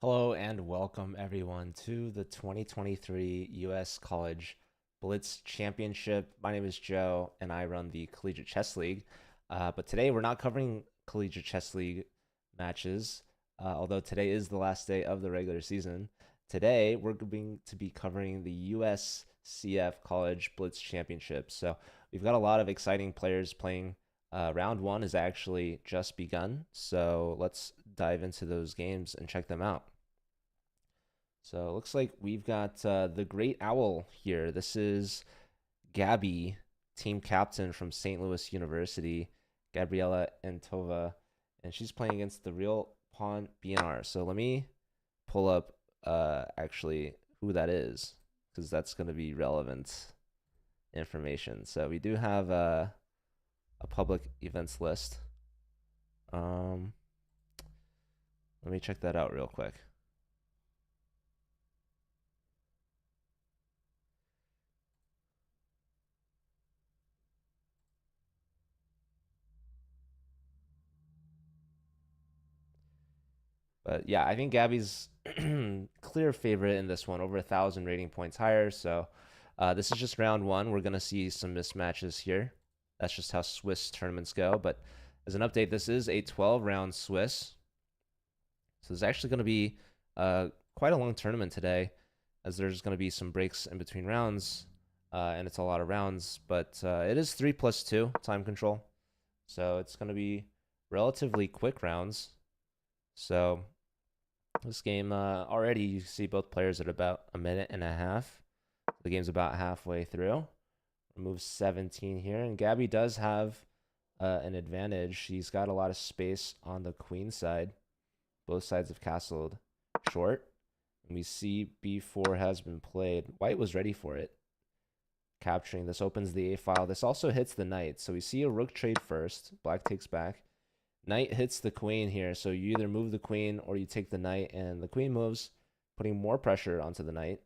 Hello and welcome everyone to the 2023 U.S. College Blitz Championship. My name is Joe and I run the Collegiate Chess League. But today we're not covering Collegiate Chess League matches, although today is the last day of the regular season. Today we're going to be covering the USCF College Blitz Championship. So we've got a lot of exciting players playing. Round one has actually just begun, so let's dive into those games and check them out. So it looks like we've got the Great Owl here. This is Gabby, team captain from St. Louis University, Gabriela Antova, and she's playing against the Real Pawn BNR. So let me pull up actually who that is, because that's going to be relevant information. So we do have a public events list. Let me check that out real quick. But yeah, I think Gabby's clear favorite in this one, over 1,000 rating points higher. So this is just round one. We're gonna see some mismatches here. That's just how Swiss tournaments go. But as an update, this is a 12-round Swiss. So there's actually gonna be quite a long tournament today, as there's gonna be some breaks in between rounds, and it's a lot of rounds. But it is 3+2 time control, so it's gonna be relatively quick rounds. So this game already you see both players at about a minute and a half. The game's about halfway through. Move 17 here, and Gabby does have an advantage. She's got a lot of space on the queen side. Both sides have castled short. And we see b4 has been played. White was ready for it. Capturing this opens the a file. This also hits the knight. So we see a rook trade first. Black takes back. Knight hits the queen here, so you either move the queen or you take the knight, and the queen moves, putting more pressure onto the knight.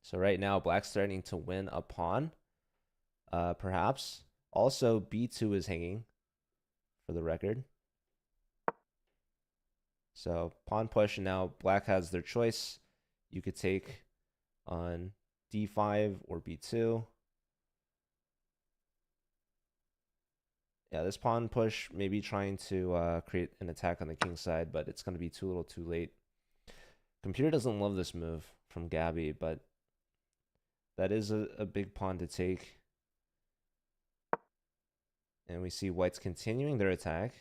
So right now, black's starting to win a pawn, perhaps. Also, b2 is hanging, for the record. So pawn push, and now black has their choice. You could take on d5 or b2. Yeah, this pawn push may be trying to create an attack on the king side, but it's going to be too little too late. Computer doesn't love this move from Gabby, but that is a big pawn to take. And we see white's continuing their attack.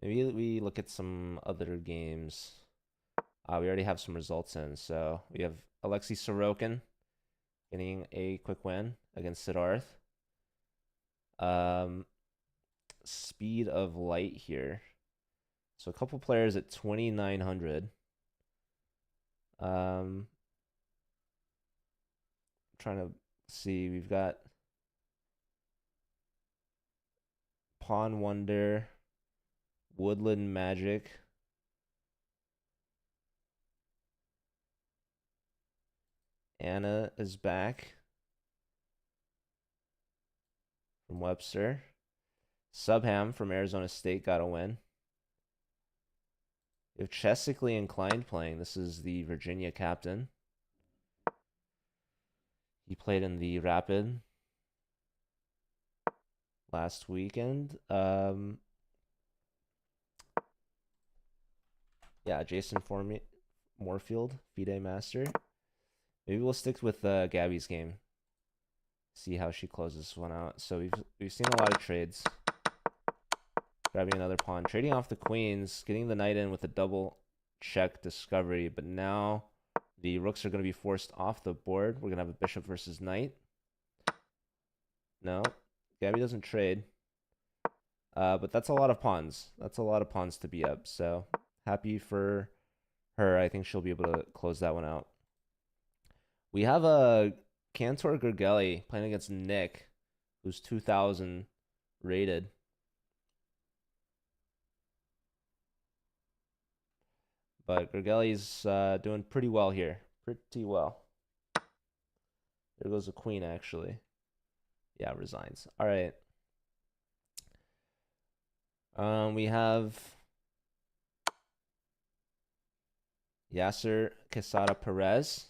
Maybe we look at some other games. We already have some results in. So we have Alexei Sorokin getting a quick win against Siddharth. Speed of light here. So a couple players at 2,900. Trying to see. We've got Pawn Wonder, Woodland Magic. Anna is back from Webster. Subham from Arizona State got a win. We have Chessically Inclined playing. This is the Virginia captain. He played in the Rapid last weekend. Yeah, Jason Moorfield, FIDE Master. Maybe we'll stick with Gabby's game. See how she closes this one out. So we've seen a lot of trades. Grabbing another pawn, trading off the queens, getting the knight in with a double check discovery. But now the rooks are going to be forced off the board. We're going to have a bishop versus knight. No, Gabby doesn't trade. But that's a lot of pawns. That's a lot of pawns to be up. So happy for her. I think she'll be able to close that one out. We have a Cantor Gergely playing against Nick. who's 2000 rated. But Gergely's doing pretty well here. Pretty well. There goes a queen, actually. Yeah, resigns. All right. We have Yasser Quesada Perez.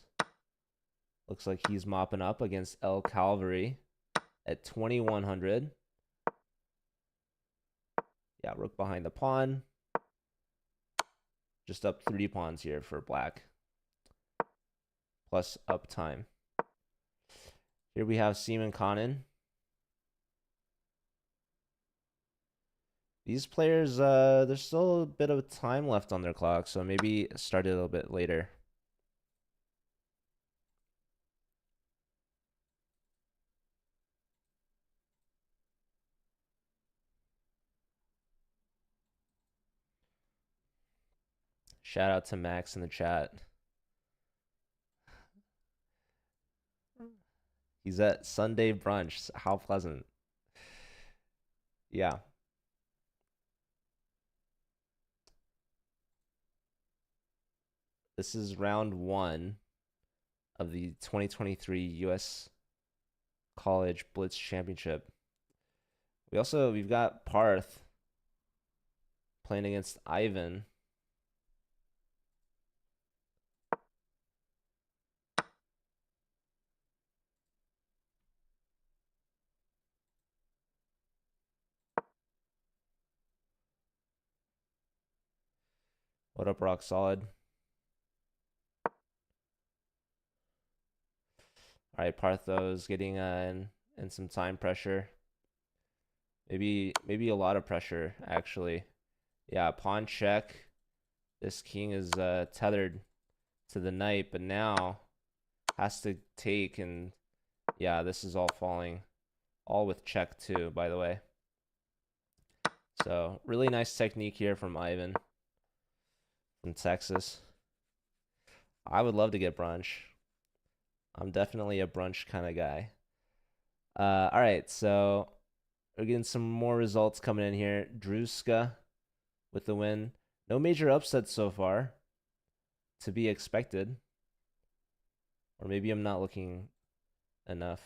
Looks like he's mopping up against El Calvary at 2100. Yeah, rook behind the pawn. Just up 3 pawns here for black. Plus up time. Here we have Seaman Conan. These players, there's still a bit of time left on their clock, so maybe start it a little bit later. Shout out to Max in the chat. He's at Sunday brunch. How pleasant. Yeah. This is round 1 of the 2023 U.S. College Blitz Championship. We've got Parth playing against Ivan. What up, Rock Solid? All right, Partho's getting in some time pressure. Maybe a lot of pressure, actually. Yeah, pawn check. This king is tethered to the knight, but now has to take, and yeah, this is all falling. All with check too, by the way. So really nice technique here from Ivan from Texas. I would love to get brunch. I'm definitely a brunch kind of guy. All right, so we're getting some more results coming in here. Druska with the win. No major upsets so far to be expected. Or maybe I'm not looking enough.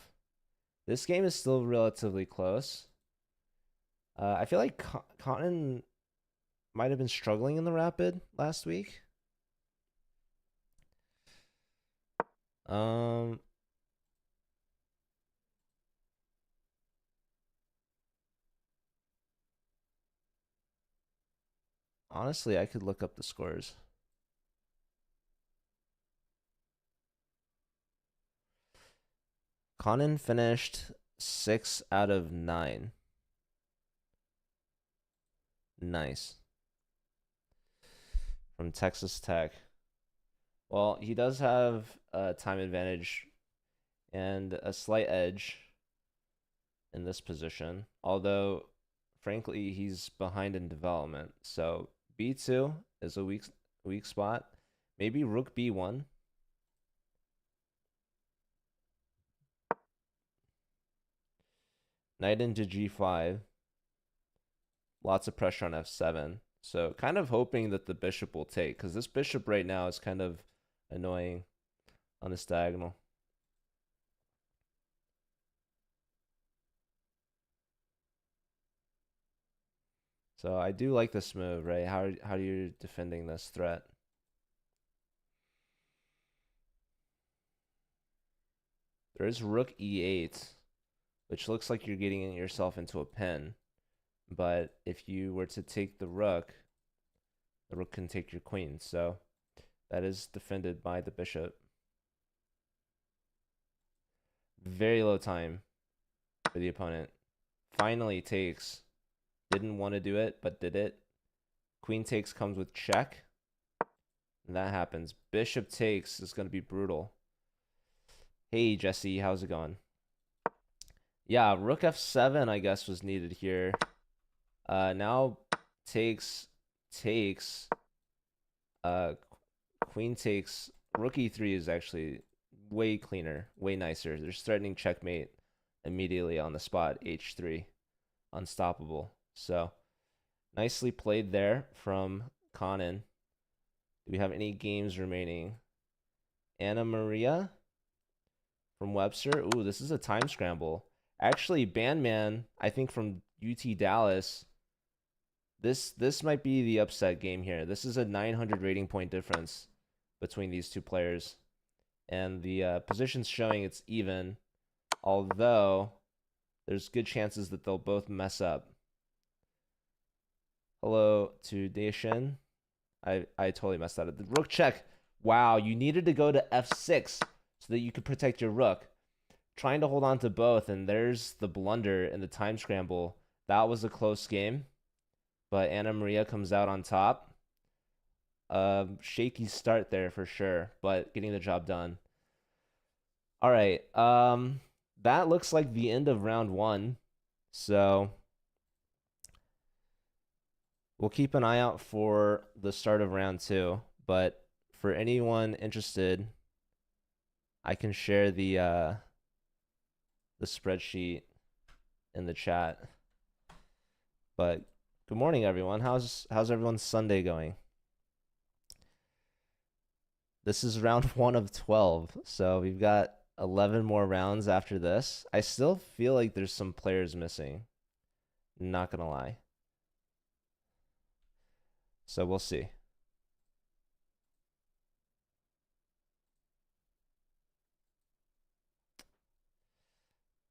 This game is still relatively close. I feel like Cotton might have been struggling in the Rapid last week. Honestly, I could look up the scores. Conan finished 6 out of 9. Nice. From Texas Tech. Well, he does have a time advantage and a slight edge in this position. Although, frankly, he's behind in development. So B2 is a weak spot. Maybe Rook B1. Knight into G5. Lots of pressure on F7. So kind of hoping that the bishop will take, because this bishop right now is kind of annoying on this diagonal. So I do like this move, right? How are you defending this threat? There is Rook E8, which looks like you're getting yourself into a pen. But if you were to take the rook can take your queen. So that is defended by the bishop. Very low time for the opponent. Finally takes. Didn't want to do it, but did it. Queen takes comes with check. And that happens. Bishop takes is going to be brutal. Hey, Jesse, how's it going? Yeah, rook f7, I guess, was needed here. Now takes. Queen takes. Rook e3 is actually way cleaner, way nicer. There's threatening checkmate immediately on the spot, H3, unstoppable. So nicely played there from Conan. Do we have any games remaining? Anna Maria from Webster. Ooh, this is a time scramble. Actually, Bandman, I think from UT Dallas. This might be the upset game here. This is a 900 rating point difference between these two players. And the position's showing it's even, although there's good chances that they'll both mess up. Hello to Daishin. I totally messed that up. The rook check. Wow, you needed to go to f6 so that you could protect your rook. Trying to hold on to both, and there's the blunder in the time scramble. That was a close game, but Anna Maria comes out on top. Shaky start there for sure, but getting the job done. All right, that looks like the end of round 1. So we'll keep an eye out for the start of round 2. But for anyone interested, I can share the spreadsheet in the chat. But good morning, everyone. How's everyone's Sunday going? This is round 1 of 12, so we've got 11 more rounds after this. I still feel like there's some players missing. Not gonna lie. So we'll see.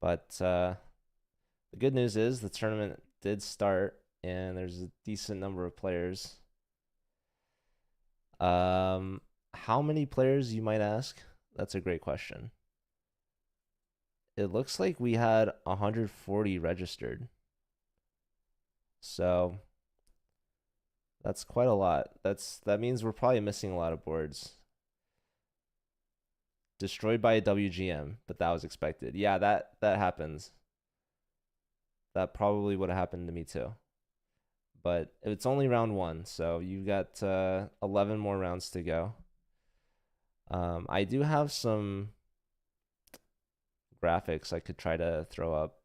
But the good news is the tournament did start, and there's a decent number of players. How many players, you might ask? That's a great question. It looks like we had 140 registered. So that's quite a lot. That means we're probably missing a lot of boards. Destroyed by a WGM, but that was expected. Yeah, that happens. That probably would have happened to me too. But it's only round 1, so you've got 11 more rounds to go. I do have some graphics I could try to throw up.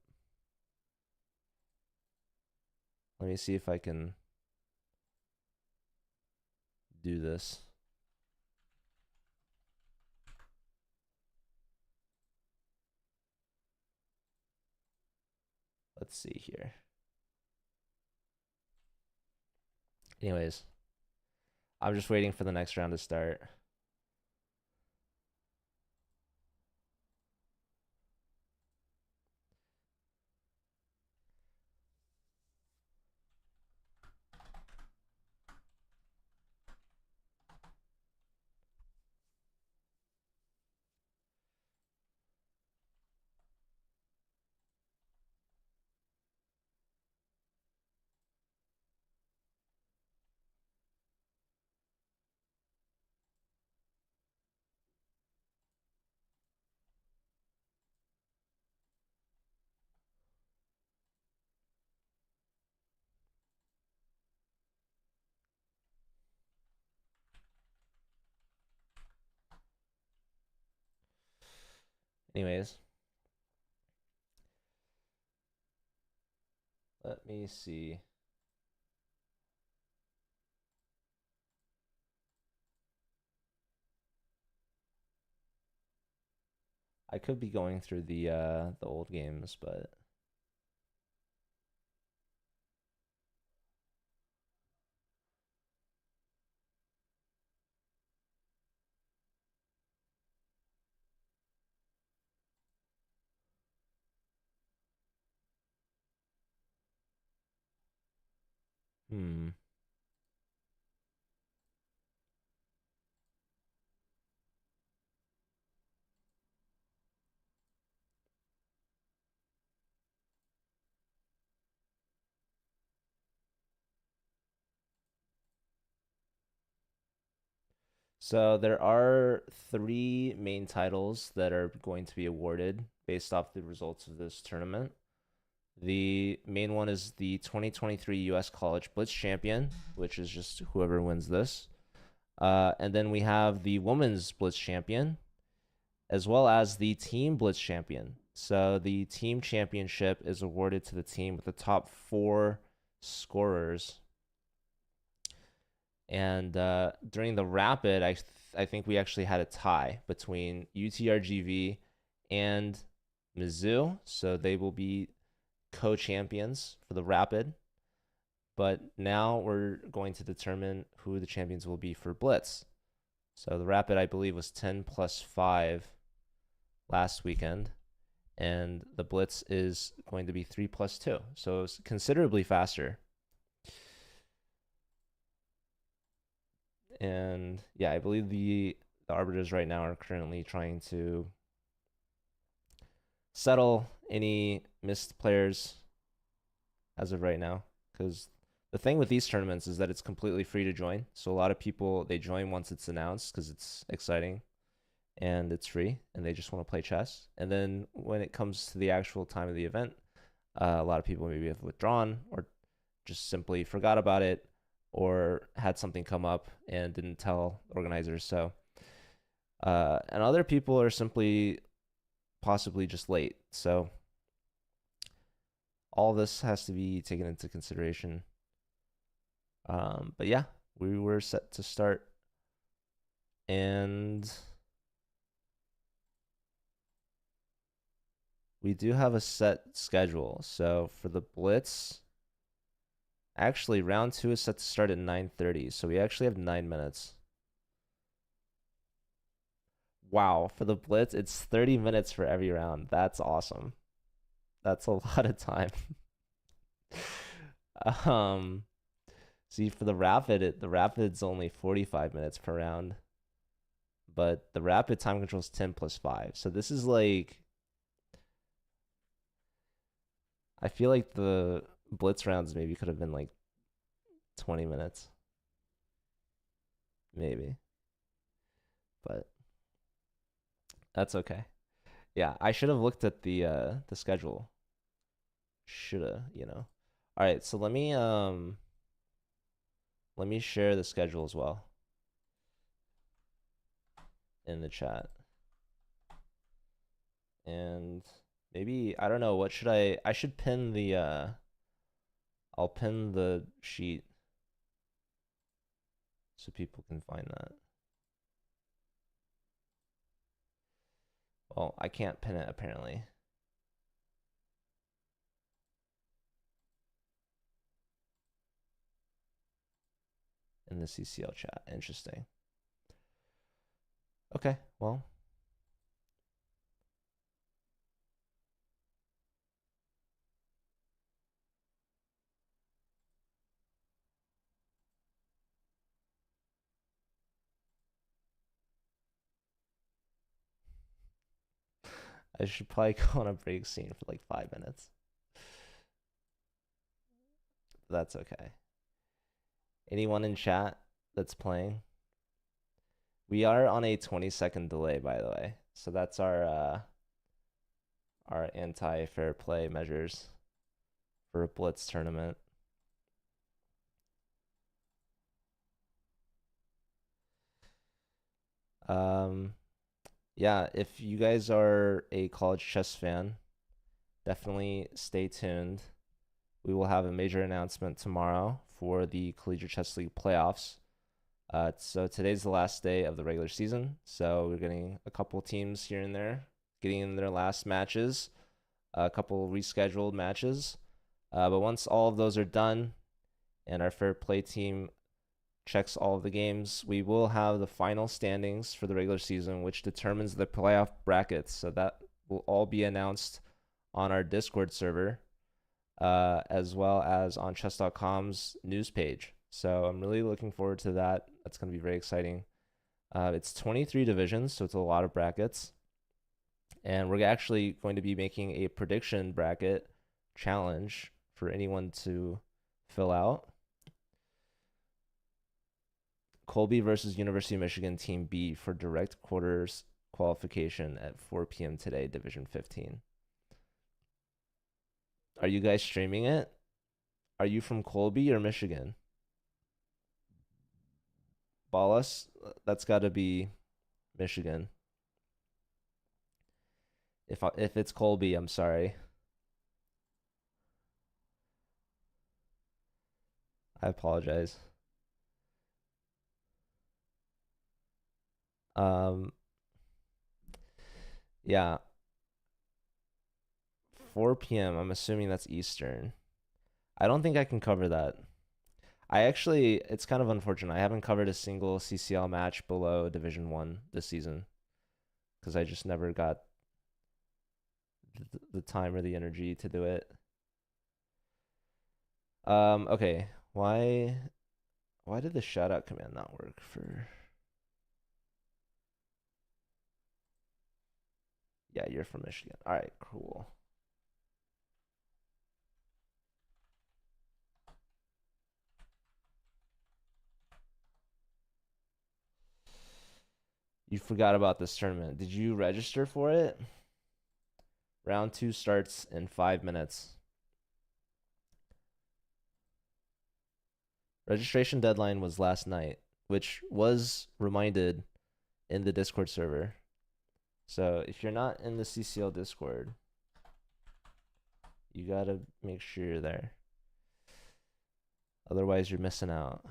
Let me see if I can do this. Let's see here. Anyways, I'm just waiting for the next round to start. Anyways, let me see. I could be going through the old games, but So there are 3 main titles that are going to be awarded based off the results of this tournament. The main one is the 2023 U.S. College Blitz Champion, which is just whoever wins this. And then we have the Women's Blitz Champion, as well as the Team Blitz Champion. So the team championship is awarded to the team with the top 4 scorers. And during the Rapid, I think we actually had a tie between UTRGV and Mizzou. So they will be co-champions for the Rapid. But now we're going to determine who the champions will be for Blitz. So the Rapid, I believe, was 10 plus 5 last weekend. And the Blitz is going to be 3 plus 2. So it's considerably faster. And yeah, I believe the arbiters right now are currently trying to settle any missed players as of right now. Because the thing with these tournaments is that it's completely free to join. So a lot of people, they join once it's announced because it's exciting and it's free and they just want to play chess. And then when it comes to the actual time of the event, a lot of people maybe have withdrawn or just simply forgot about it or had something come up and didn't tell organizers. So, and other people are simply possibly just late. So all this has to be taken into consideration. But yeah, we were set to start. And we do have a set schedule. So for the Blitz, actually round 2 is set to start at 9:30. So we actually have 9 minutes. Wow, for the Blitz, it's 30 minutes for every round. That's awesome. That's a lot of time. See, for the Rapid's only 45 minutes per round. But the Rapid time control is 10 plus 5. So this is like, I feel like the Blitz rounds maybe could have been like 20 minutes. Maybe. But that's okay. Yeah, I should have looked at the schedule. Shoulda, you know. All right, so let me share the schedule as well in the chat. And maybe, I don't know, what should I should pin the I'll pin the sheet so people can find that. Well, I can't pin it apparently. In the CCL chat. Interesting. Okay, well. I should probably go on a break scene for like 5 minutes. That's okay. Anyone in chat that's playing? We are on a 20-second delay, by the way. So that's our anti-fair play measures for a Blitz tournament. Yeah, if you guys are a college chess fan, definitely stay tuned. We will have a major announcement tomorrow for the Collegiate Chess League playoffs. So today's the last day of the regular season. So we're getting a couple teams here and there getting in their last matches, a couple rescheduled matches. But once all of those are done and our fair play team checks all of the games, we will have the final standings for the regular season, which determines the playoff brackets. So that will all be announced on our Discord server, as well as on chess.com's news page. So I'm really looking forward to that. That's going to be very exciting. It's 23 divisions, so it's a lot of brackets. And we're actually going to be making a prediction bracket challenge for anyone to fill out. Colby versus University of Michigan Team B for direct quarters qualification at 4 p.m. today, Division 15. Are you guys streaming it? Are you from Colby or Michigan? Ballas, that's got to be Michigan. If it's Colby, I'm sorry. I apologize. Um, yeah, 4 p.m. I'm assuming that's Eastern. I don't think I can cover that. It's kind of unfortunate. I haven't covered a single CCL match below Division 1 this season because I just never got the time or the energy to do it. Okay. Why did the shoutout command not work for? Yeah, you're from Michigan. All right, cool. You forgot about this tournament. Did you register for it? Round 2 starts in 5 minutes. Registration deadline was last night, which was reminded in the Discord server. So if you're not in the CCL Discord, you gotta make sure you're there. Otherwise, you're missing out.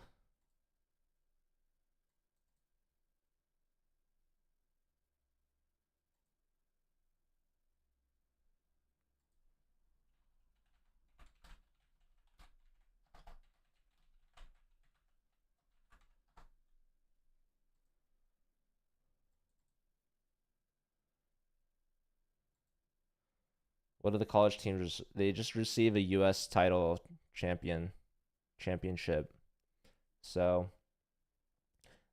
What are the college teams? They just receive a U.S. title championship. So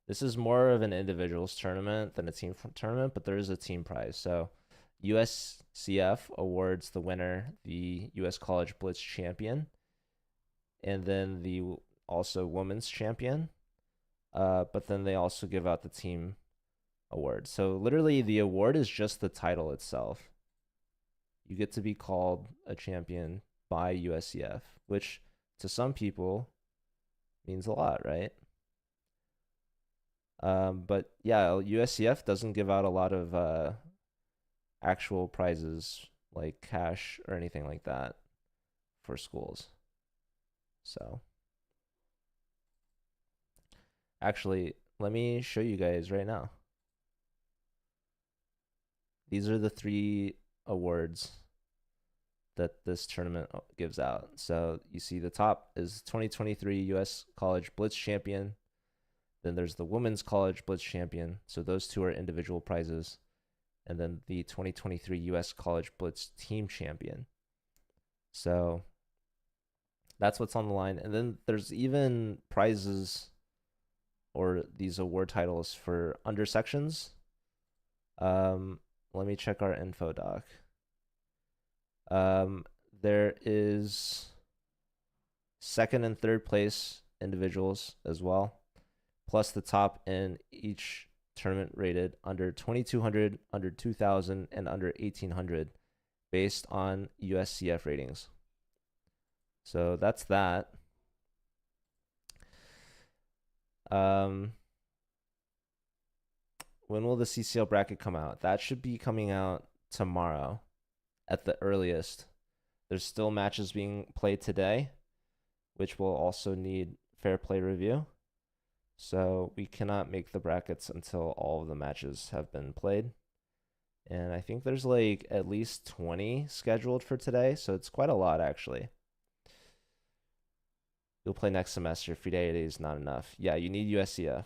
this is more of an individuals tournament than a team tournament, but there is a team prize. So USCF awards the winner the U.S. College Blitz champion, and then the also women's champion. But then they also give out the team award. So literally, the award is just the title itself. You get to be called a champion by USCF, which to some people means a lot, right? But yeah, USCF doesn't give out a lot of actual prizes like cash or anything like that for schools. So actually, let me show you guys right now. These are the 3 awards that this tournament gives out. So you see the top is 2023 US College Blitz Champion. Then there's the Women's College Blitz Champion. So those 2 are individual prizes. And then the 2023 US College Blitz Team Champion. So that's what's on the line. And then there's even prizes or these award titles for under sections. Let me check our info doc. There is second and third place individuals as well, plus the top in each tournament rated under 2200, under 2000, and under 1800 based on USCF ratings. So that's that. When will the CCL bracket come out? That should be coming out tomorrow at the earliest. There's still matches being played today, which will also need fair play review. So we cannot make the brackets until all of the matches have been played. And I think there's like at least 20 scheduled for today, so it's quite a lot actually. You'll play next semester. Free day is not enough. Yeah, you need USCF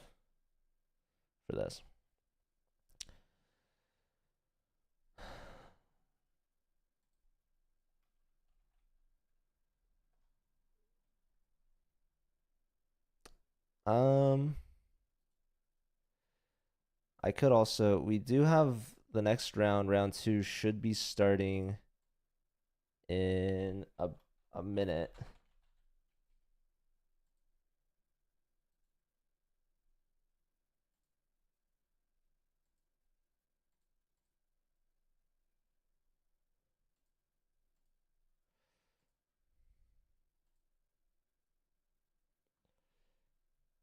for this. I could also, we do have the next round 2 should be starting in a minute.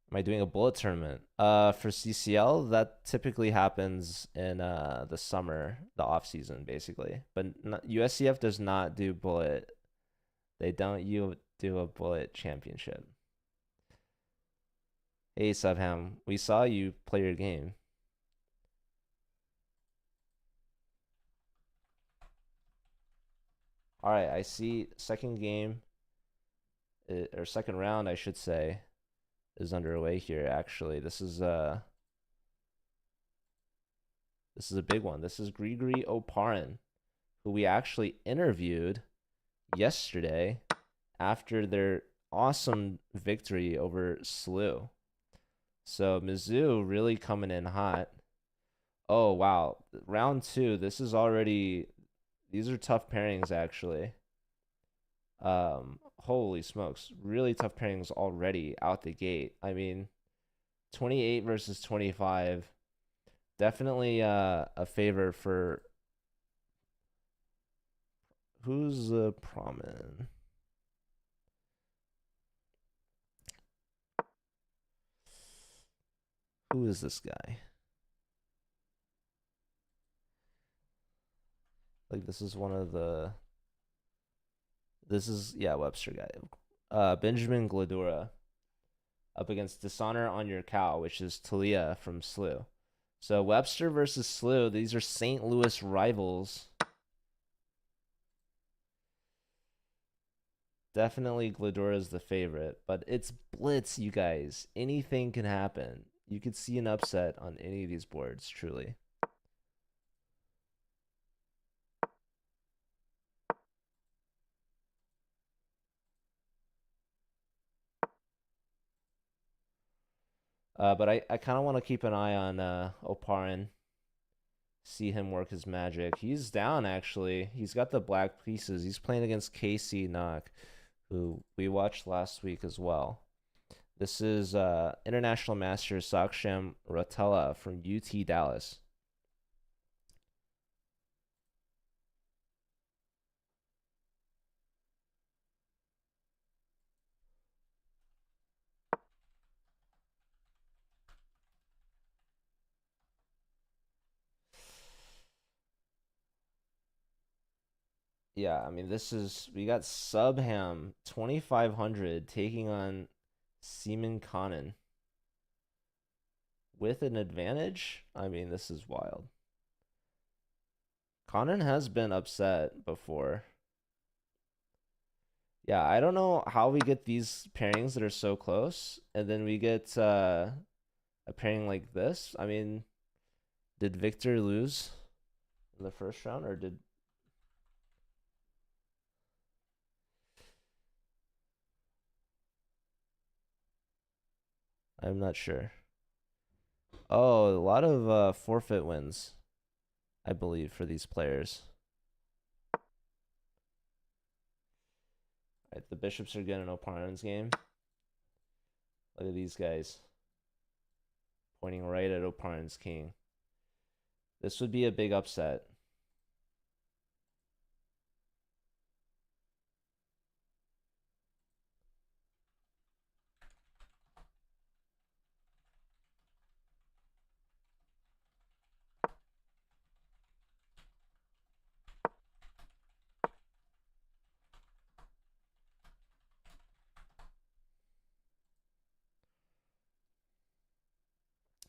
Am I doing a bullet tournament? For CCL, that typically happens in the summer, the off season, basically. But USCF does not do bullet. They don't do a bullet championship. Hey, Subham, we saw you play your game. All right, I see second game or second round, I should say, is underway here. Actually, this is a big one. This is Grigori Oparin, who we actually interviewed yesterday after their awesome victory over SLU. So Mizzou really coming in hot. Oh wow, round two. These are tough pairings actually. Holy smokes, really tough pairings already out the gate. I mean, 28 versus 25, definitely a favor for who's Promin. Who is this guy? Like this is one of the. This is Webster guy. Benjamin Gladura up against Dishonor on Your Cow, which is Talia from SLU. So Webster versus SLU. These are St. Louis rivals. Definitely Gladura is the favorite, but it's Blitz, you guys. Anything can happen. You could see an upset on any of these boards, truly. But I kind of want to keep an eye on Oparin. See him work his magic. He's down, actually. He's got the black pieces. He's playing against KC Knock, who we watched last week as well. This is International Master Saksham Rotella from UT Dallas. Yeah, I mean, we got Subham 2500 taking on Seaman Conan with an advantage. I mean, this is wild. Conan has been upset before. Yeah, I don't know how we get these pairings that are so close, and then we get a pairing like this. I mean, did Victor lose in the first round, or did I'm not sure. Oh, a lot of forfeit wins, I believe, for these players. All right, the bishops are good in Oparin's game. Look at these guys pointing right at Oparin's king. This would be a big upset.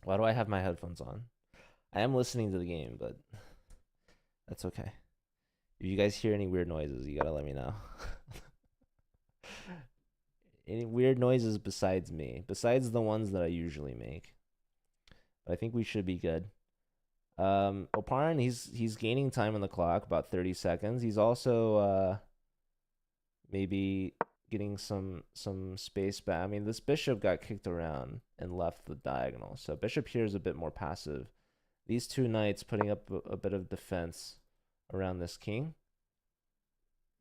Why do I have my headphones on? I am listening to the game, but that's okay. If you guys hear any weird noises, you gotta let me know. Any weird noises besides me, besides the ones that I usually make. But I think we should be good. Oparin, he's gaining time on the clock, about 30 seconds. He's also maybe getting some space back. I mean, this bishop got kicked around and left the diagonal, so bishop here is a bit more passive. These two knights putting up a bit of defense around this king.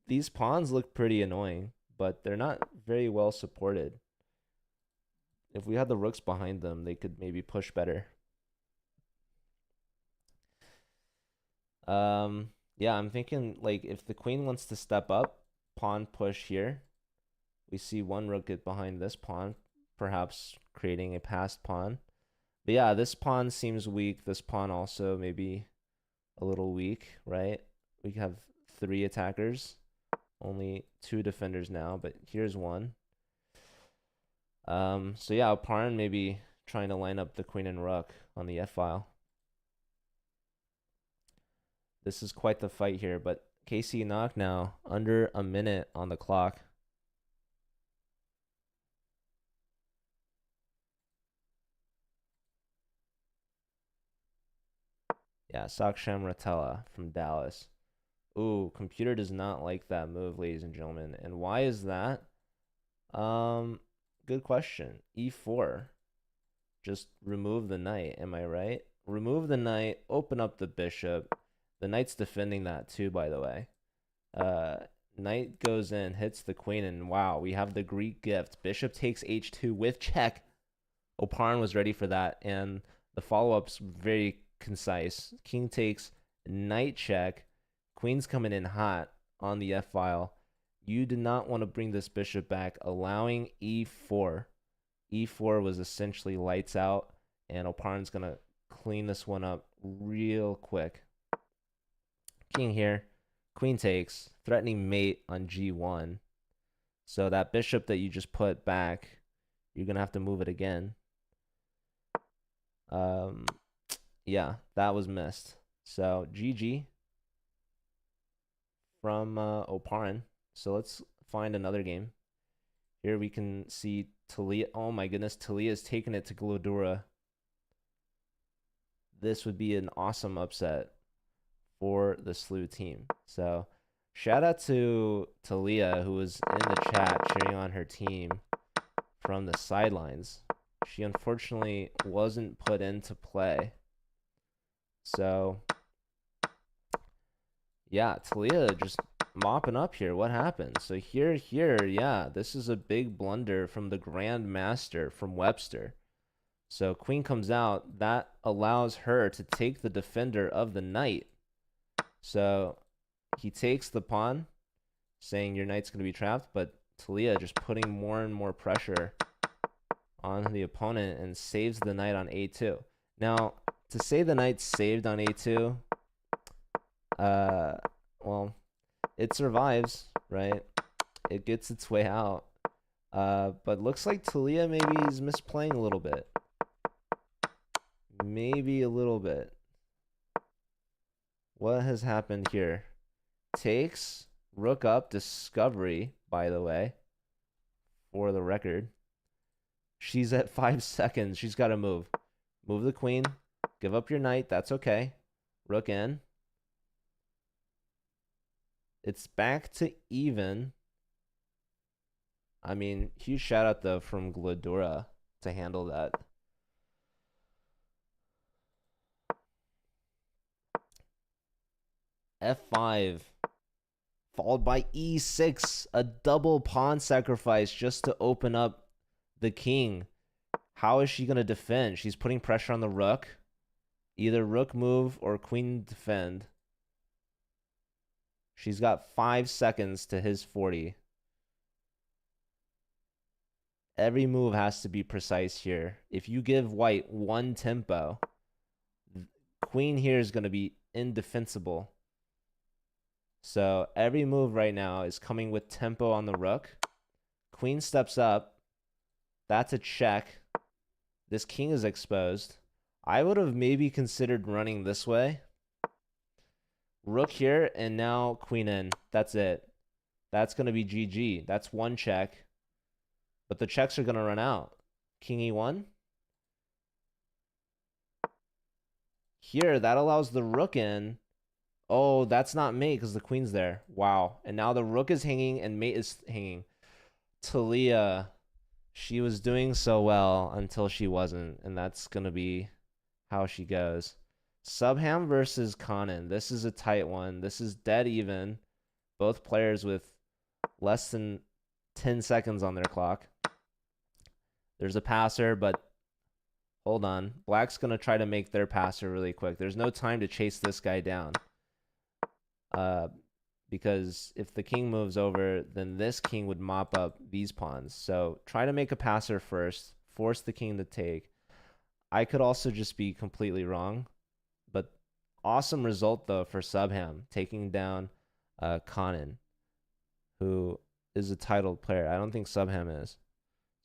These pawns look pretty annoying, but they're not very well supported. If we had the rooks behind them, they could maybe push better. Yeah, I'm thinking like if the queen wants to step up, pawn push here. We see one rook get behind this pawn, perhaps creating a passed pawn. But yeah, this pawn seems weak. This pawn also maybe a little weak, right? We have 3 attackers, only 2 defenders now, but here's one. So yeah, Oparin maybe trying to line up the queen and rook on the f-file. This is quite the fight here, but KC knock now, under a minute on the clock. Yeah, Saksham Ratella from Dallas. Ooh, computer does not like that move, ladies and gentlemen. And why is that? Good question. E4. Just remove the knight, am I right? Remove the knight, open up the bishop. The knight's defending that too, by the way. Knight goes in, hits the queen, and wow, we have the Greek gift. Bishop takes h2 with check. Oparin was ready for that, and the follow-up's very concise. King takes, knight check. Queen's coming in hot on the f-file. You did not want to bring this bishop back, allowing e4. E4 was essentially lights out, and Oparin's going to clean this one up real quick. King here. Queen takes, threatening mate on g1. So that bishop that you just put back, you're going to have to move it again. Yeah, that was missed. So GG from Oparin. So let's find another game. Here we can see Talia. Oh my goodness, Talia is taking it to Glodura. This would be an awesome upset for the Slew team. So shout out to Talia, who was in the chat cheering on her team from the sidelines. She unfortunately wasn't put into play. So yeah, Talia just mopping up here. What happened? So here, yeah, this is a big blunder from the Grand Master from Webster. So queen comes out. That allows her to take the defender of the knight. So he takes the pawn, saying your knight's going to be trapped, but Talia just putting more and more pressure on the opponent and saves the knight on a2. Now, to say the knight's saved on a2, well, it survives, right? It gets its way out. But looks like Talia maybe is misplaying a little bit. Maybe a little bit. What has happened here? Takes, rook up, discovery, by the way, for the record. She's at 5 seconds. She's got to move. Move the queen. Give up your knight. That's okay. Rook in. It's back to even. I mean, huge shout out, though, from Glodura to handle that. F5. Followed by E6. A double pawn sacrifice just to open up the king. How is she going to defend? She's putting pressure on the rook. Either rook move or queen defend. She's got 5 seconds to his 40. Every move has to be precise here. If you give white one tempo, queen here is going to be indefensible. So every move right now is coming with tempo on the rook. Queen steps up. That's a check. This king is exposed. I would have maybe considered running this way. Rook here, and now queen in. That's it. That's going to be GG. That's one check. But the checks are going to run out. King E1. Here, that allows the rook in. Oh, that's not mate because the queen's there. Wow. And now the rook is hanging and mate is hanging. Talia, she was doing so well until she wasn't. And that's going to be how she goes. Subham versus Conan. This is a tight one. This is dead even. Both players with less than 10 seconds on their clock. There's a passer, but hold on. Black's going to try to make their passer really quick. There's no time to chase this guy down. Because if the king moves over, then this king would mop up these pawns. So try to make a passer first. force the king to take. I could also just be completely wrong, but awesome result though for Subham taking down Conan, who is a titled player. I don't think Subham is.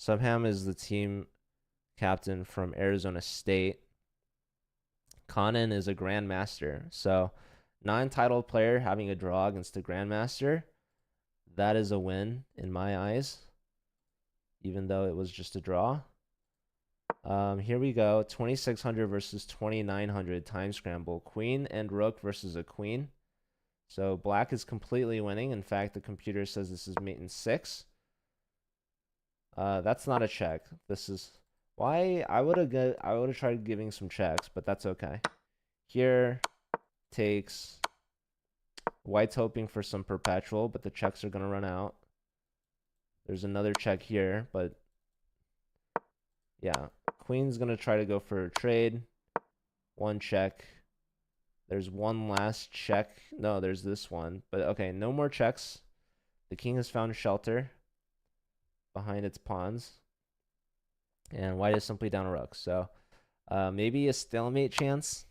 Subham is the team captain from Arizona State. Conan is a grandmaster. So, non-titled player having a draw against a grandmaster, that is a win in my eyes, even though it was just a draw. Here we go. 2600 versus 2900 time scramble. Queen and rook versus a queen. So black is completely winning. In fact, the computer says this is mate in 6. That's not a check. This is why I would have tried giving some checks, but that's okay. Here takes white's hoping for some perpetual, but the checks are gonna run out. There's another check here, but yeah, queen's gonna try to go for a trade. One check. There's one last check. No, there's this one. But okay, no more checks. The king has found shelter behind its pawns. And white is simply down a rook. So maybe a stalemate chance.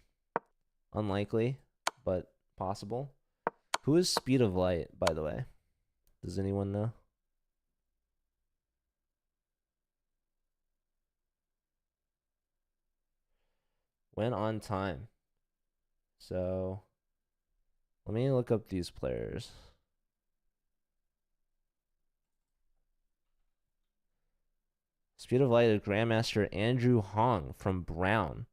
Unlikely, but possible. Who is Speed of Light, by the way? Does anyone know? Went on time. So let me look up these players. Speed of Light is Grandmaster Andrew Hong from Brown.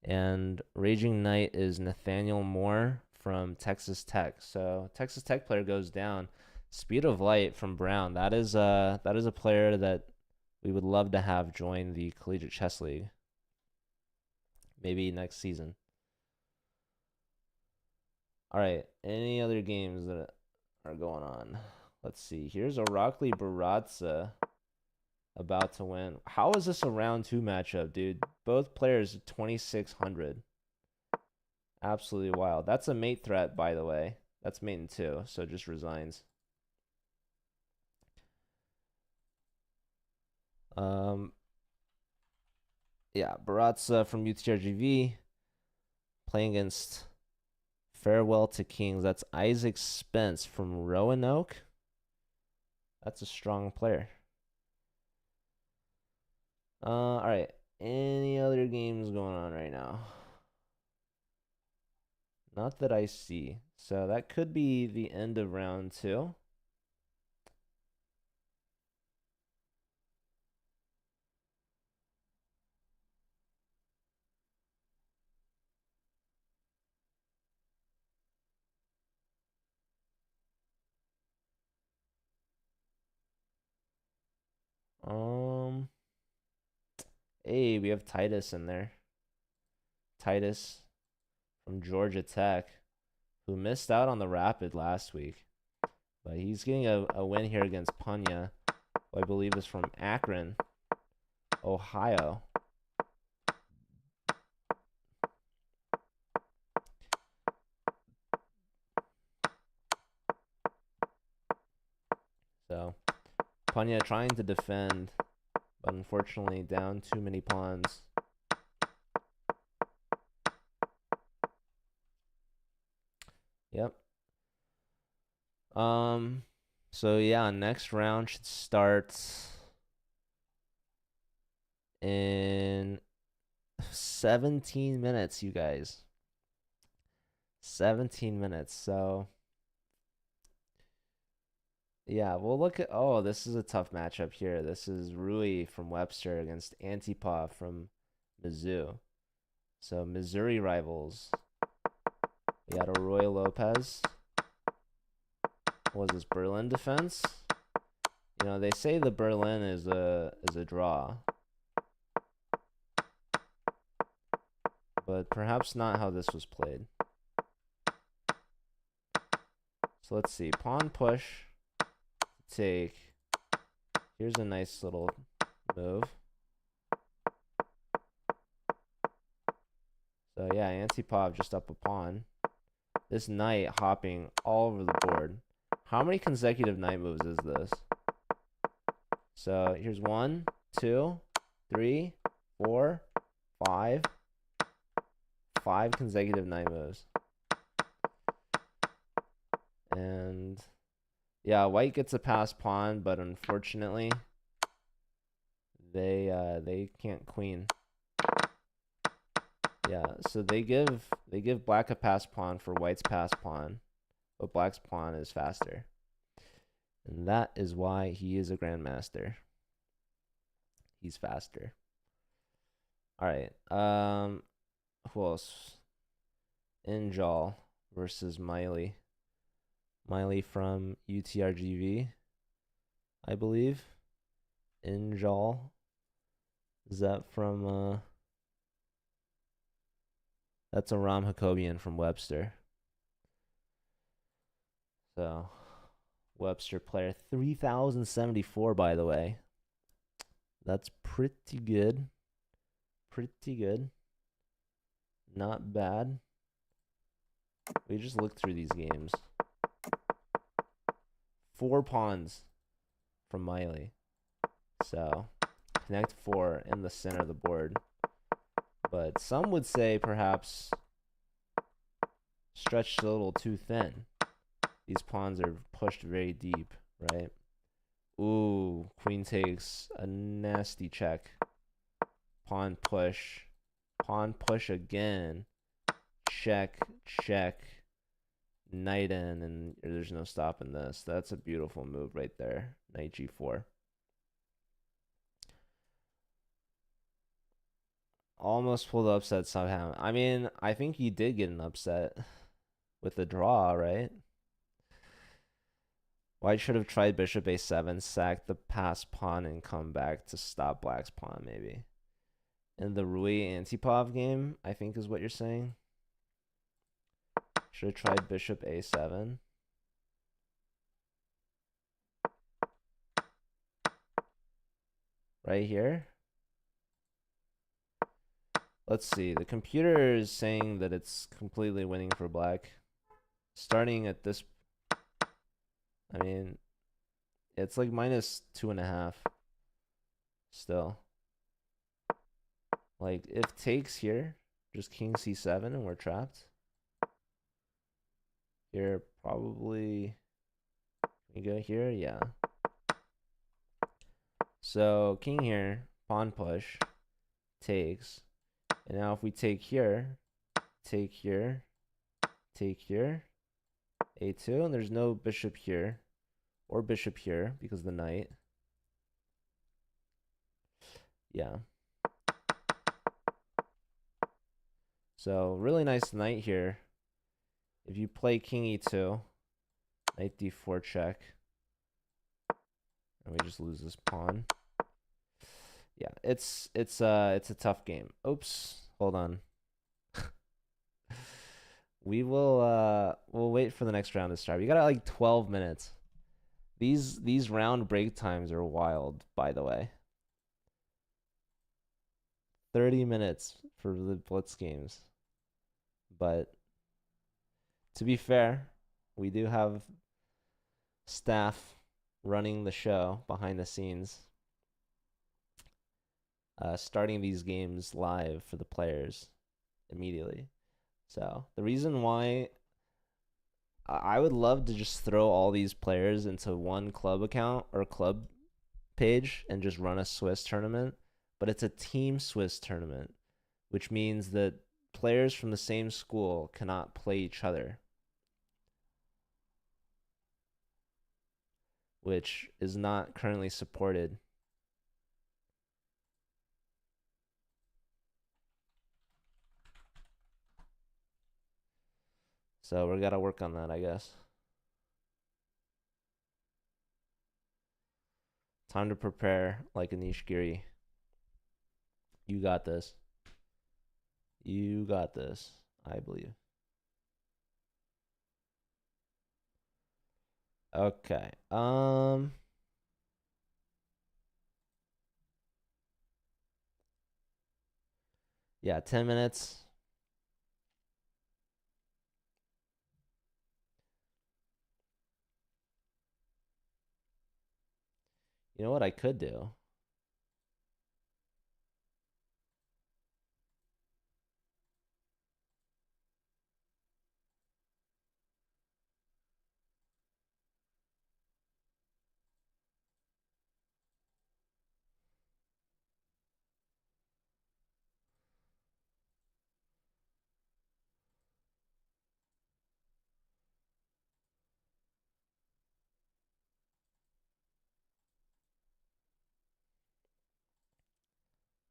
And Raging Knight is Nathaniel Moore from Texas Tech. So Texas Tech player goes down. Speed of Light from Brown. That is a player that we would love to have join the Collegiate Chess League. Maybe next season. All right. Any other games that are going on? Let's see. Here's Orakli Baratza about to win. How is this a round 2 matchup, dude? Both players 2600. Absolutely wild. That's a mate threat, by the way. That's mate in 2, so just resigns. Yeah, Baratza from UTRGV playing against Farewell to Kings. That's Isaac Spence from Roanoke. That's a strong player. All right. Any other games going on right now? Not that I see. So that could be the end of round 2. Hey, we have Titus in there. Titus from Georgia Tech, who missed out on the Rapid last week. But he's getting a win here against Panya, who I believe is from Akron, Ohio. So, Panya trying to defend, but unfortunately down too many pawns. Yep. So yeah, next round should start in 17 minutes, you guys. 17 minutes. So yeah, we'll look at, oh, this is a tough matchup here. This is Rui from Webster against Antipa from Mizzou. So Missouri rivals. We got a Roy Lopez. What was this, Berlin defense? You know, they say the Berlin is a draw. But perhaps not how this was played. So let's see. Pawn push. Take. Here's a nice little move. So yeah, Antipov just up a pawn. This knight hopping all over the board. How many consecutive knight moves is this? So here's 1, 2, 3, 4, 5. 5 consecutive night moves. And yeah, white gets a pass pawn, but unfortunately, they can't queen. Yeah, so they give black a pass pawn for white's pass pawn, but black's pawn is faster. And that is why he is a grandmaster. He's faster. All right. Who else? Injal versus Miley. Miley from UTRGV, I believe. Injal. Is that from that's Aram Hakobian from Webster. So Webster player 3074, by the way. That's pretty good. Pretty good. Not bad. We just looked through these games. 4 pawns from Miley. So connect 4 in the center of the board. But some would say perhaps stretched a little too thin. These pawns are pushed very deep, right? Ooh, queen takes a nasty check. Pawn push. Pawn push again. Check, check. Knight in, and there's no stopping this. That's a beautiful move right there. Knight g4. Almost pulled the upset somehow. I mean, I think he did get an upset with the draw, right? White should have tried bishop a7, sacked the pass pawn, and come back to stop black's pawn, maybe. In the Rui Antipov game, I think is what you're saying. Should have tried bishop a7. Right here. Let's see. The computer is saying that it's completely winning for black. Starting at this, I mean, it's like minus 2.5 still. Like, if takes here, just king c7 and we're trapped. Here, probably, we go here, yeah. So, king here, pawn push, takes. And now if we take here, take here, take here, a2, and there's no bishop here, or bishop here, because of the knight. Yeah. So, really nice knight here. If you play king e2, knight d4 check, and we just lose this pawn. Yeah, it's a tough game. Oops, hold on. We'll wait for the next round to start. We got like 12 minutes. These round break times are wild, by the way. 30 minutes for the Blitz games. But to be fair, we do have staff running the show behind the scenes, starting these games live for the players immediately. So the reason why I would love to just throw all these players into one club account or club page and just run a Swiss tournament, but it's a team Swiss tournament, which means that players from the same school cannot play each other, which is not currently supported. So we got to work on that, I guess. Time to prepare like Anish Giri. You got this. You got this, I believe. Okay. Yeah, 10 minutes. You know what I could do?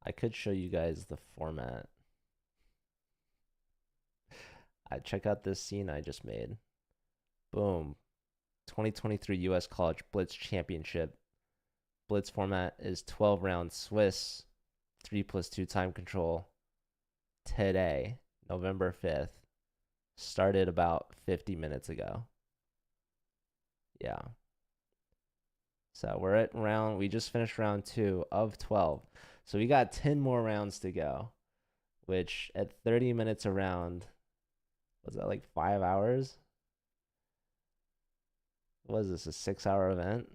I could show you guys the format. I check out this scene I just made. Boom. 2023 US College Blitz Championship. Blitz format is 12 round Swiss, 3+2 time control. Today, November 5th, started about 50 minutes ago. Yeah. So we just finished round 2 of 12. So we got 10 more rounds to go, which at 30 minutes a round, was that like 5 hours? Was this a 6-hour event?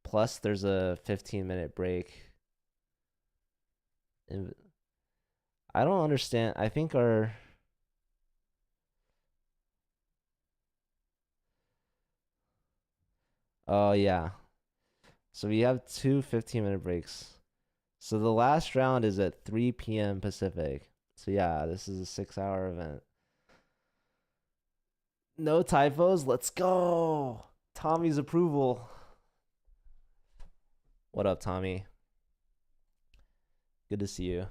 Plus, there's a 15-minute break. I don't understand. I think our. Oh, yeah. So we have two 15-minute breaks. So the last round is at 3 p.m. Pacific. So yeah, this is a 6-hour event. No typos. Let's go. Tommy's approval. What up, Tommy? Good to see you.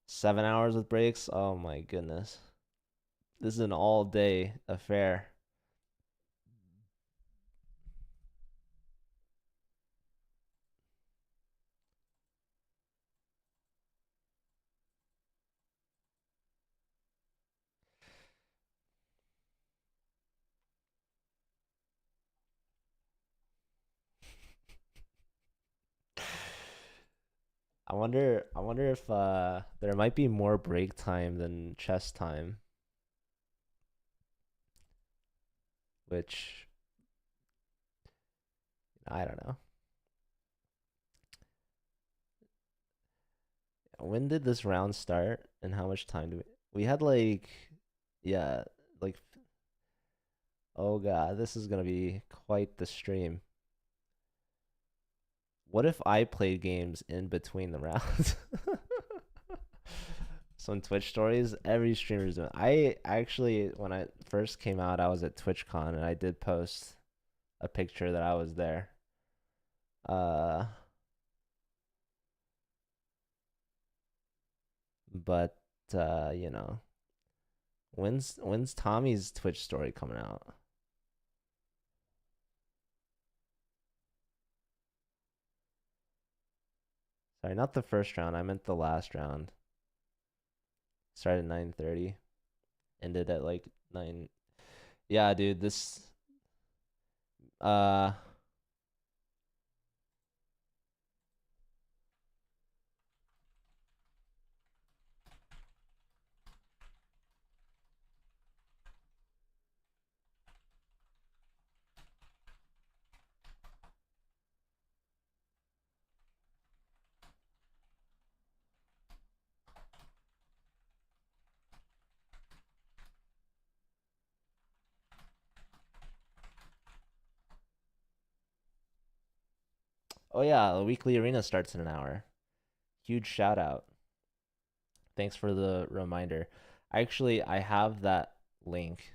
7 hours with breaks. Oh my goodness. This is an all-day affair. I wonder if there might be more break time than chess time, which I don't know. When did this round start and how much time do we had like yeah, like oh god, this is gonna be quite the stream. What if I played games in between the rounds? Some Twitch stories every streamer's doing. I actually, when I first came out, I was at TwitchCon and I did post a picture that I was there. Uh, but you know, when's Tommy's Twitch story coming out? Sorry, not the first round. I meant the last round. Started at 9:30, ended at like 9. Yeah, dude, this uh oh yeah, the weekly arena starts in an hour. Huge shout out. Thanks for the reminder. Actually, I have that link.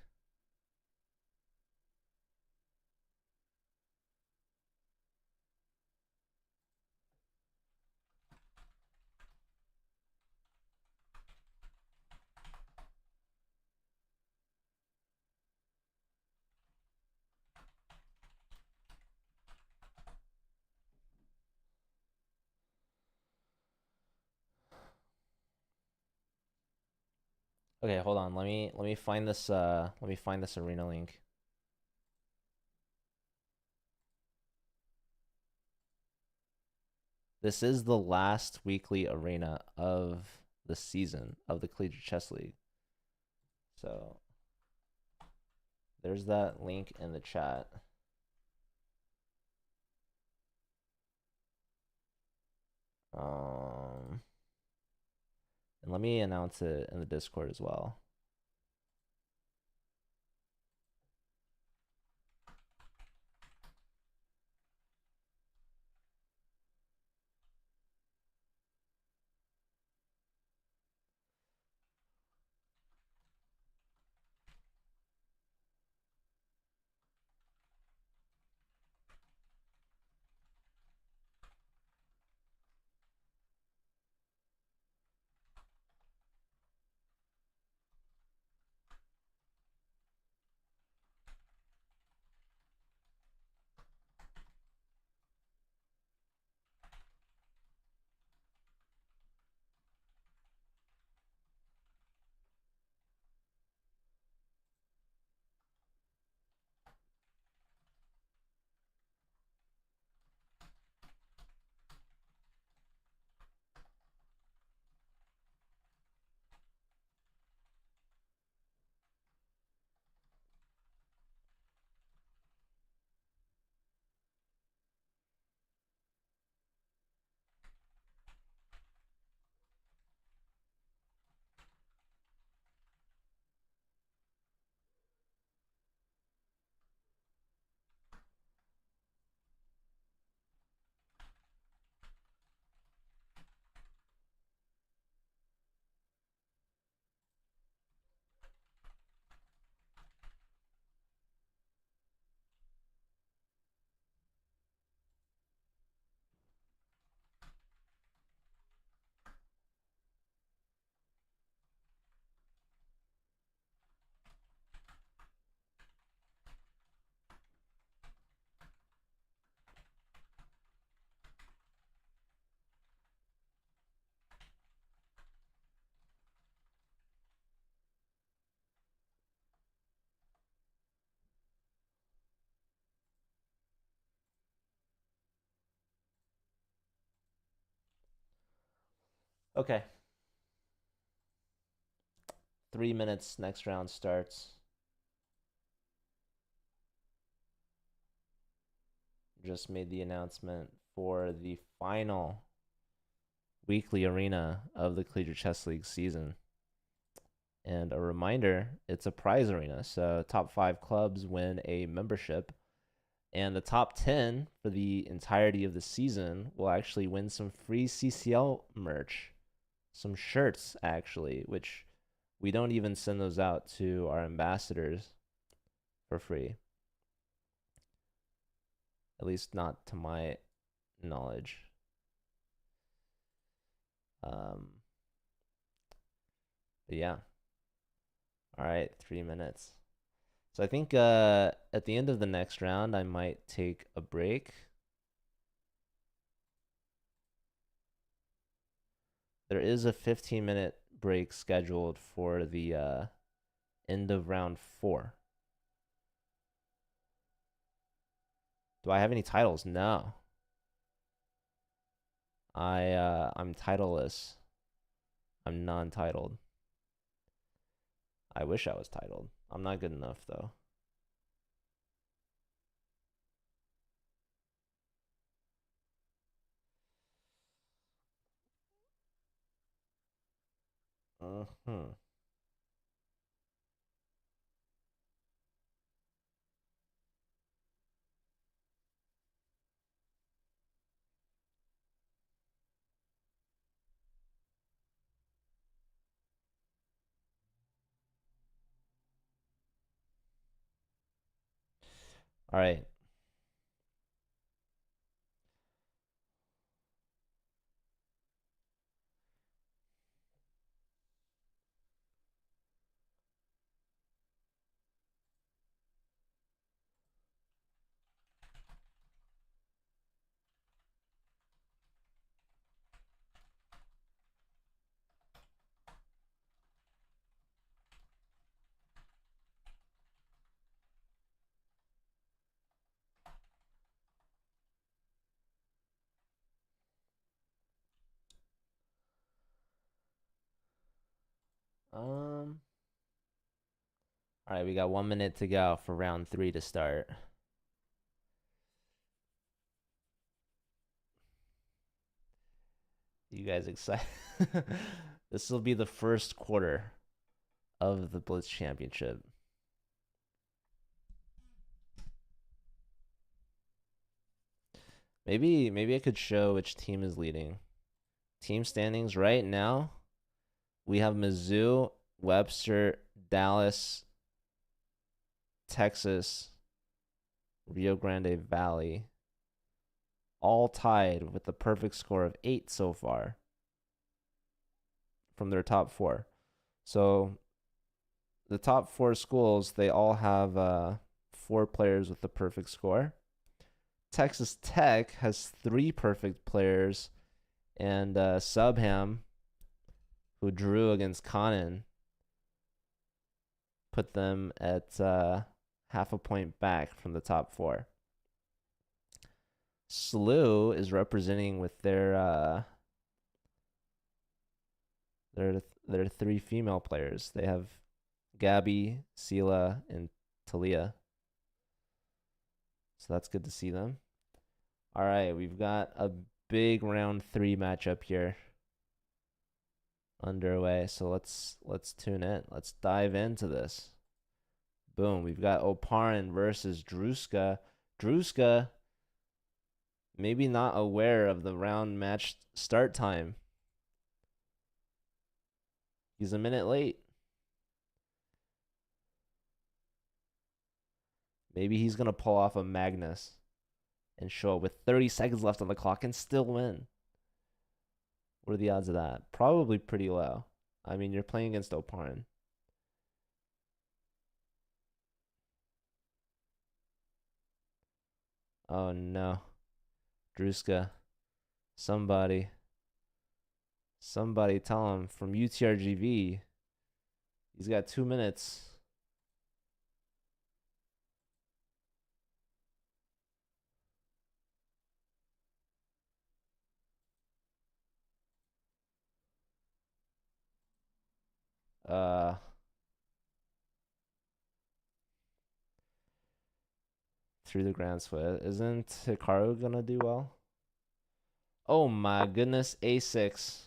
Okay, hold on. Let me find this arena link. This is the last weekly arena of the season of the Collegiate Chess League. So there's that link in the chat. And let me announce it in the Discord as well. Okay. 3 minutes, next round starts. Just made the announcement for the final weekly arena of the Collegiate Chess League season. And a reminder, it's a prize arena. So top 5 clubs win a membership. And the top 10 for the entirety of the season will actually win some free CCL merch. Some shirts, actually, which we don't even send those out to our ambassadors for free. At least not to my knowledge. But yeah. All right, 3 minutes. So I think at the end of the next round, I might take a break. There is a 15-minute break scheduled for the end of round 4. Do I have any titles? No. I'm titleless. I'm non-titled. I wish I was titled. I'm not good enough though. Mm-hmm. All right. All right, we got 1 minute to go for round 3 to start. You guys excited? This will be the first quarter of the Blitz Championship. Maybe I could show which team is leading. Team standings right now. We have Mizzou, Webster, Dallas, Texas, Rio Grande Valley, all tied with a perfect score of 8 so far from their top 4. So the top 4 schools, they all have 4 players with the perfect score. Texas Tech has 3 perfect players, and Subham, who drew against Conan, put them at half a point back from the top 4. SLU is representing with their 3 female players. They have Gabby, Sela, and Talia. So that's good to see them. All right, we've got a big round 3 matchup here underway. So let's tune in. Let's dive into this. Boom, we've got Oparin versus Druska. Druska maybe not aware of the round match start time. He's a minute late. Maybe he's going to pull off a Magnus and show up with 30 seconds left on the clock and still win. What are the odds of that? Probably pretty low. I mean, you're playing against Oparin. Oh no. Druska. Somebody tell him from UTRGV. He's got 2 minutes. through the Grand Split. Isn't Hikaru gonna do well? Oh my goodness, A6.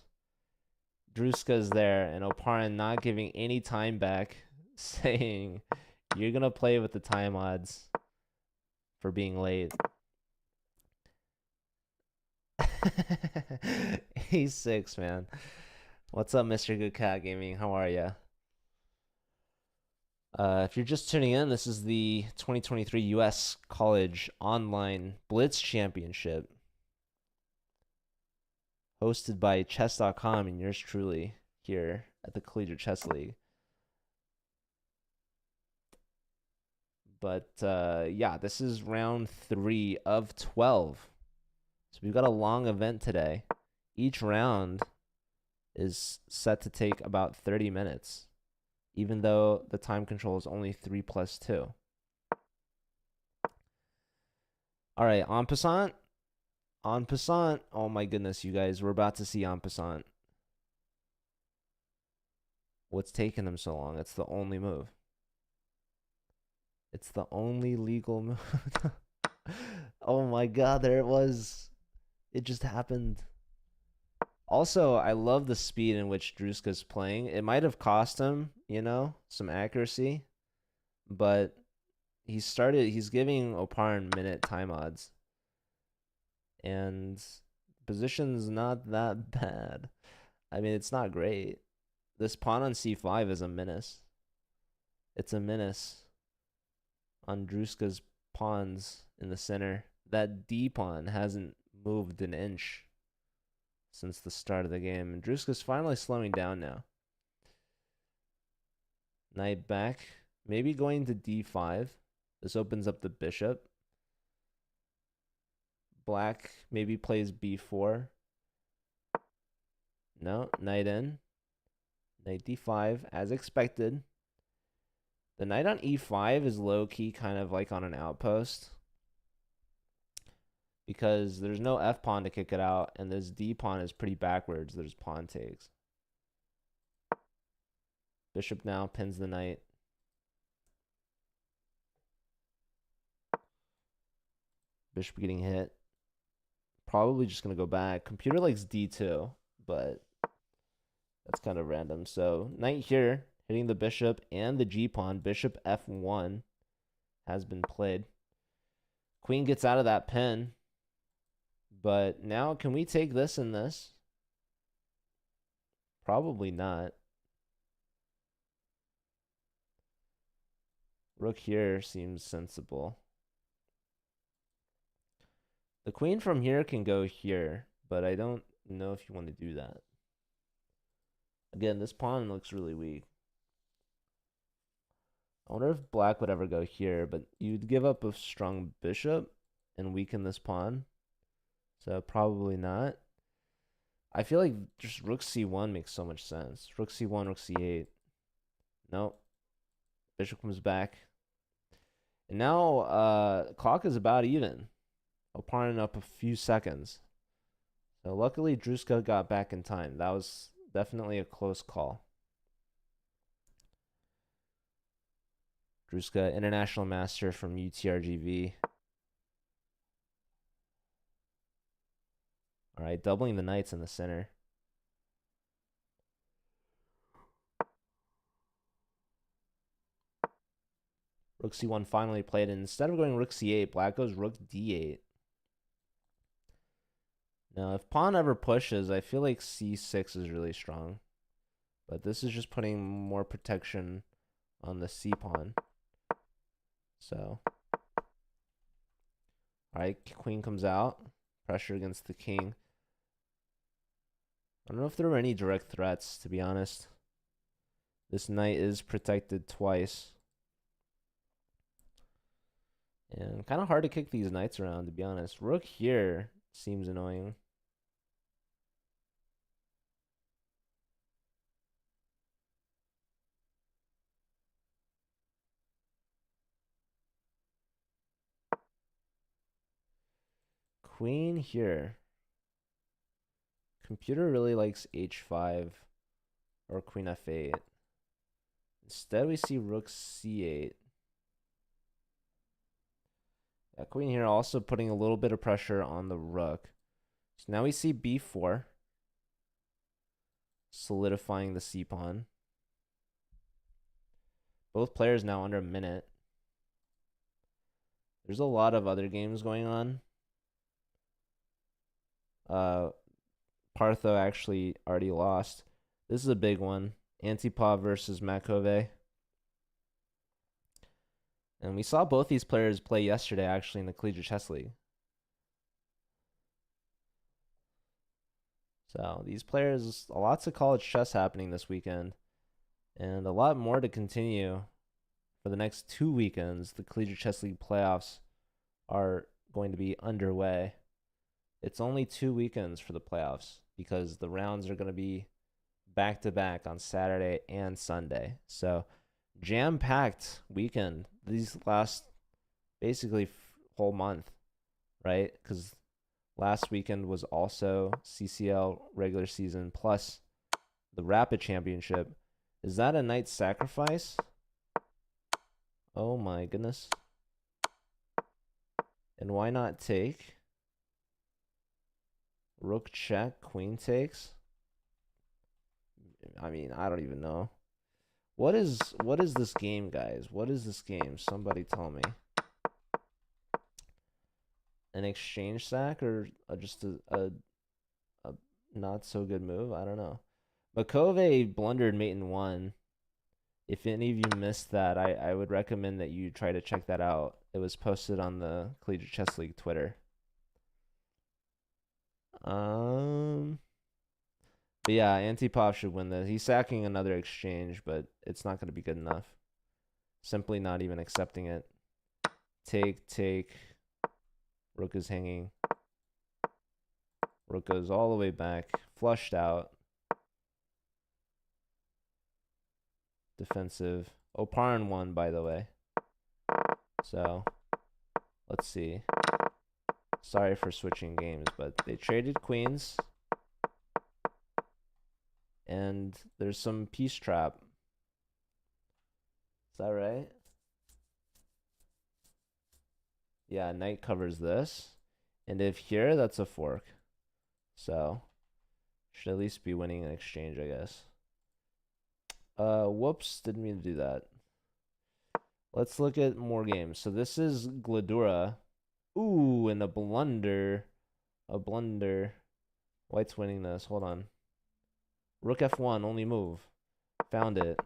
Druska's there, and Oparin not giving any time back, saying you're gonna play with the time odds for being late. A6, man. What's up, Mr. Good Cat Gaming? How are ya? If you're just tuning in, this is the 2023 U.S. College Online Blitz Championship, hosted by Chess.com and yours truly here at the Collegiate Chess League. But yeah, this is round 3 of 12. So we've got a long event today. Each round is set to take about 30 minutes, even though the time control is only 3 plus 2. All right, en passant. En passant. Oh my goodness, you guys. We're about to see en passant. What's taking them so long? It's the only move. It's the only legal move. Oh my god, there it was. It just happened. Also, I love the speed in which Druska's playing. It might have cost him, you know, some accuracy, but he's giving Oparin minute time odds. And position's not that bad. I mean, it's not great. This pawn on c5 is a menace. It's a menace on Druska's pawns in the center. That D pawn hasn't moved an inch since the start of the game. And Druska's finally slowing down now. Knight back. Maybe going to d5. This opens up the bishop. Black maybe plays b4. No, knight in. Knight d5, as expected. The knight on e5 is low-key kind of like on an outpost, because there's no f-pawn to kick it out, and this d-pawn is pretty backwards. There's pawn takes. Bishop now pins the knight. Bishop getting hit. Probably just going to go back. Computer likes d2, but that's kind of random. So knight here, hitting the bishop and the g-pawn. Bishop f1 has been played. Queen gets out of that pin. But now, can we take this and this? Probably not. Rook here seems sensible. The queen from here can go here, but I don't know if you want to do that. Again, this pawn looks really weak. I wonder if black would ever go here, but you'd give up a strong bishop and weaken this pawn. So probably not. I feel like just rook c1 makes so much sense. Rook c1, rook c8. Nope. Bishop comes back. And now clock is about even. Oparin up a few seconds. So luckily Druska got back in time. That was definitely a close call. Druska, international master from UTRGV. All right, doubling the knights in the center. Rook c1 finally played, and instead of going rook c8, black goes rook d8. Now, if pawn ever pushes, I feel like c6 is really strong. But this is just putting more protection on the c pawn. So, all right, queen comes out. Pressure against the king. I don't know if there were any direct threats, to be honest. This knight is protected twice. And kind of hard to kick these knights around, to be honest. Rook here seems annoying. Queen here. Computer really likes h5 or queen f8. Instead, we see rook c8. Yeah, queen here also putting a little bit of pressure on the rook. So now we see b4, solidifying the c pawn. Both players now under a minute. There's a lot of other games going on. Partho actually already lost. This is a big one. Antipov versus Makove. And we saw both these players play yesterday, actually, in the Collegiate Chess League. So these players, lots of college chess happening this weekend. And a lot more to continue for the next 2 weekends. The Collegiate Chess League playoffs are going to be underway. It's only 2 weekends for the playoffs because the rounds are going to be back-to-back on Saturday and Sunday. So jam-packed weekend these last basically whole month, right? Because last weekend was also CCL regular season plus the Rapid Championship. Is that a knight sacrifice? Oh my goodness. And why not take? Rook check, queen takes. I mean, I don't even know. What is this game, guys? What is this game? Somebody tell me. An exchange sack or just a not so good move? I don't know. Makove blundered mate in 1. If any of you missed that, I would recommend that you try to check that out. It was posted on the Collegiate Chess League Twitter. But yeah, Antipov should win this. He's sacking another exchange, but it's not going to be good enough. Simply not even accepting it. Take. Rook is hanging. Rook goes all the way back. Flushed out. Defensive. Oh, pawn won, by the way. So, let's see. Sorry for switching games, but they traded queens. And there's some piece trap. Is that right? Yeah, knight covers this. And if here, that's a fork. So, should at least be winning an exchange, I guess. Whoops, didn't mean to do that. Let's look at more games. So this is Gladura. Ooh, and a blunder. A blunder. White's winning this. Hold on. Rook F1, only move. Found it.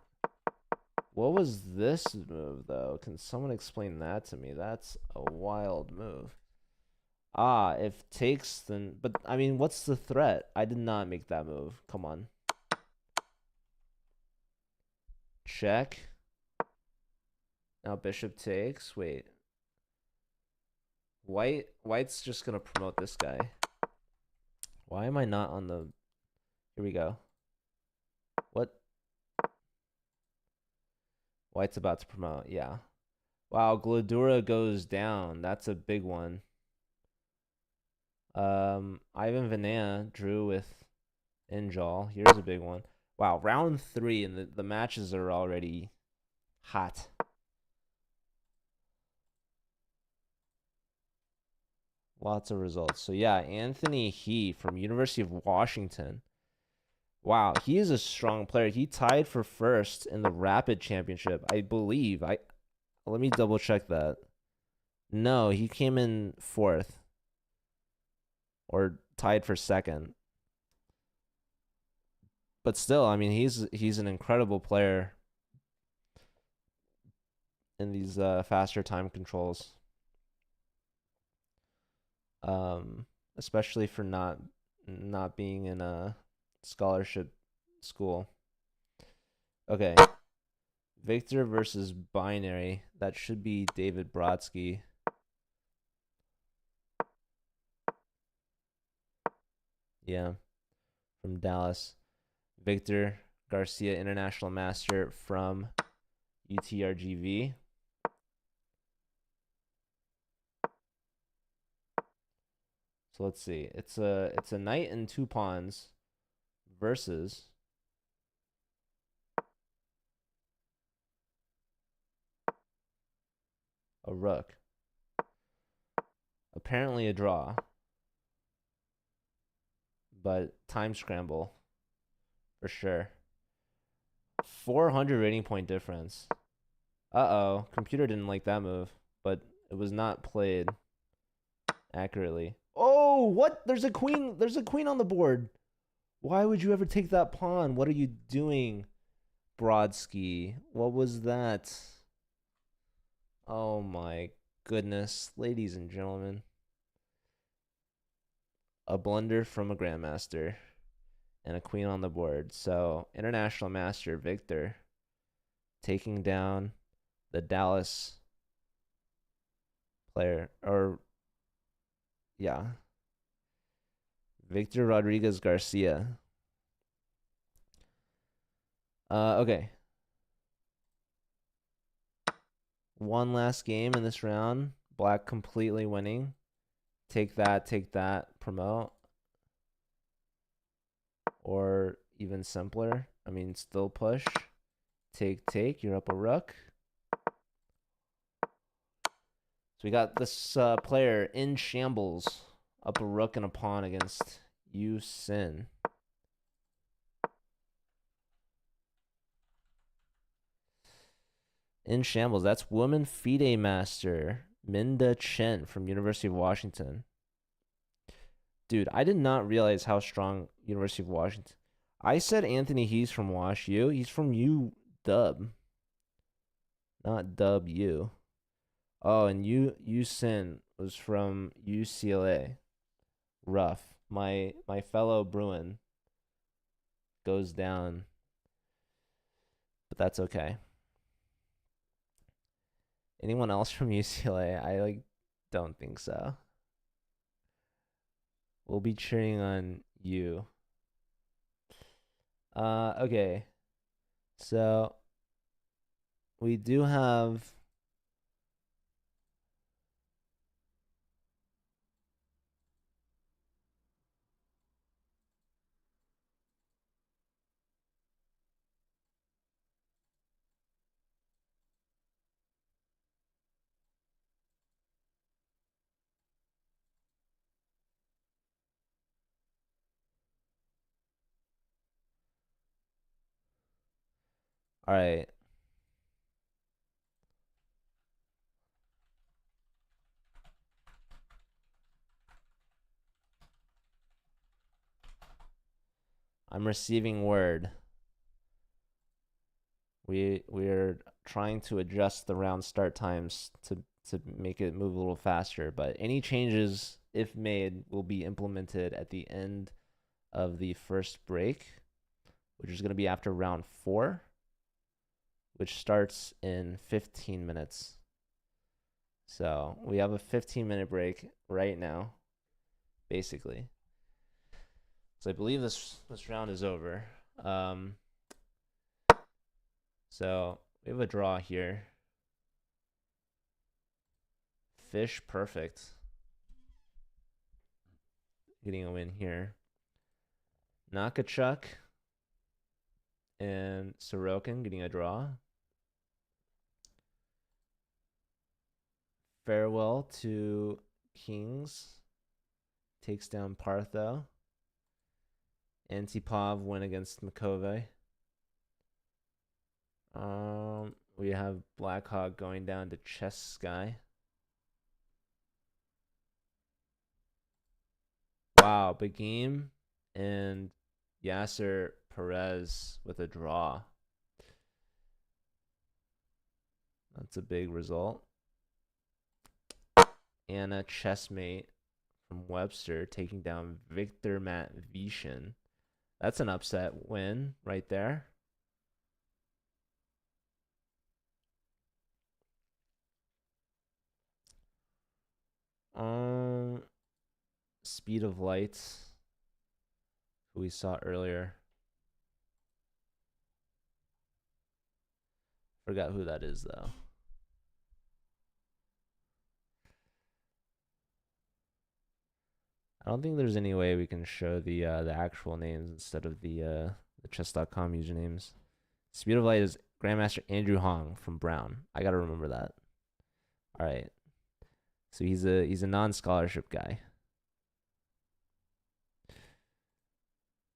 What was this move, though? Can someone explain that to me? That's a wild move. Ah, if takes, then... But, I mean, what's the threat? I did not make that move. Come on. Check. Now bishop takes. Wait. White's just going to promote this guy. Why am I not on the... Here we go. What? White's about to promote. Yeah. Wow, Gladura goes down. That's a big one. Ivan Vanea drew with Injal. Here's a big one. Wow, round 3, and the matches are already hot. Lots of results. So yeah, Anthony He from University of Washington. Wow, he is a strong player. He tied for first in the Rapid Championship, I believe. Let me double check that. No, he came in 4th. Or tied for 2nd. But still, I mean, he's an incredible player in these faster time controls. Especially for not being in a scholarship school. Okay. Victor versus Binary. That should be David Brodsky. Yeah. From Dallas. Victor Garcia, International Master from UTRGV. So let's see. It's a knight and 2 pawns versus a rook. Apparently a draw. But time scramble for sure. 400 rating point difference. Uh-oh. Computer didn't like that move, but it was not played accurately. Oh, what? There's a queen. There's a queen on the board. Why would you ever take that pawn? What are you doing, Brodsky? What was that? Oh my goodness, ladies and gentlemen. A blunder from a grandmaster and a queen on the board. So, international master Victor taking down the Dallas player, or yeah, Victor Rodriguez Garcia. Okay. One last game in this round. Black completely winning. Take that, promote. Or even simpler. I mean, still push. Take. You're up a rook. So we got this player in shambles. Up a rook and a pawn against Yu Sin. In shambles. That's woman FIDE master Minda Chen from University of Washington. Dude, I did not realize how strong University of Washington. I said Anthony He's from Wash U. He's from U Dub. Not Dub U. Oh, and Yu Sin was from UCLA. Rough. My fellow Bruin goes down. But that's okay. Anyone else from UCLA? I don't think so. We'll be cheering on you. Okay. So we do have all right. I'm receiving word. We're trying to adjust the round start times to make it move a little faster, but any changes, if made, will be implemented at the end of the first break, which is going to be after round 4, which starts in 15 minutes. So we have a 15-minute break right now, basically. So I believe this round is over. So we have a draw here. Fish perfect. Getting a win here. Nakachuk and Sorokin getting a draw. Farewell to Kings. Takes down Partho. Antipov win against Makove. We have Blackhawk going down to Chess Sky. Wow, Begim and Yasser Perez with a draw. That's a big result. Anna Chessmate from Webster taking down Victor Matvishin. That's an upset win right there. Speed of Light, who we saw earlier. Forgot who that is though. I don't think there's any way we can show the actual names instead of the chess.com usernames. Speed of Light is Grandmaster Andrew Hong from Brown. I gotta remember that. All right. So he's a non-scholarship guy.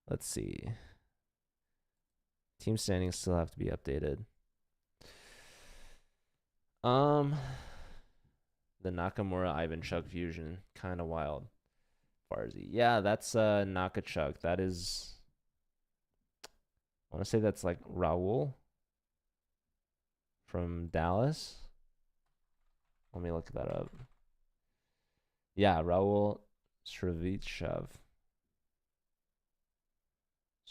Let's see. Team standings still have to be updated. The Nakamura Ivanchuk fusion, kind of wild. Farzy. Yeah, that's Nakachuk. That is, I want to say that's like Raul from Dallas. Let me look that up. Yeah, Raul Srivachev.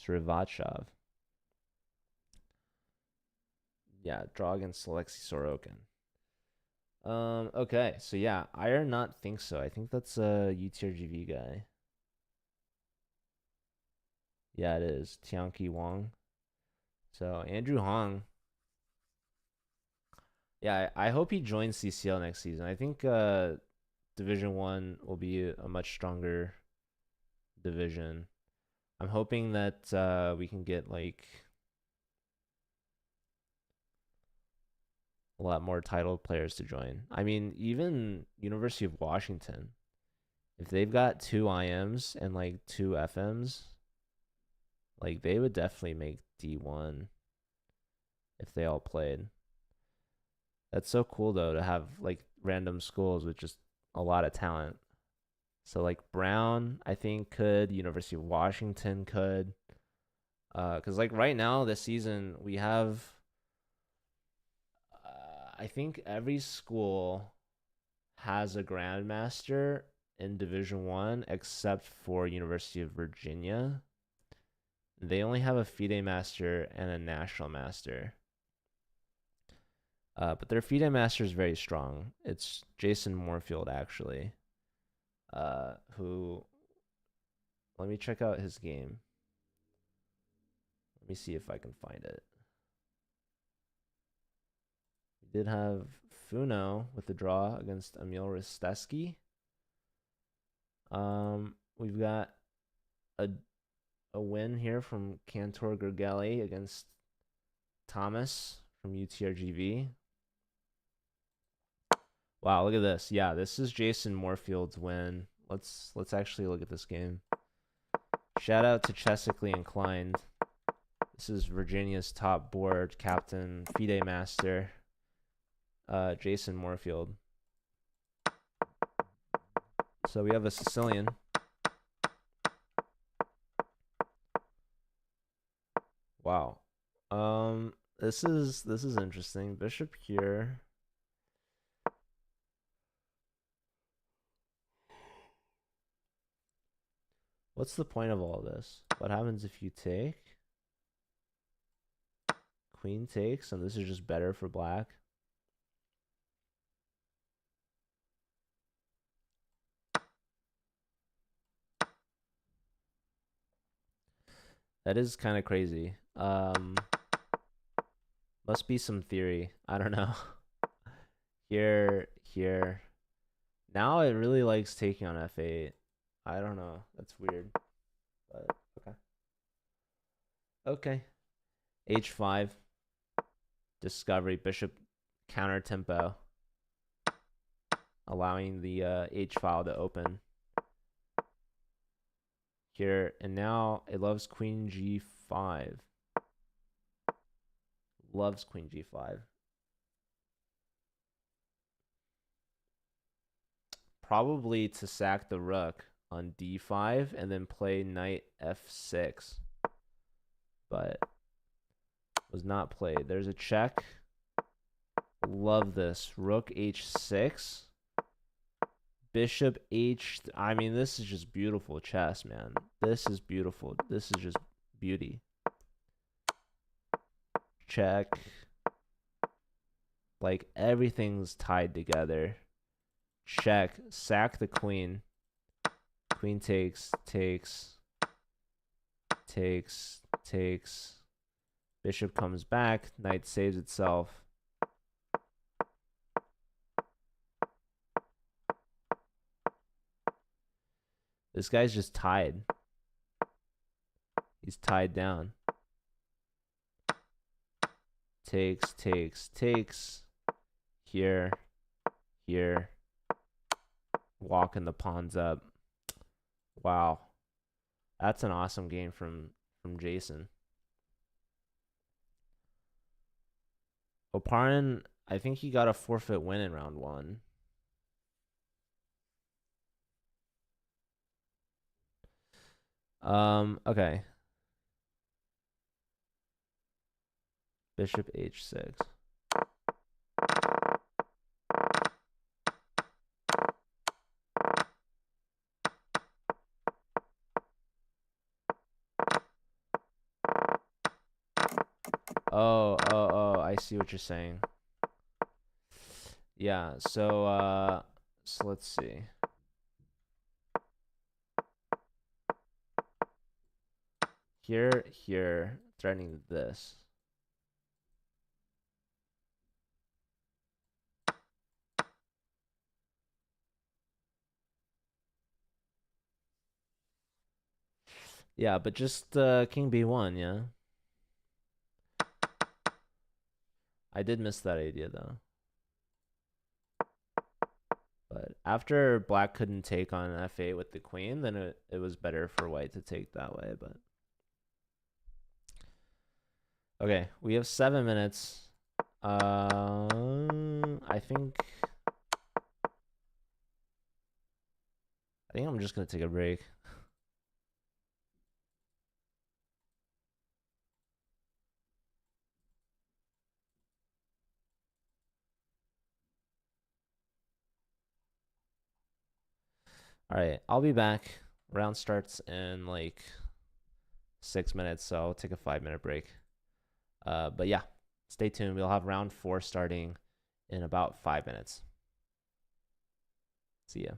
Srivachev. Yeah, draw against Alexei Sorokin. Okay, so yeah, I do not think so. I think that's a UTRGV guy. Yeah, it is. Tianqi Wang. So Andrew Hong. Yeah, I hope he joins CCL next season. I think Division 1 will be a much stronger division. I'm hoping that we can get like a lot more titled players to join. I mean, even University of Washington, if they've got 2 IMs and like 2 FMs, like they would definitely make D1 if they all played. That's so cool though to have like random schools with just a lot of talent. So like Brown, I think could, University of Washington could. Cuz like right now this season we have I think every school has a grandmaster in Division 1 except for University of Virginia. They only have a FIDE master and a national master. But their FIDE master is very strong. It's Jason Moorfield, actually, who, let me check out his game. Let me see if I can find it. We did have Funo with the draw against Emil Risteski. We've got a win here from Cantor Gergely against Thomas from UTRGV. Wow, look at this. Yeah, this is Jason Moorfield's win. Let's actually look at this game. Shout out to Chesically Inclined. This is Virginia's top board captain, FIDE master, Jason Moorfield. So we have a Sicilian. Wow. This is interesting. Bishop here. What's the point of all this? What happens if you take? Queen takes, and this is just better for black. That is kind of crazy. Must be some theory. I don't know. Here. Now it really likes taking on f8. I don't know. That's weird. But okay. Okay. h5. Discovery. Bishop counter tempo. Allowing the H file to open. Here. And now it loves queen g5. Loves queen g5. Probably to sack the rook on d5 and then play knight f6. But was not played. There's a check. Love this. Rook h6. Bishop h. I mean, this is just beautiful chess, man. This is beautiful. This is just beauty. Check. Like, everything's tied together. Check. Sack the queen. Queen takes. Bishop comes back. Knight saves itself. This guy's just tied. He's tied down. Takes. Here. here, walking the pawns up. Wow, that's an awesome game from Jason. Oparin, I think he got a forfeit win in round 1. Okay. Bishop h6. Oh, I see what you're saying. Yeah, so let's see. Here, threatening this. Yeah, but just king b1, yeah. I did miss that idea though. But after black couldn't take on f8 with the queen, then it was better for white to take that way, but okay, we have 7 minutes. I think I'm just gonna take a break. All right, I'll be back. Round starts in like 6 minutes, so I'll take a 5-minute break. But yeah, stay tuned. We'll have round 4 starting in about 5 minutes. See ya.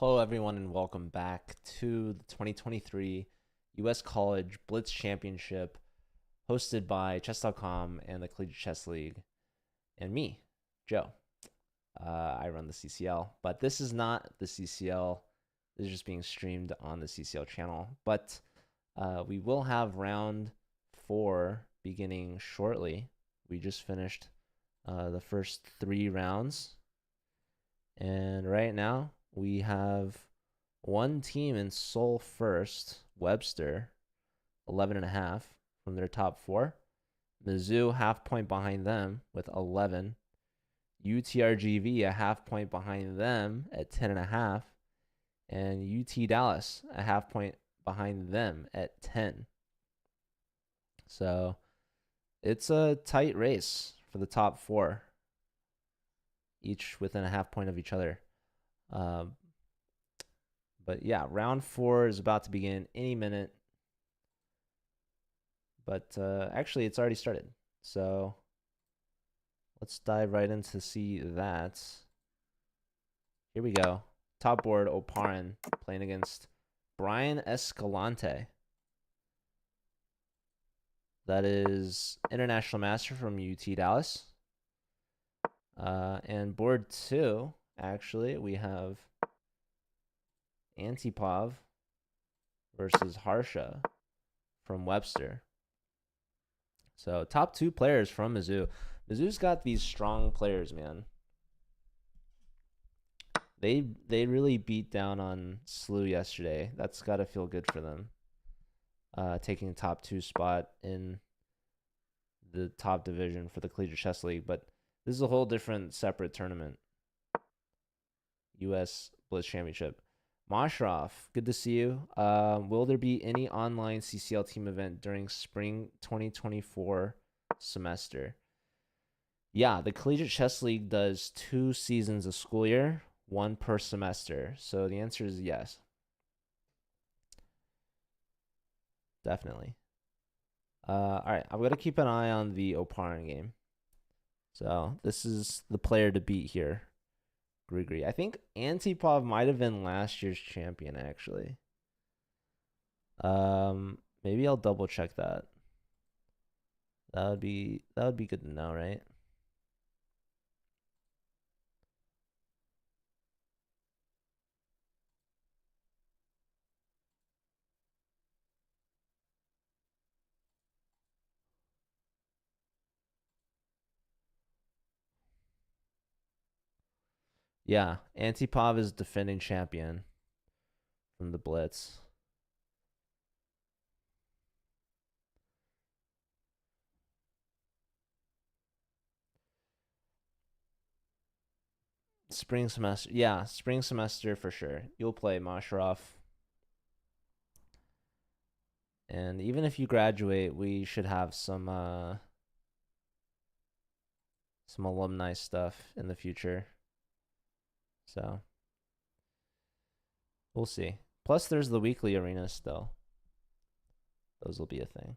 Hello, everyone, and welcome back to the 2023 U.S. College Blitz Championship, hosted by Chess.com and the Collegiate Chess League, and me, Joe. I run the CCL, but this is not the CCL. This is just being streamed on the CCL channel. But we will have round 4 beginning shortly. We just finished the first 3 rounds, and right now we have one team in sole first, Webster, 11.5 from their top 4. Mizzou, half point behind them with 11. UTRGV, a half point behind them at 10.5. And UT Dallas, a half point behind them at 10. So it's a tight race for the top 4, each within a half point of each other. But yeah, round 4 is about to begin any minute. But actually, it's already started. So let's dive right in to see that. Here we go. Top board, Oparin playing against Brian Escalante. That is International Master from UT Dallas. And board 2, actually, we have Antipov versus Harsha from Webster. So top 2 players from Mizzou. Mizzou's got these strong players, man. They really beat down on SLU yesterday. That's got to feel good for them. Taking the top 2 spot in the top division for the Collegiate Chess League. But this is a whole different separate tournament. U.S. Blitz Championship. Moshrov, good to see you. Will there be any online CCL team event during spring 2024 semester? Yeah, the Collegiate Chess League does 2 seasons a school year, 1 per semester. So the answer is yes. Definitely. All right, I'm going to keep an eye on the Oparin game. So this is the player to beat here. Grigri. I think Antipov might have been last year's champion, actually. Maybe I'll double check that. That would be good to know, right? Yeah, Antipov is defending champion from the Blitz. Spring semester. Yeah, spring semester for sure. You'll play Moshrov. And even if you graduate, we should have some alumni stuff in the future. So we'll see. Plus, there's the weekly arena still. Those will be a thing.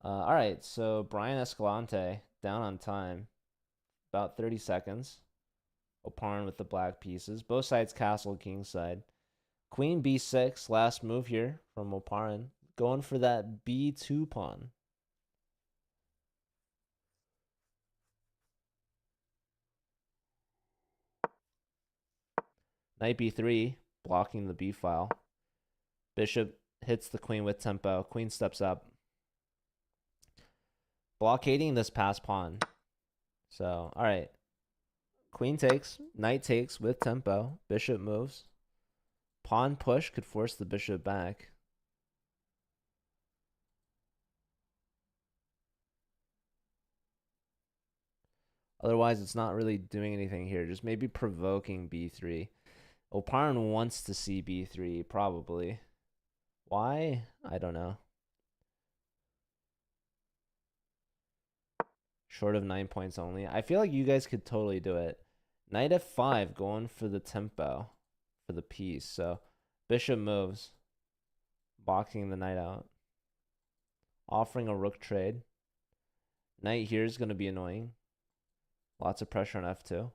All right, so Brian Escalante down on time. About 30 seconds. Oparin with the black pieces. Both sides castle, king side. Queen b6, last move here from Oparin. Going for that b2 pawn. Knight b3, blocking the b file. Bishop hits the queen with tempo. Queen steps up. Blockading this pass pawn. So, all right. Queen takes, knight takes with tempo. Bishop moves. Pawn push could force the bishop back. Otherwise, it's not really doing anything here. Just maybe provoking b3. Oparin wants to see b3, probably. Why? I don't know. Short of 9 points only. I feel like you guys could totally do it. Knight f5, going for the tempo for the piece. So bishop moves, boxing the knight out, offering a rook trade. Knight here is going to be annoying. Lots of pressure on f2.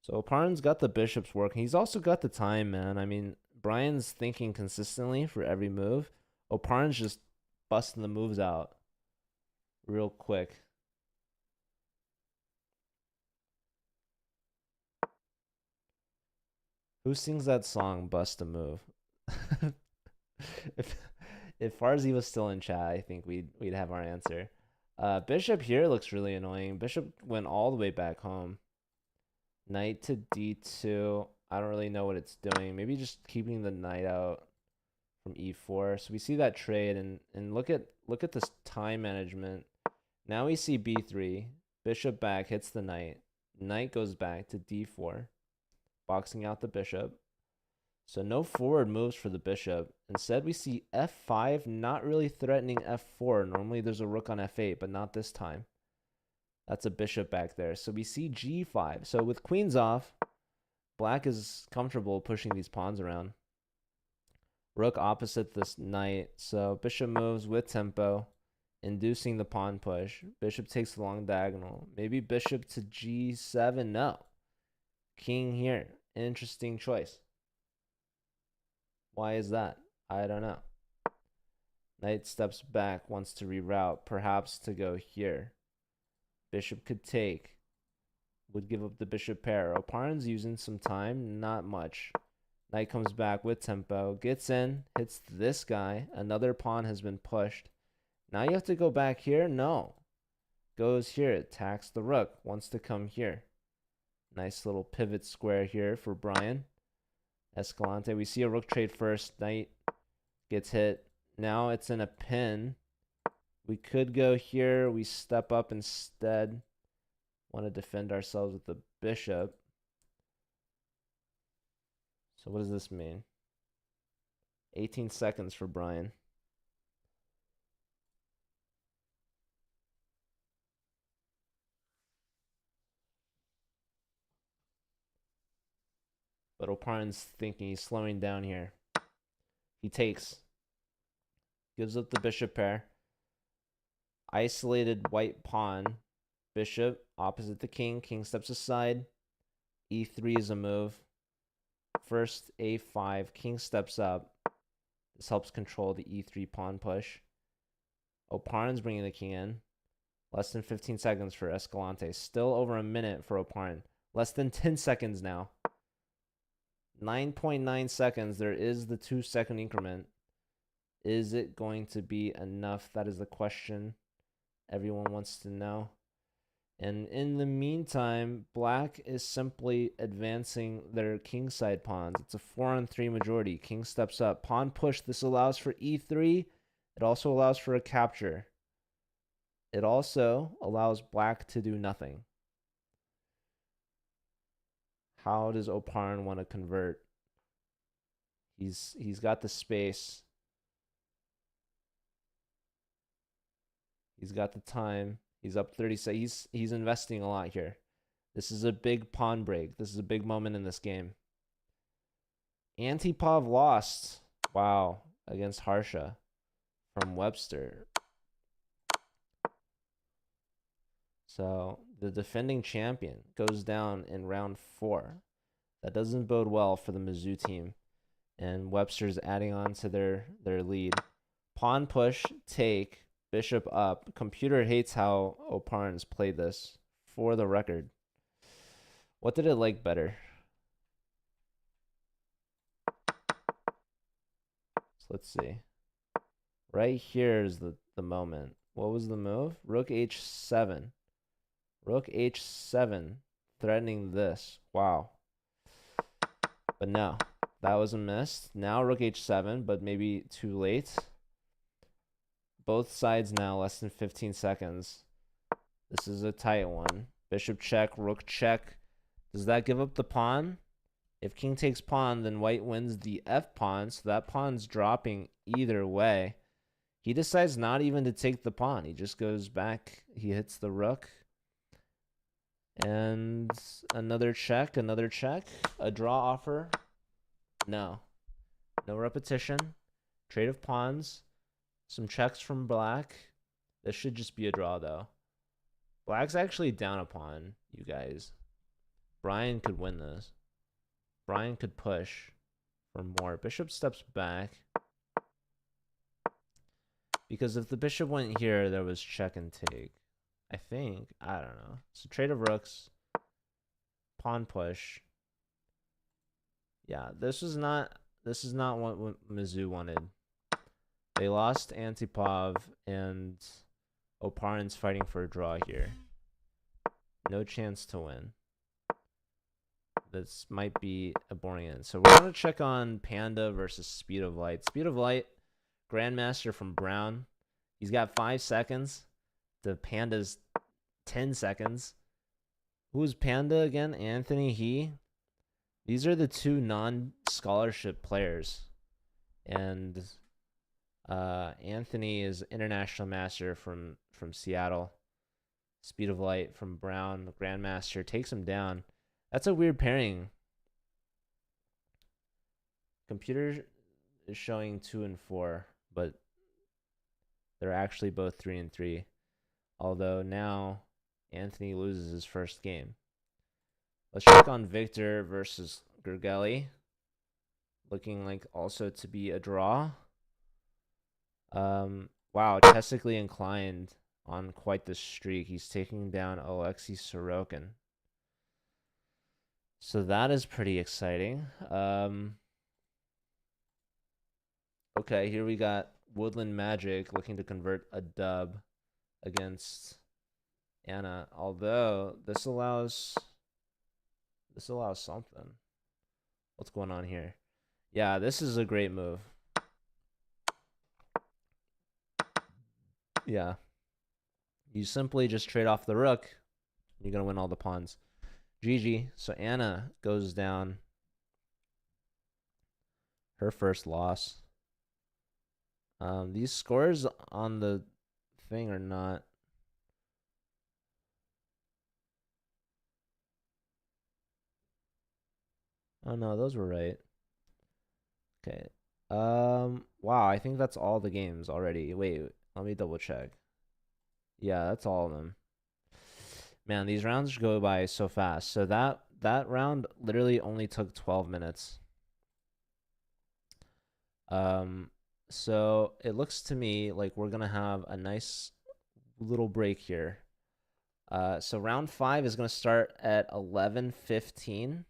So Parn's got the bishops working. He's also got the time, man. I mean, Brian's thinking consistently for every move. O'Parn's just busting the moves out real quick. Who sings that song, Bust a Move? if if Farzi was still in chat, I think we'd have our answer. Bishop here looks really annoying. Bishop went all the way back home. Knight to d2. I don't really know what it's doing. Maybe just keeping the knight out from e4. So we see that trade, and look at this time management. Now we see b3. Bishop back hits the knight. Knight goes back to d4, boxing out the bishop. So no forward moves for the bishop. Instead, we see f5, not really threatening f4. Normally there's a rook on f8, but not this time. That's a bishop back there. So we see g5. So with queens off, black is comfortable pushing these pawns around. Rook opposite this knight. So bishop moves with tempo, inducing the pawn push. Bishop takes the long diagonal. Maybe bishop to g7. No. King here. Interesting choice. Why is that? I don't know. Knight steps back, wants to reroute, perhaps to go here. Bishop could take. Would give up the bishop pair. O'Parn's using some time, not much. Knight comes back with tempo, gets in, hits this guy. Another pawn has been pushed. Now you have to go back here? No. Goes here, attacks the rook, wants to come here. Nice little pivot square here for Brian. Escalante, we see a rook trade first. Knight gets hit. Now it's in a pin. We could go here. We step up instead. Want to defend ourselves with the bishop. So what does this mean? 18 seconds for Brian. But O'Parn's thinking he's slowing down here. He takes. Gives up the bishop pair. Isolated white pawn. Bishop opposite the king. King steps aside. E3 is a move. First A5. King steps up. This helps control the E3 pawn push. O'Parn's bringing the king in. Less than 15 seconds for Escalante. Still over a minute for O'Parn. Less than 10 seconds now. 9.9 seconds. There is the 2-second increment. Is it going to be enough? That is the question everyone wants to know. And in the meantime, black is simply advancing their kingside pawns. It's a 4-on-3 majority. King steps up. Pawn push. This allows for e3. It also allows for a capture. It also allows black to do nothing. How does O'Parn want to convert? He's got the space. He's got the time. He's up 30 seconds. He's investing a lot here. This is a big pawn break. This is a big moment in this game. Antipov lost. Wow. Against Harsha from Webster. So the defending champion goes down in round 4. That doesn't bode well for the Mizzou team. And Webster's adding on to their lead. Pawn push, take, bishop up. Computer hates how O'Parn's played this, for the record. What did it like better? So let's see. Right here is the moment. What was the move? Rook h7. Rook h7, threatening this. Wow. But no, that was a miss. Now rook h7, but maybe too late. Both sides now, less than 15 seconds. This is a tight one. Bishop check, rook check. Does that give up the pawn? If king takes pawn, then white wins the f pawn, so that pawn's dropping either way. He decides not even to take the pawn. He just goes back. He hits the rook. And another check, a draw offer. No. No repetition. Trade of pawns. Some checks from black. This should just be a draw, though. Black's actually down a pawn, you guys. Brian could win this. Brian could push for more. Bishop steps back. Because if the bishop went here, there was check and take. I think. I don't know. So trade of rooks. Pawn push. Yeah, this is not what Mizzou wanted. They lost Antipov, and Oparin's fighting for a draw here. No chance to win. This might be a boring end. So we're going to check on Panda versus Speed of Light. Speed of Light, Grandmaster from Brown. He's got 5 seconds. The Panda's 10 seconds. Who's Panda again? Anthony He. These are the two non-scholarship players. And Anthony is International Master from Seattle. Speed of Light from Brown. Grandmaster takes him down. That's a weird pairing. Computer is showing 2 and 4, but they're actually both 3 and 3. Although now Anthony loses his first game. Let's check on Victor versus Gergely. Looking like also to be a draw. Wow, technically inclined on quite the streak. He's taking down Alexei Sorokin. So that is pretty exciting. Okay, here we got Woodland Magic looking to convert a dub against Anna. Although this allows something. What's going on here? Yeah, this is a great move. Yeah. You simply just trade off the rook. You're going to win all the pawns. GG. So Anna goes down. Her first loss. These scores on the thing are not... Oh no, those were right. Okay. Wow, I think that's all the games already. Wait, let me double check. Yeah, that's all of them. Man, these rounds go by so fast. So that round literally only took 12 minutes. So it looks to me like we're gonna have a nice little break here. So round 5 is gonna start at 11:15.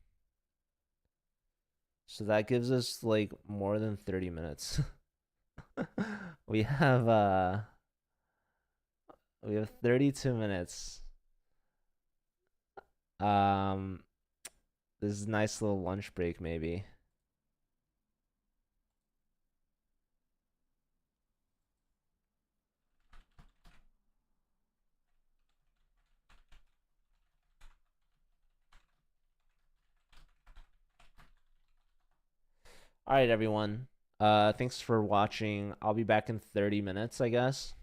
So that gives us like more than 30 minutes. We have 32 minutes. This is a nice little lunch break maybe. All right, everyone. Thanks for watching. I'll be back in 30 minutes, I guess.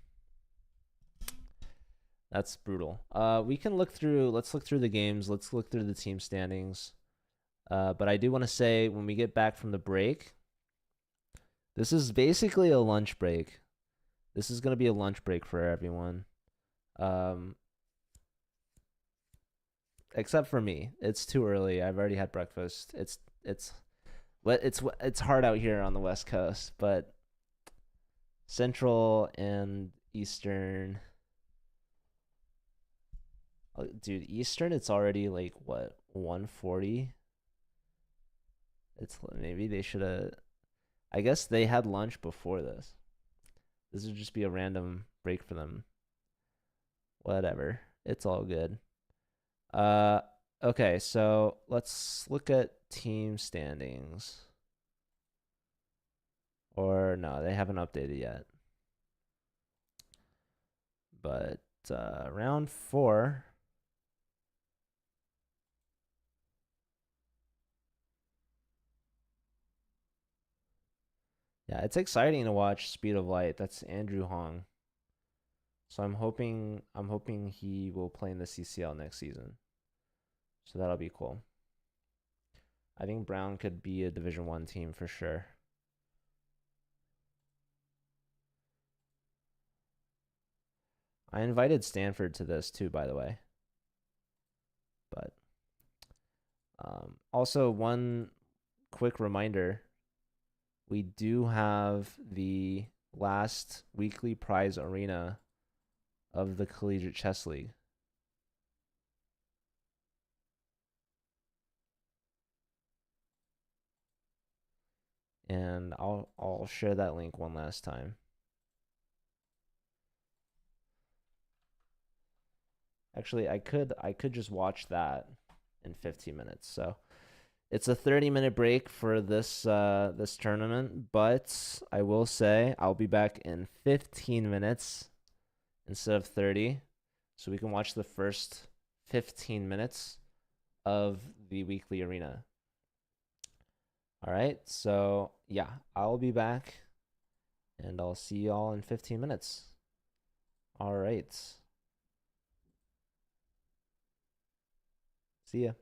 That's brutal. We can look through. Let's look through the games. Let's look through the team standings. But I do want to say when we get back from the break, this is basically a lunch break. This is going to be a lunch break for everyone. Except for me. It's too early. I've already had breakfast. It's hard out here on the West Coast, but Central and Eastern. Dude, Eastern, it's already like what, 1:40? Maybe they should have. I guess they had lunch before this. This would just be a random break for them. Whatever. It's all good. Okay, so let's look at team standings. Or no, they haven't updated yet. But round 4. Yeah, it's exciting to watch Speed of Light. That's Andrew Hong. So I'm hoping he will play in the CCL next season. So that'll be cool. I think Brown could be a Division 1 team for sure. I invited Stanford to this too, by the way. But Also, one quick reminder, we do have the last weekly prize arena of the Collegiate Chess League. And I'll share that link one last time. Actually, I could just watch that in 15 minutes. So it's a 30-minute break for this tournament, but I will say I'll be back in 15 minutes instead of 30, so we can watch the first 15 minutes of the weekly arena. All right, so yeah, I'll be back, and I'll see you all in 15 minutes. All right. See ya.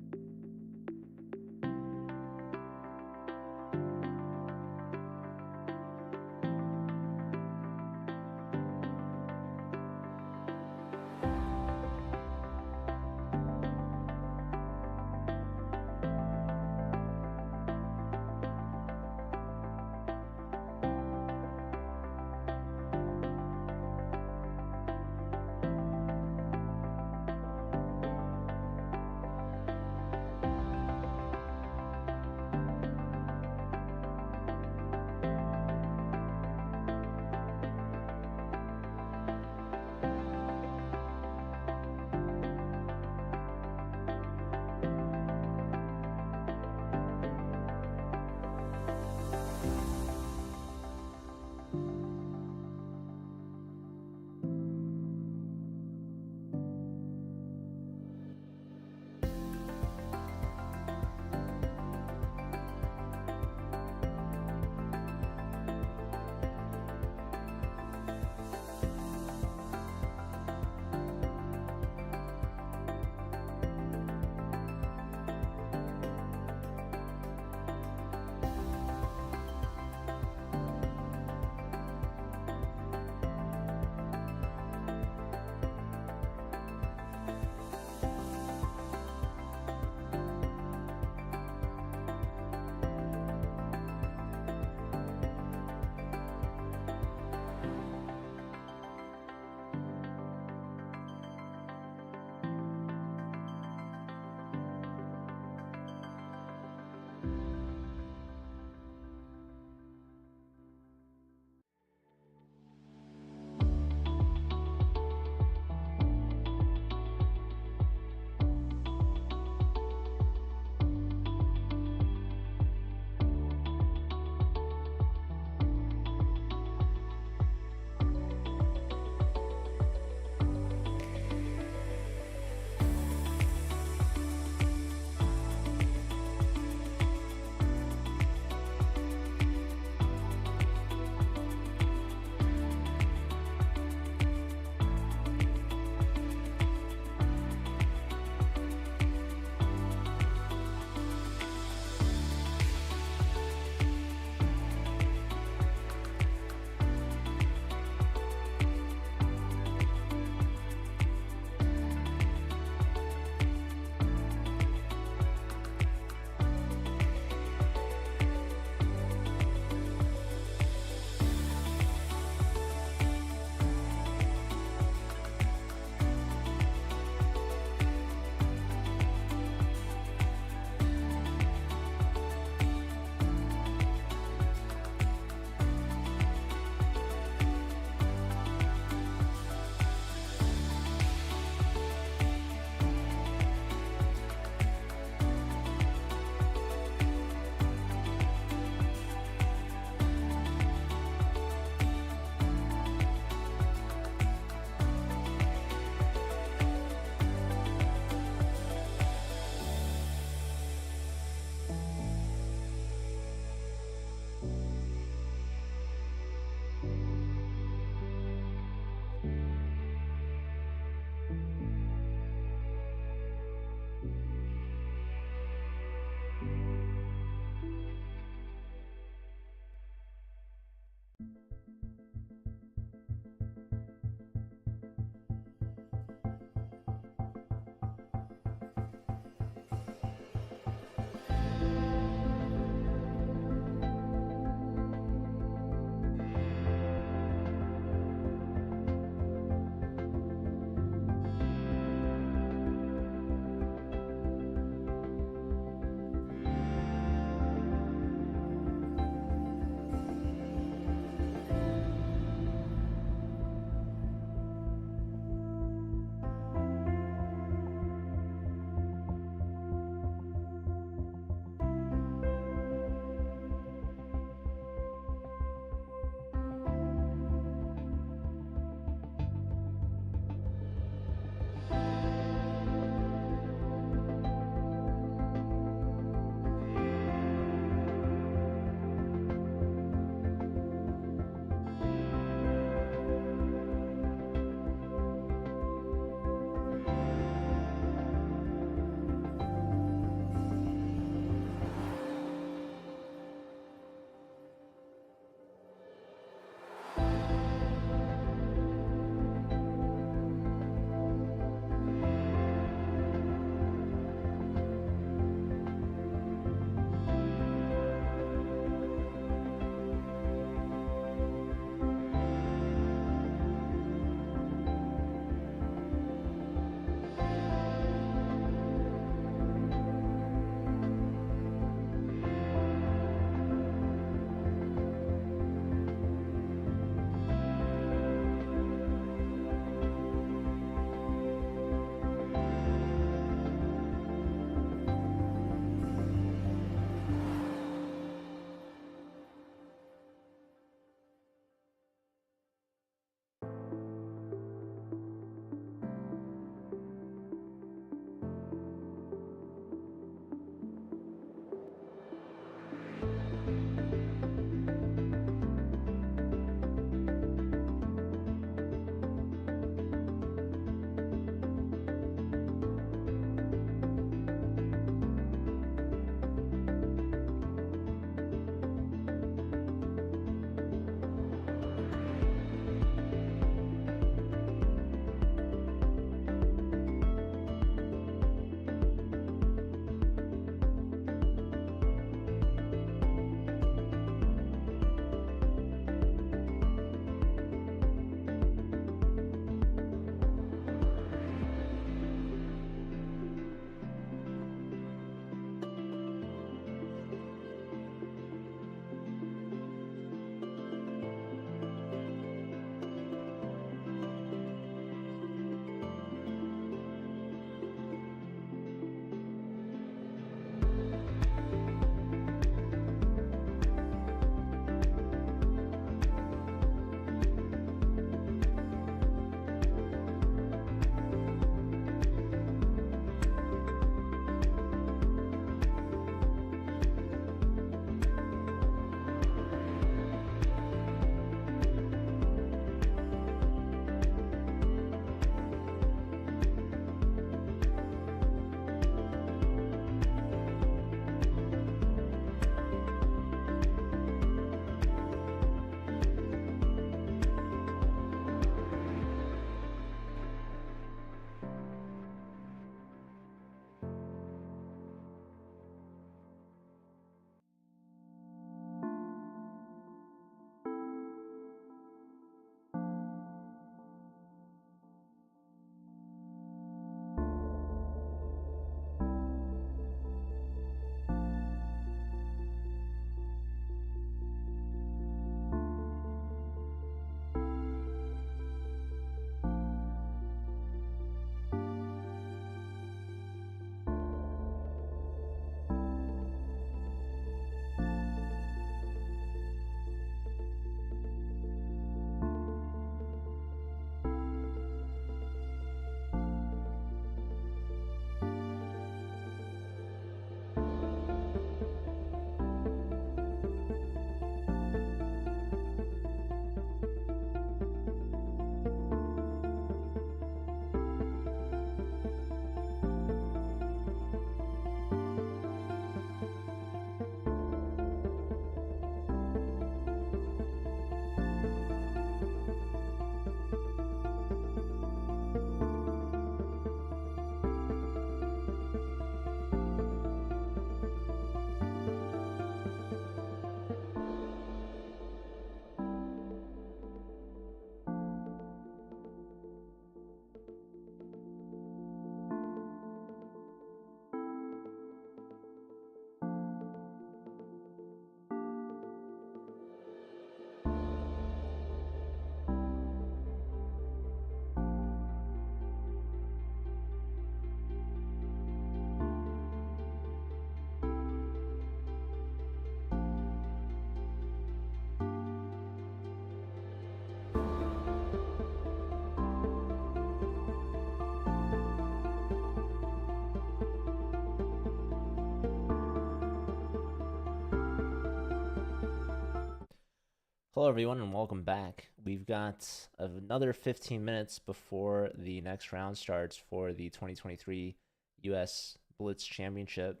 Hello, everyone, and welcome back. We've got another 15 minutes before the next round starts for the 2023 U.S. Blitz Championship.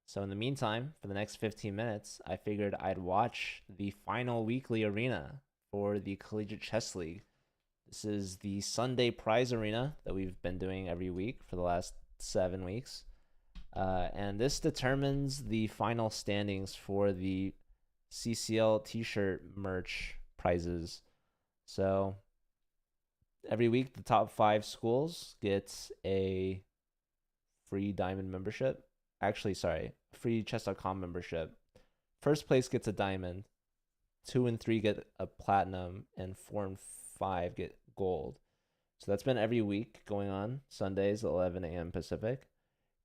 So, in the meantime, for the next 15 minutes, I figured I'd watch the final weekly arena for the Collegiate Chess League. This is the Sunday prize arena that we've been doing every week for the last 7 weeks. And this determines the final standings for the CCL t-shirt merch prizes. So every week the top 5 schools get a free diamond membership. Actually, sorry, free chess.com membership. First place gets a diamond, 2 and 3 get a platinum, and 4 and 5 get gold. So that's been every week going on Sundays at 11 a.m. Pacific.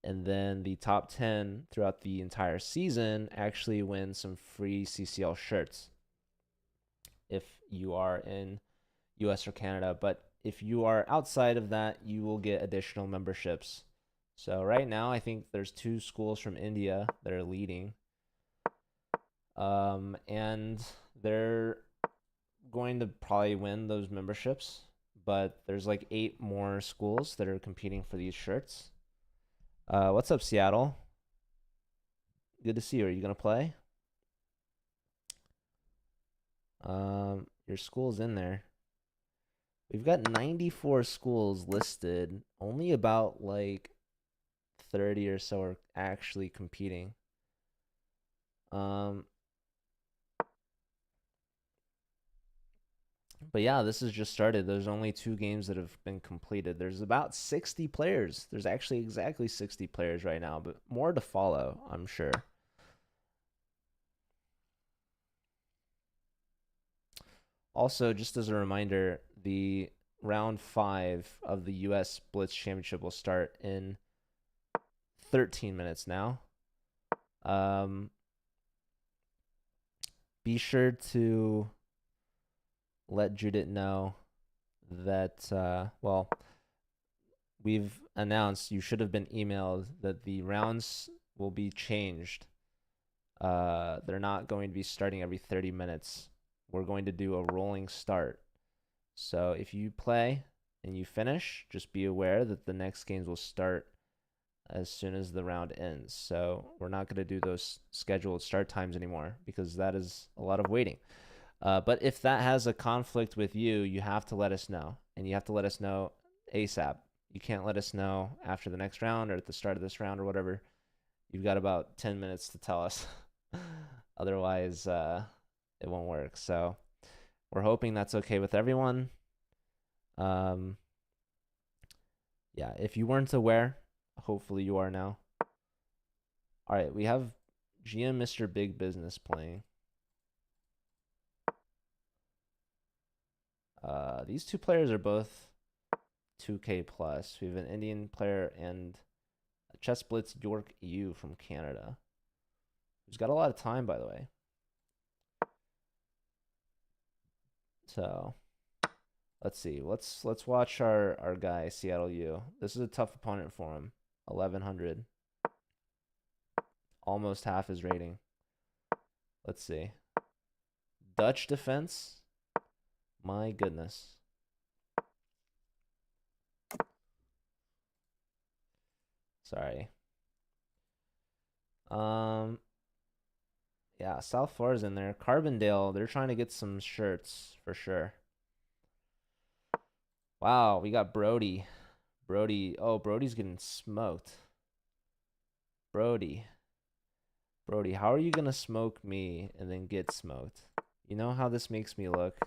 And then the top 10 throughout the entire season actually win some free CCL shirts if you are in US or Canada. But if you are outside of that, you will get additional memberships. So right now, I think there's 2 schools from India that are leading. And they're going to probably win those memberships. But there's like 8 more schools that are competing for these shirts. What's up, Seattle? Good to see you. Are you gonna play? Your school's in there. We've got 94 schools listed. Only about like 30 or so are actually competing. But yeah, this has just started. There's only 2 games that have been completed. There's about 60 players. There's actually exactly 60 players right now, but more to follow, I'm sure. Also, just as a reminder, the round 5 of the US Blitz Championship will start in 13 minutes now. Be sure to let Judith know that, well, we've announced, you should have been emailed, that the rounds will be changed. They're not going to be starting every 30 minutes. We're going to do a rolling start. So if you play and you finish, just be aware that the next games will start as soon as the round ends. So we're not going to do those scheduled start times anymore because that is a lot of waiting. But if that has a conflict with you, you have to let us know. And you have to let us know ASAP. You can't let us know after the next round or at the start of this round or whatever. You've got about 10 minutes to tell us. Otherwise, it won't work. So we're hoping that's okay with everyone. Yeah, if you weren't aware, hopefully you are now. All right, we have GM Mr. Big Business playing. These 2 players are both 2K plus. We have an Indian player and a Chess Blitz York EU from Canada, who's got a lot of time, by the way. So let's see. Let's watch our guy Seattle U. This is a tough opponent for him. 1100. Almost half his rating. Let's see. Dutch defense. My goodness. Sorry. Yeah, South Florida's in there. Carbondale, they're trying to get some shirts for sure. Wow, we got Brody. Oh, Brody's getting smoked. Brody, how are you gonna smoke me and then get smoked? You know how this makes me look?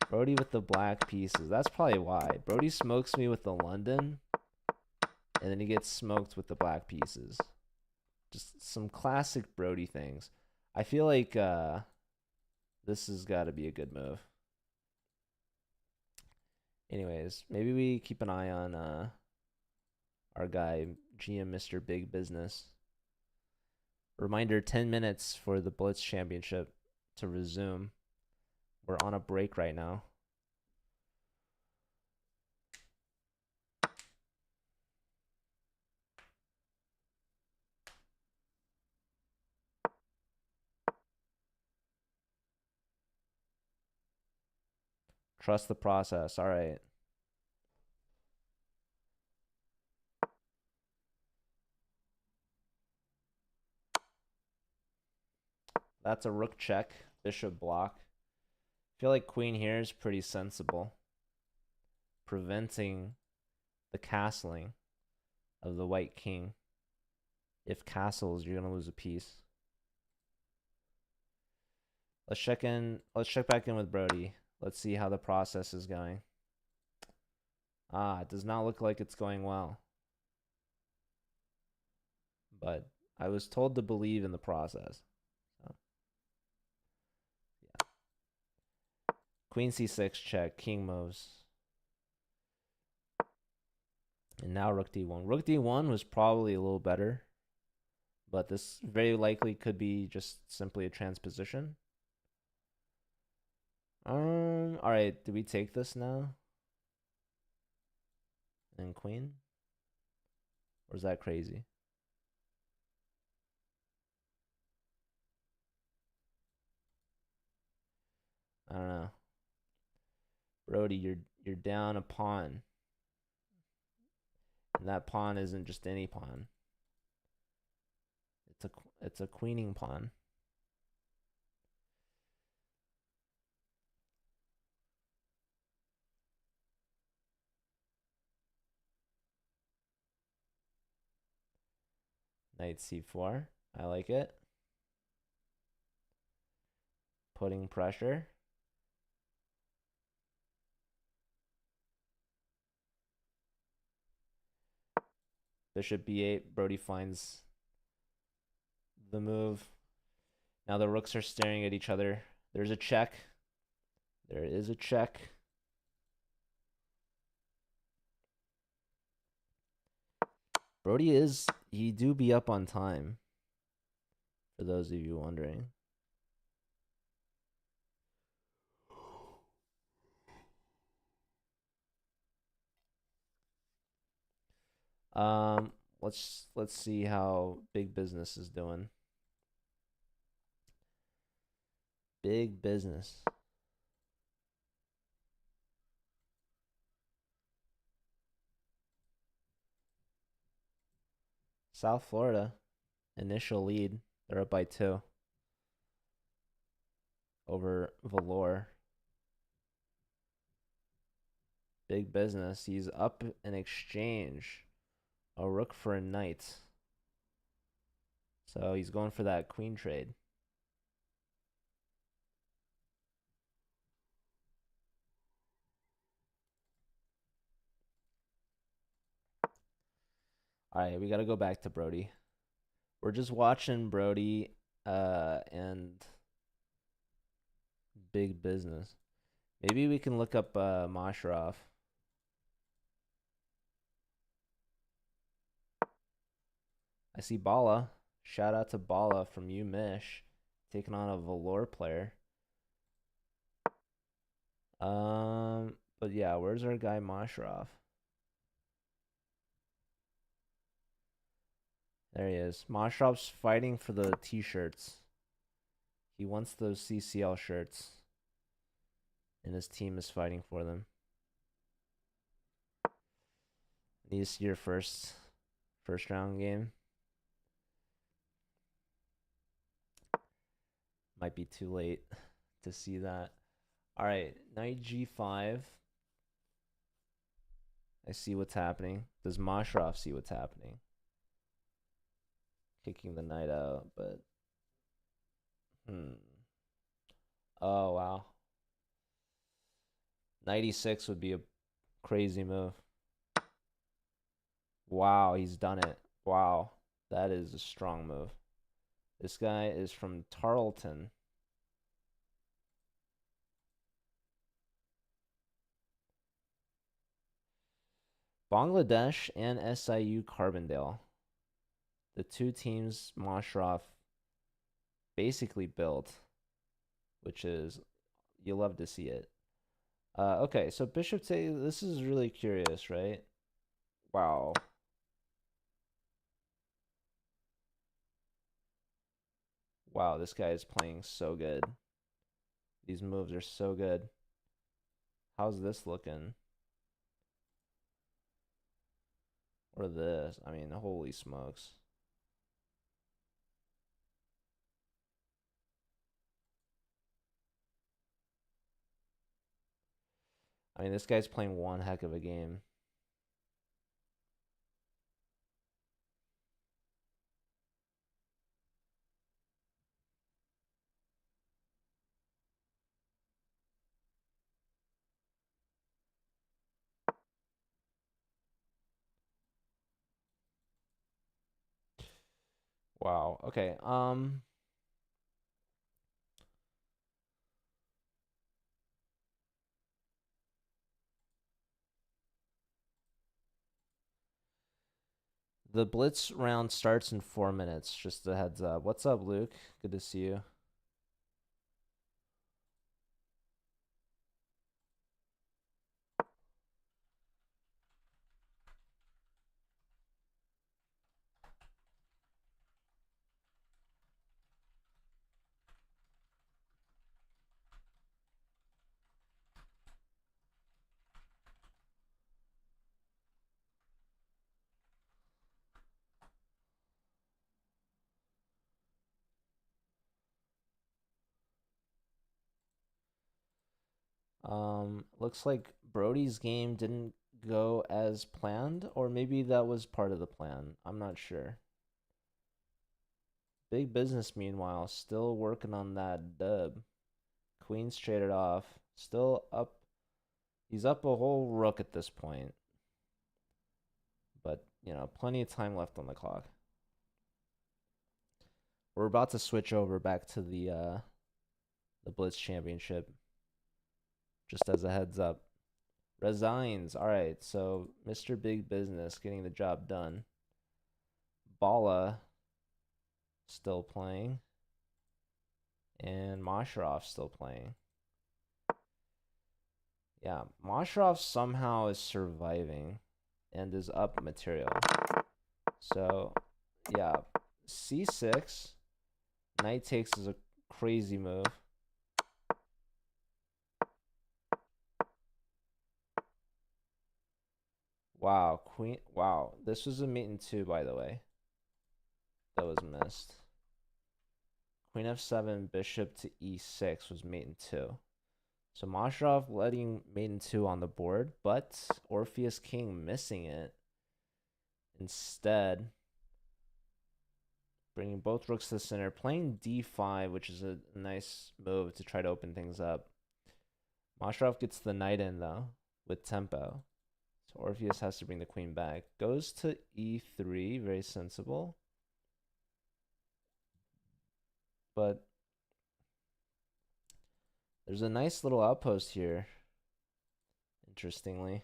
Brody with the black pieces. That's probably why. Brody smokes me with the London, and then he gets smoked with the black pieces. Just some classic Brody things. I feel like this has got to be a good move. Anyways, maybe we keep an eye on our guy, GM Mr. Big Business. Reminder, 10 minutes for the Blitz Championship to resume. We're on a break right now. Trust the process. All right. That's a rook check. Bishop block. I feel like queen here is pretty sensible. Preventing the castling of the white king. If castles, you're going to lose a piece. Let's check back in with Brody. Let's see how the process is going. It does not look like it's going well. But I was told to believe in the process. So, yeah. Queen c6 check, king moves. And now rook d1. Rook d1 was probably a little better. But this very likely could be just simply a transposition. Alright, do we take this now? And queen? Or is that crazy? I don't know. Brody, you're down a pawn. And that pawn isn't just any pawn. It's a queening pawn. Knight c4. I like it. Putting pressure. Bishop b8. Brody finds the move. Now the rooks are staring at each other. There's a check. There is a check. Brody he do be up on time. For those of you wondering. Let's see how Big Business is doing. Big Business. South Florida, initial lead. They're up by 2 over Valor. Big Business. He's up in exchange. A rook for a knight. So he's going for that queen trade. All right, we got to go back to Brody. We're just watching Brody and Big Business. Maybe we can look up Masharov. I see Bala. Shout out to Bala from Mish, taking on a Valor player. But yeah, where's our guy Masharov? There he is. Masharov's fighting for the t-shirts. He wants those CCL shirts. And his team is fighting for them. Need to see your first round game. Might be too late to see that. All right, knight g5. I see what's happening. Does Masharov see what's happening? Kicking the knight out, but oh wow. Knight e6 would be a crazy move. Wow, he's done it. Wow, that is a strong move. This guy is from Tarleton. Bangladesh and SIU Carbondale. The two teams Masharov basically built, which is, you love to see it. Okay, so Bishop this is really curious, right? Wow. Wow, this guy is playing so good. These moves are so good. How's this looking? Or this? I mean, holy smokes. I mean, this guy's playing one heck of a game. Wow. Okay. The Blitz round starts in 4 minutes. Just a heads up. What's up, Luke? Good to see you. Looks like Brody's game didn't go as planned, or maybe that was part of the plan. I'm not sure. Big business, meanwhile, still working on that dub. Queen's traded off. Still up. He's up a whole rook at this point. But, plenty of time left on the clock. We're about to switch over back to the Blitz Championship. Just as a heads up. Resigns. All right, so Mr. Big Business getting the job done. Bala still playing. And Masharov still playing. Yeah, Masharov somehow is surviving and is up material. So, yeah, c6. Knight takes is a crazy move. Wow, queen. Wow, this was a mate in 2, by the way. That was missed. Queen f7, bishop to e6 was mate in 2. So Masharov letting mate in 2 on the board, but Orpheus King missing it. Instead, bringing both rooks to the center, playing d5, which is a nice move to try to open things up. Masharov gets the knight in, though, with tempo. So Orpheus has to bring the queen back. Goes to e3, very sensible. But there's a nice little outpost here, interestingly.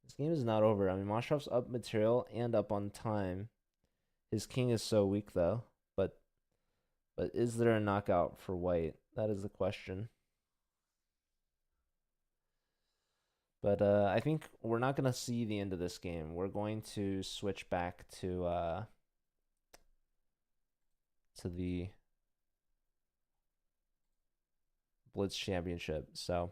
This game is not over. I mean, Masharov's up material and up on time. His king is so weak, though. But is there a knockout for white? That is the question. But I think we're not going to see the end of this game. We're going to switch back to the Blitz Championship. So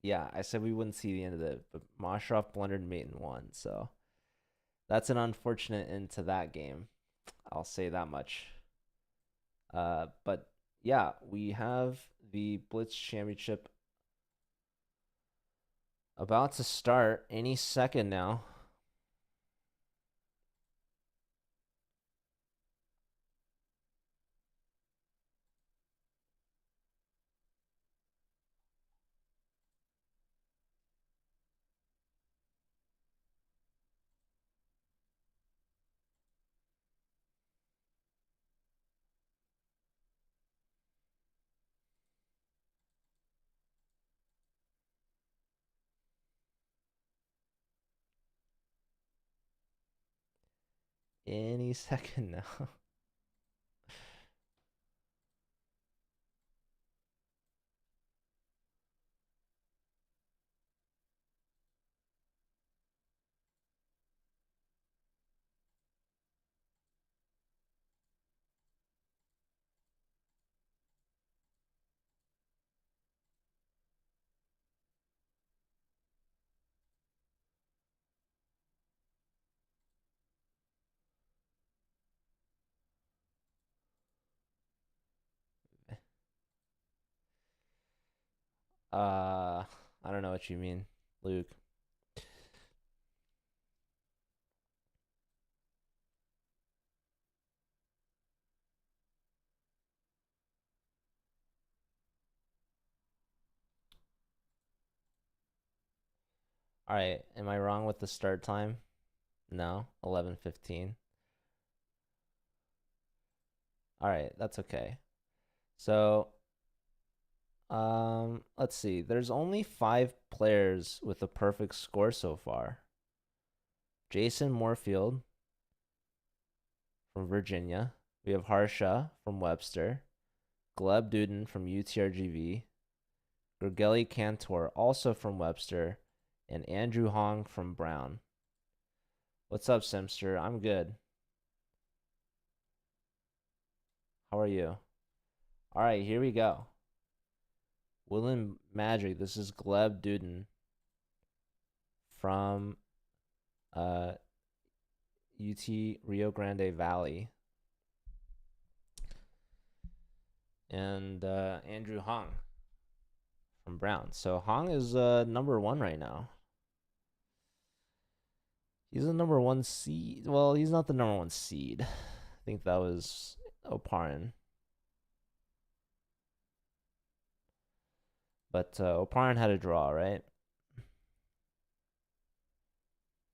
yeah, I said we wouldn't see the end of it, but Masharov blundered mate in 1. So that's an unfortunate end to that game. I'll say that much. But yeah, we have the Blitz Championship about to start any second now. Any second now. I don't know what you mean, Luke. All right, am I wrong with the start time? No, 11:15. All right, that's okay. So, let's see. There's only 5 players with a perfect score so far. Jason Moorfield from Virginia. We have Harsha from Webster. Gleb Duden from UTRGV. Gergely Cantor, also from Webster. And Andrew Hong from Brown. What's up, Simster? I'm good. How are you? All right, here we go. Willen Magic. This is Gleb Duden from UT Rio Grande Valley. And Andrew Hong from Brown. So Hong is number 1 right now. He's the number 1 seed. Well, he's not the number 1 seed. I think that was Oparin. But Oparin had a draw, right?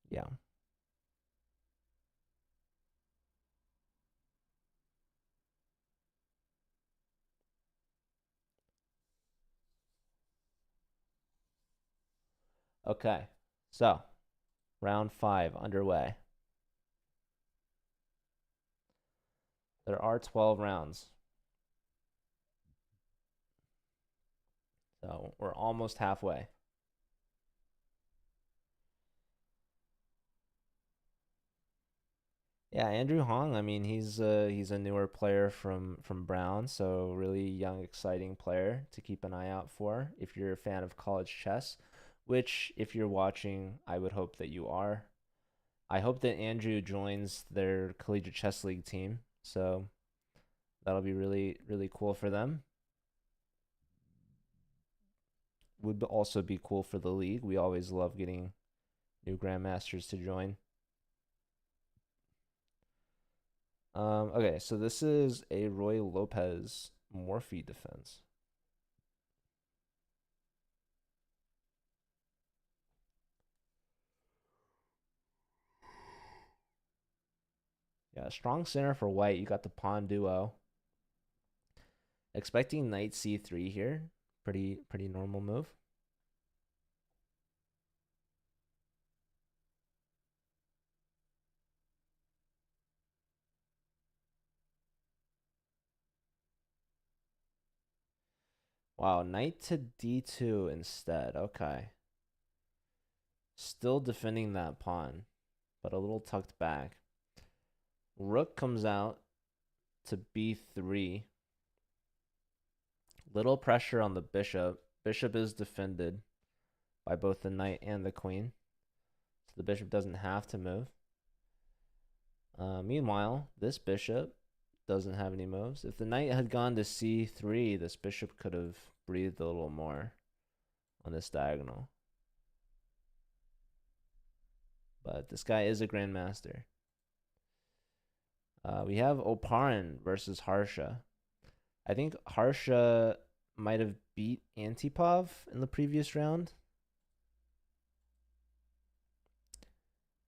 Yeah. Okay. So, round 5 underway. There are 12 rounds. So, we're almost halfway. Yeah, Andrew Hong, I mean, he's a newer player from Brown, so really young, exciting player to keep an eye out for if you're a fan of college chess, which if you're watching, I would hope that you are. I hope that Andrew joins their collegiate chess league team, so that'll be really really cool for them. Would also be cool for the league. We always love getting new grandmasters to join. Okay, so this is a Roy Lopez Morphe defense. Yeah, strong center for white. You got the pawn duo. Expecting knight c3 here. Pretty normal move. Wow, knight to d2 instead. Okay. Still defending that pawn, but a little tucked back. Rook comes out to b3. Little pressure on the bishop. Bishop is defended by both the knight and the queen. So the bishop doesn't have to move. Meanwhile, this bishop doesn't have any moves. If the knight had gone to c3, this bishop could have breathed a little more on this diagonal. But this guy is a grandmaster. We have Oparin versus Harsha. I think Harsha might have beat Antipov in the previous round.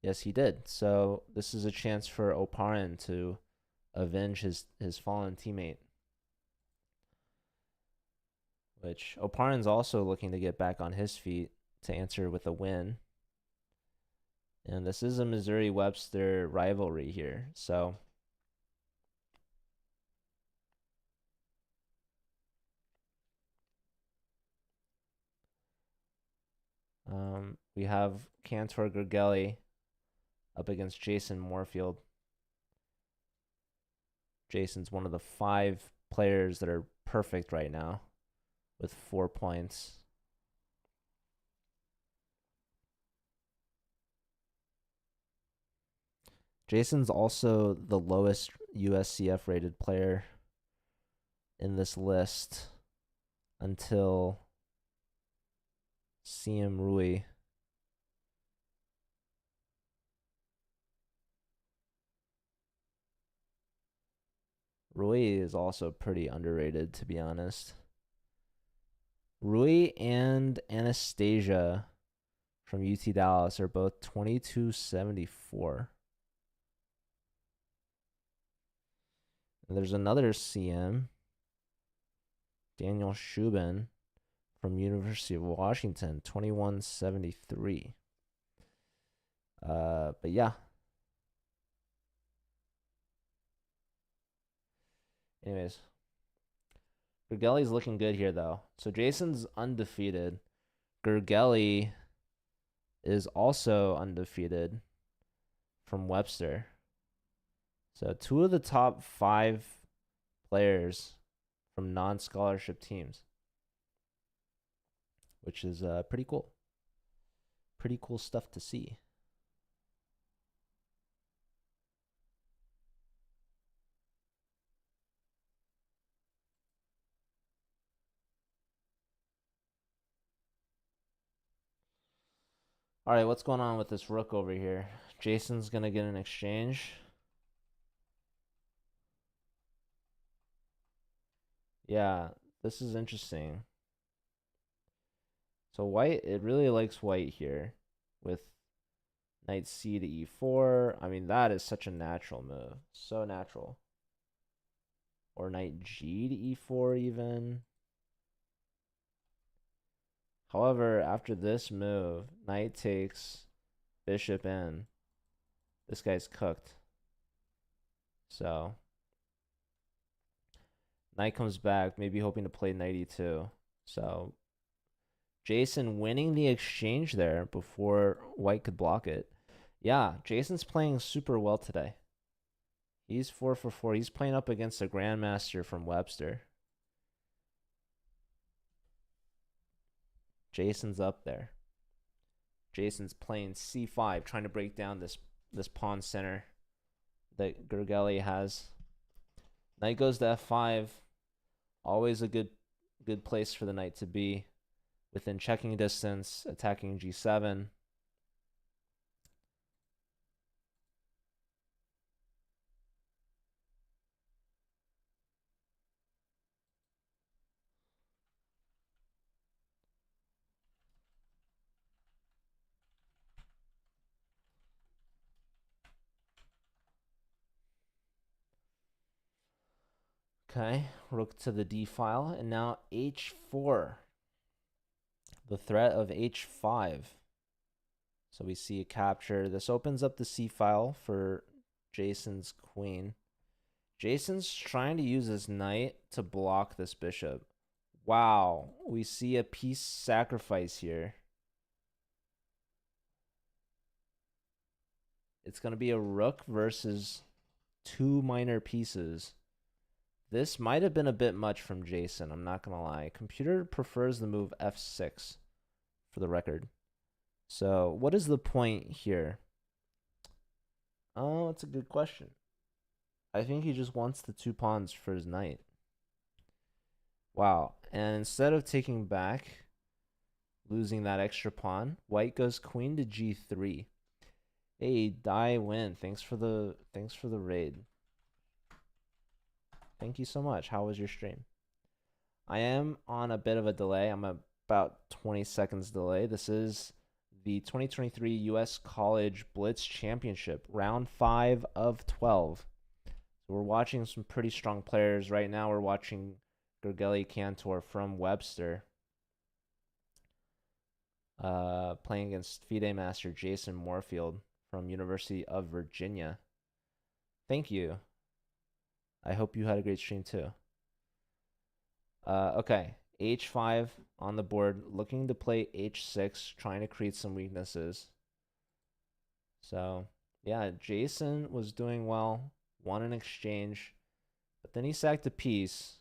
Yes, he did. So this is a chance for Oparin to avenge his fallen teammate. Which Oparin's also looking to get back on his feet to answer with a win. And this is a Missouri-Webster rivalry here. So we have Cantor Gergely up against Jason Moorfield. Jason's one of the 5 players that are perfect right now with 4 points. Jason's also the lowest USCF rated player in this list until CM Rui. Rui is also pretty underrated, to be honest. Rui and Anastasia from UT Dallas are both 2274. And there's another CM, Daniel Shubin from University of Washington, 2173. But yeah. Anyways, Gergely's looking good here, though. So Jason's undefeated. Gergely is also undefeated from Webster. So 2 of the top 5 players from non-scholarship teams, which is pretty cool. Pretty cool stuff to see. All right, what's going on with this rook over here? Jason's going to get an exchange. Yeah, this is interesting. So white, it really likes white here with knight c to e4. I mean, that is such a natural move. So natural. Or knight g to e4 even. However, after this move, knight takes, bishop in. This guy's cooked. So knight comes back, maybe hoping to play knight e2. So Jason winning the exchange there before white could block it. Yeah, Jason's playing super well today. He's 4 for 4. He's playing up against a grandmaster from Webster. Jason's up there. Jason's playing c5, trying to break down this pawn center that Gergely has. Knight goes to f5. Always a good place for the knight to be. Within checking distance, attacking g7. Okay, rook to the d file, and now h4. The threat of h5. So we see a capture. This opens up the c file for Jason's queen. Jason's trying to use his knight to block this bishop. Wow, we see a piece sacrifice here. It's going to be a rook versus 2 minor pieces. This might have been a bit much from Jason, I'm not going to lie. Computer prefers the move f6, for the record. So what is the point here? Oh, that's a good question. I think he just wants the 2 pawns for his knight. Wow. And instead of taking back, losing that extra pawn, white goes queen to g3. Hey, Die Win. Thanks for the raid. Thank you so much. How was your stream? I am on a bit of a delay. I'm about 20 seconds delay. This is the 2023 U.S. College Blitz Championship, round 5 of 12. So we're watching some pretty strong players. Right now we're watching Gergely Cantor from Webster playing against FIDE Master Jason Moorfield from University of Virginia. Thank you. I hope you had a great stream too. Okay, h5 on the board, looking to play h6, trying to create some weaknesses. So, yeah, Jason was doing well, won an exchange, but then he sacked a piece.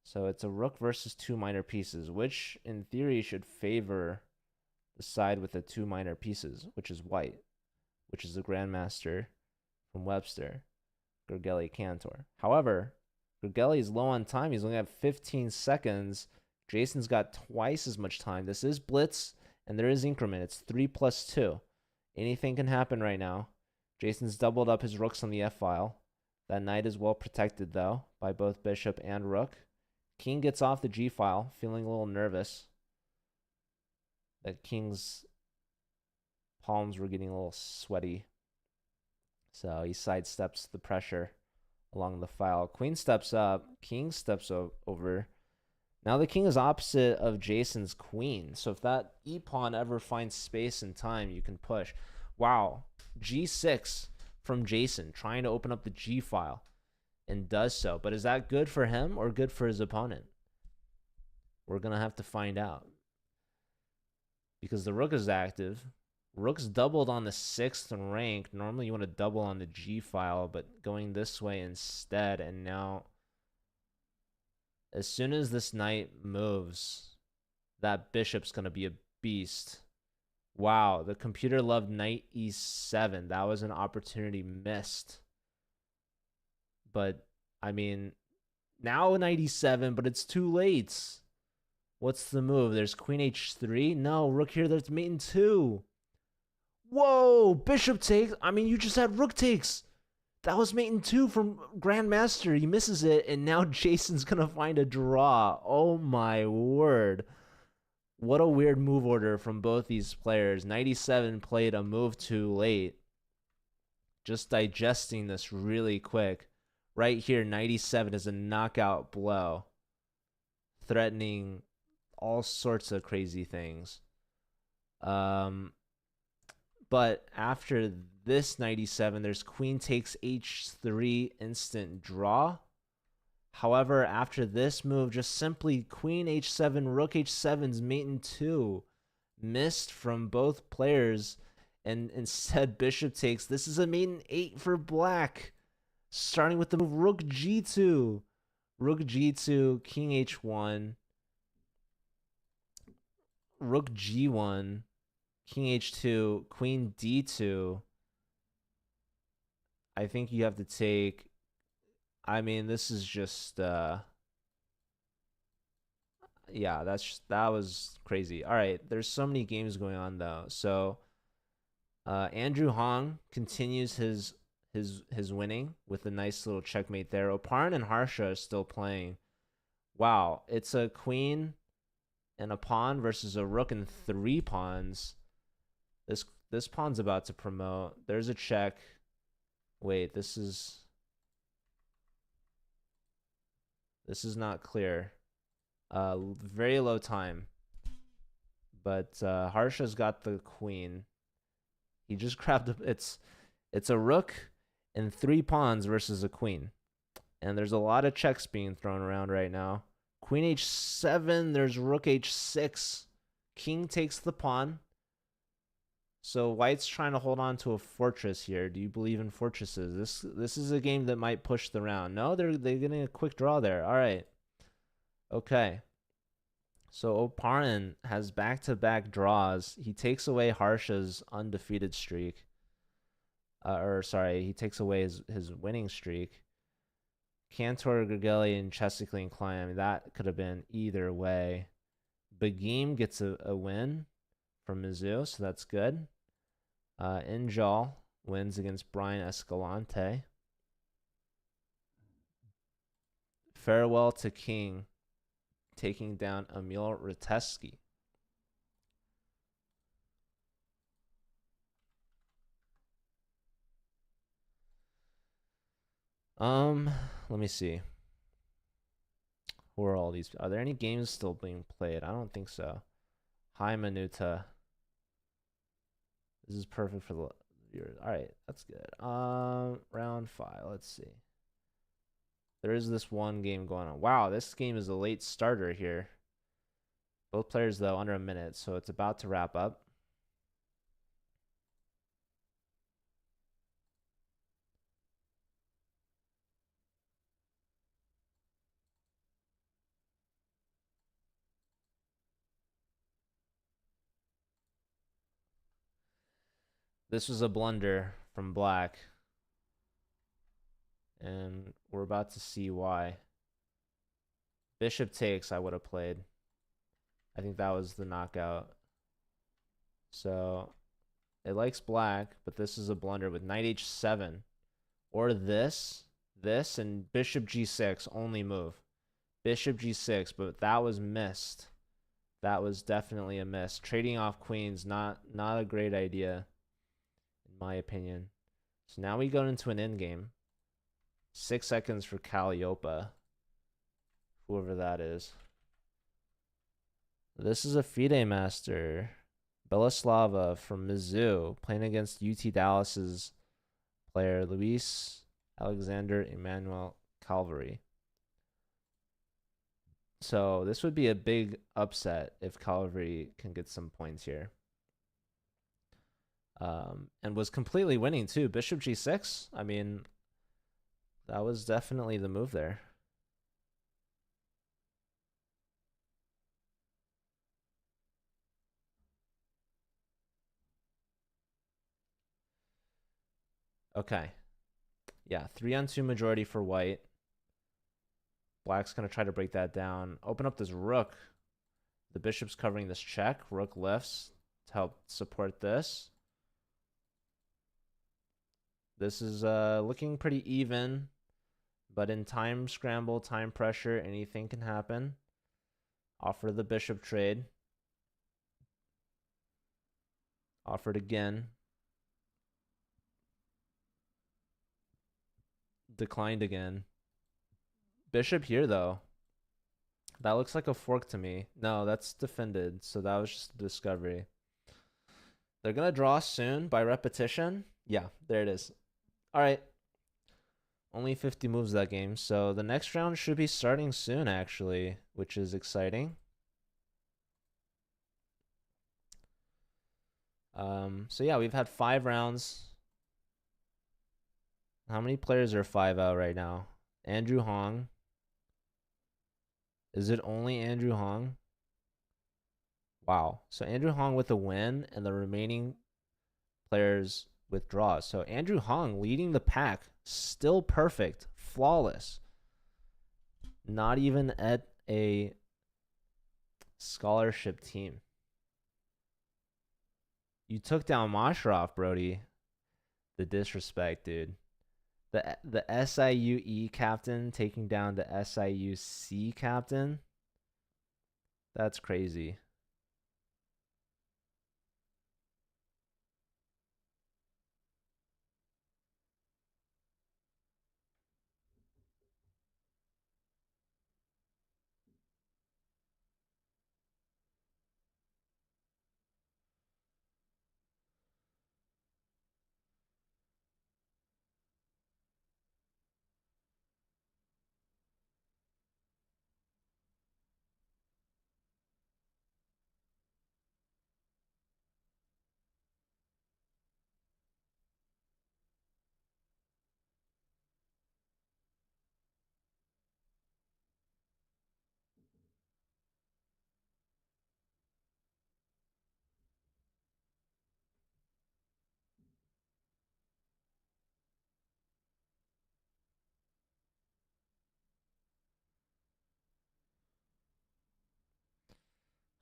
So it's a rook versus 2 minor pieces, which in theory should favor the side with the 2 minor pieces, which is white, which is the grandmaster from Webster, Gergely Cantor. However, Gergely is low on time. He's only got 15 seconds. Jason's got twice as much time. This is Blitz, and there is increment. It's 3 plus 2. Anything can happen right now. Jason's doubled up his rooks on the f-file. That knight is well protected, though, by both bishop and rook. King gets off the g-file, feeling a little nervous. That king's palms were getting a little sweaty. So he sidesteps the pressure along the file. Queen steps up. King steps over. Now the king is opposite of Jason's queen. So if that e-pawn ever finds space and time, you can push. Wow. G6 from Jason, trying to open up the G file, and does so. But is that good for him or good for his opponent? We're going to have to find out. Because the rook is active. Rook's doubled on the 6th rank. Normally you want to double on the G file, but going this way instead. And now, as soon as this knight moves, that bishop's going to be a beast. Wow, the computer loved knight e7. That was an opportunity missed. But, I mean, now knight e7, but it's too late. What's the move? There's queen h3? No, rook here, there's mate in 2. Whoa, bishop takes. I mean, you just had rook takes. That was mate in 2 from Grandmaster. He misses it, and now Jason's going to find a draw. Oh, my word. What a weird move order from both these players. Knight e7 played a move too late. Just digesting this really quick. Right here, knight e7 is a knockout blow, threatening all sorts of crazy things. But after this knight e7, there's queen takes h3, instant draw. However, after this move, just simply queen h7, rook h7's mate in 2. Missed from both players, and instead bishop takes. This is a mate in 8 for black. Starting with the move rook g2. Rook g2, king h1. Rook g1, king h2, queen d2. I think you have to take... I mean, this is just, yeah, that was crazy. All right, there's so many games going on though. So, Andrew Hong continues his winning with a nice little checkmate there. Oparin and Harsha are still playing. Wow, it's a queen and a pawn versus a rook and 3 pawns. This pawn's about to promote. There's a check. Wait, this is not clear. Very low time. But Harsha's got the queen. He just grabbed it's a rook and 3 pawns versus a queen. And there's a lot of checks being thrown around right now. Queen h7, there's rook h6. King takes the pawn. So white's trying to hold on to a fortress here. Do you believe in fortresses? This is a game that might push the round. No, they're getting a quick draw there. All right. Okay. So Oparin has back-to-back draws. He takes away Harsha's undefeated streak. He takes away his winning streak. Cantor, Grigeli, chessically inclined. I mean, that could have been either way. Begim gets a win from Mizzou, so that's good. Injal wins against Brian Escalante. Farewell to King, taking down Emil Rateski. Let me see. Who are all these? Are there any games still being played? I don't think so. Hi, Manuta. This is perfect for the viewers. All right, that's good. Round 5. Let's see. There is this one game going on. Wow, this game is a late starter here. Both players, though, under a minute, so it's about to wrap up. This was a blunder from black. And we're about to see why. Bishop takes, I would have played. I think that was the knockout. So it likes black, but this is a blunder with knight h7. Or this, and bishop g6 only move. Bishop g6, but that was missed. That was definitely a miss. Trading off queens, not a great idea, in my opinion. So now we go into an endgame. 6 seconds for Calliope, whoever that is. This is a FIDE master, Belaslava from Mizzou, playing against UT Dallas's player Luis Alexander Emmanuel Calvary. So this would be a big upset if Calvary can get some points here. And was completely winning too. Bishop g6. I mean, that was definitely the move there. Okay. Yeah, 3-on-2 majority for white. Black's going to try to break that down. Open up this rook. The bishop's covering this check. Rook lifts to help support this. This is looking pretty even, but in time scramble, time pressure, anything can happen. Offer the bishop trade. Offered again. Declined again. Bishop here, though. That looks like a fork to me. No, that's defended, so that was just a discovery. They're going to draw soon by repetition. Yeah, there it is. All right. Only 50 moves that game, so the next round should be starting soon, actually, which is exciting. So yeah, we've had 5 rounds. How many players are 5 out right now? Andrew Hong. Is it only Andrew Hong? Wow. So Andrew Hong with a win and the remaining players with draws. So Andrew Hong leading the pack, still perfect, flawless. Not even at a scholarship team. You took down Masharov, Brody. The disrespect, dude. The SIUE captain taking down the SIUC captain. That's crazy.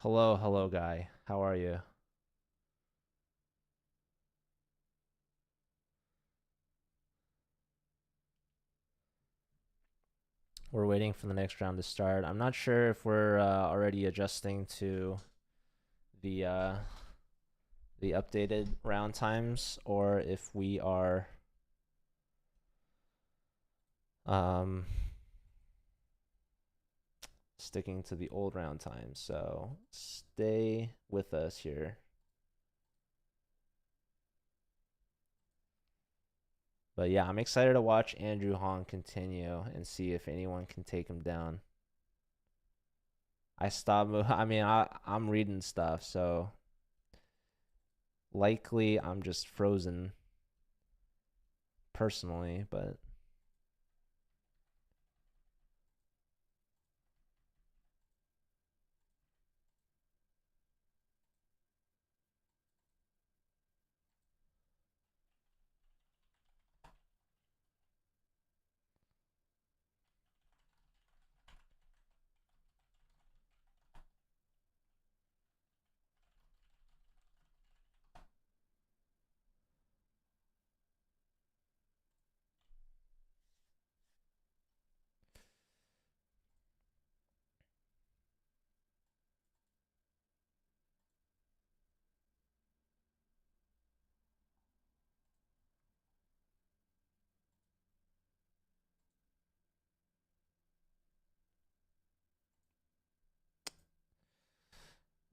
Hello, guy. How are you? We're waiting for the next round to start. I'm not sure if we're already adjusting to the updated round times or if we are sticking to the old round times. So stay with us here. But yeah, I'm excited to watch Andrew Hong continue and see if anyone can take him down. I stopped. I mean, I'm reading stuff, so likely I'm just frozen personally, but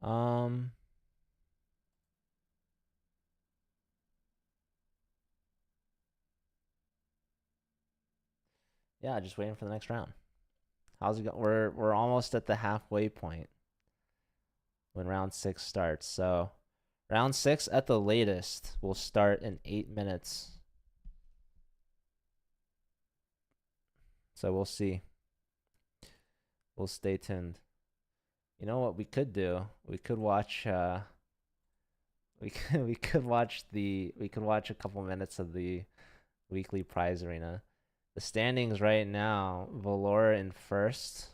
Um, yeah, just waiting for the next round. How's it going? We're almost at the halfway point when round 6 starts. So round 6 at the latest will start in 8 minutes. So we'll see. We'll stay tuned. You know what we could do? We could watch we could watch a couple minutes of the weekly prize arena. The standings right now, Valor in first.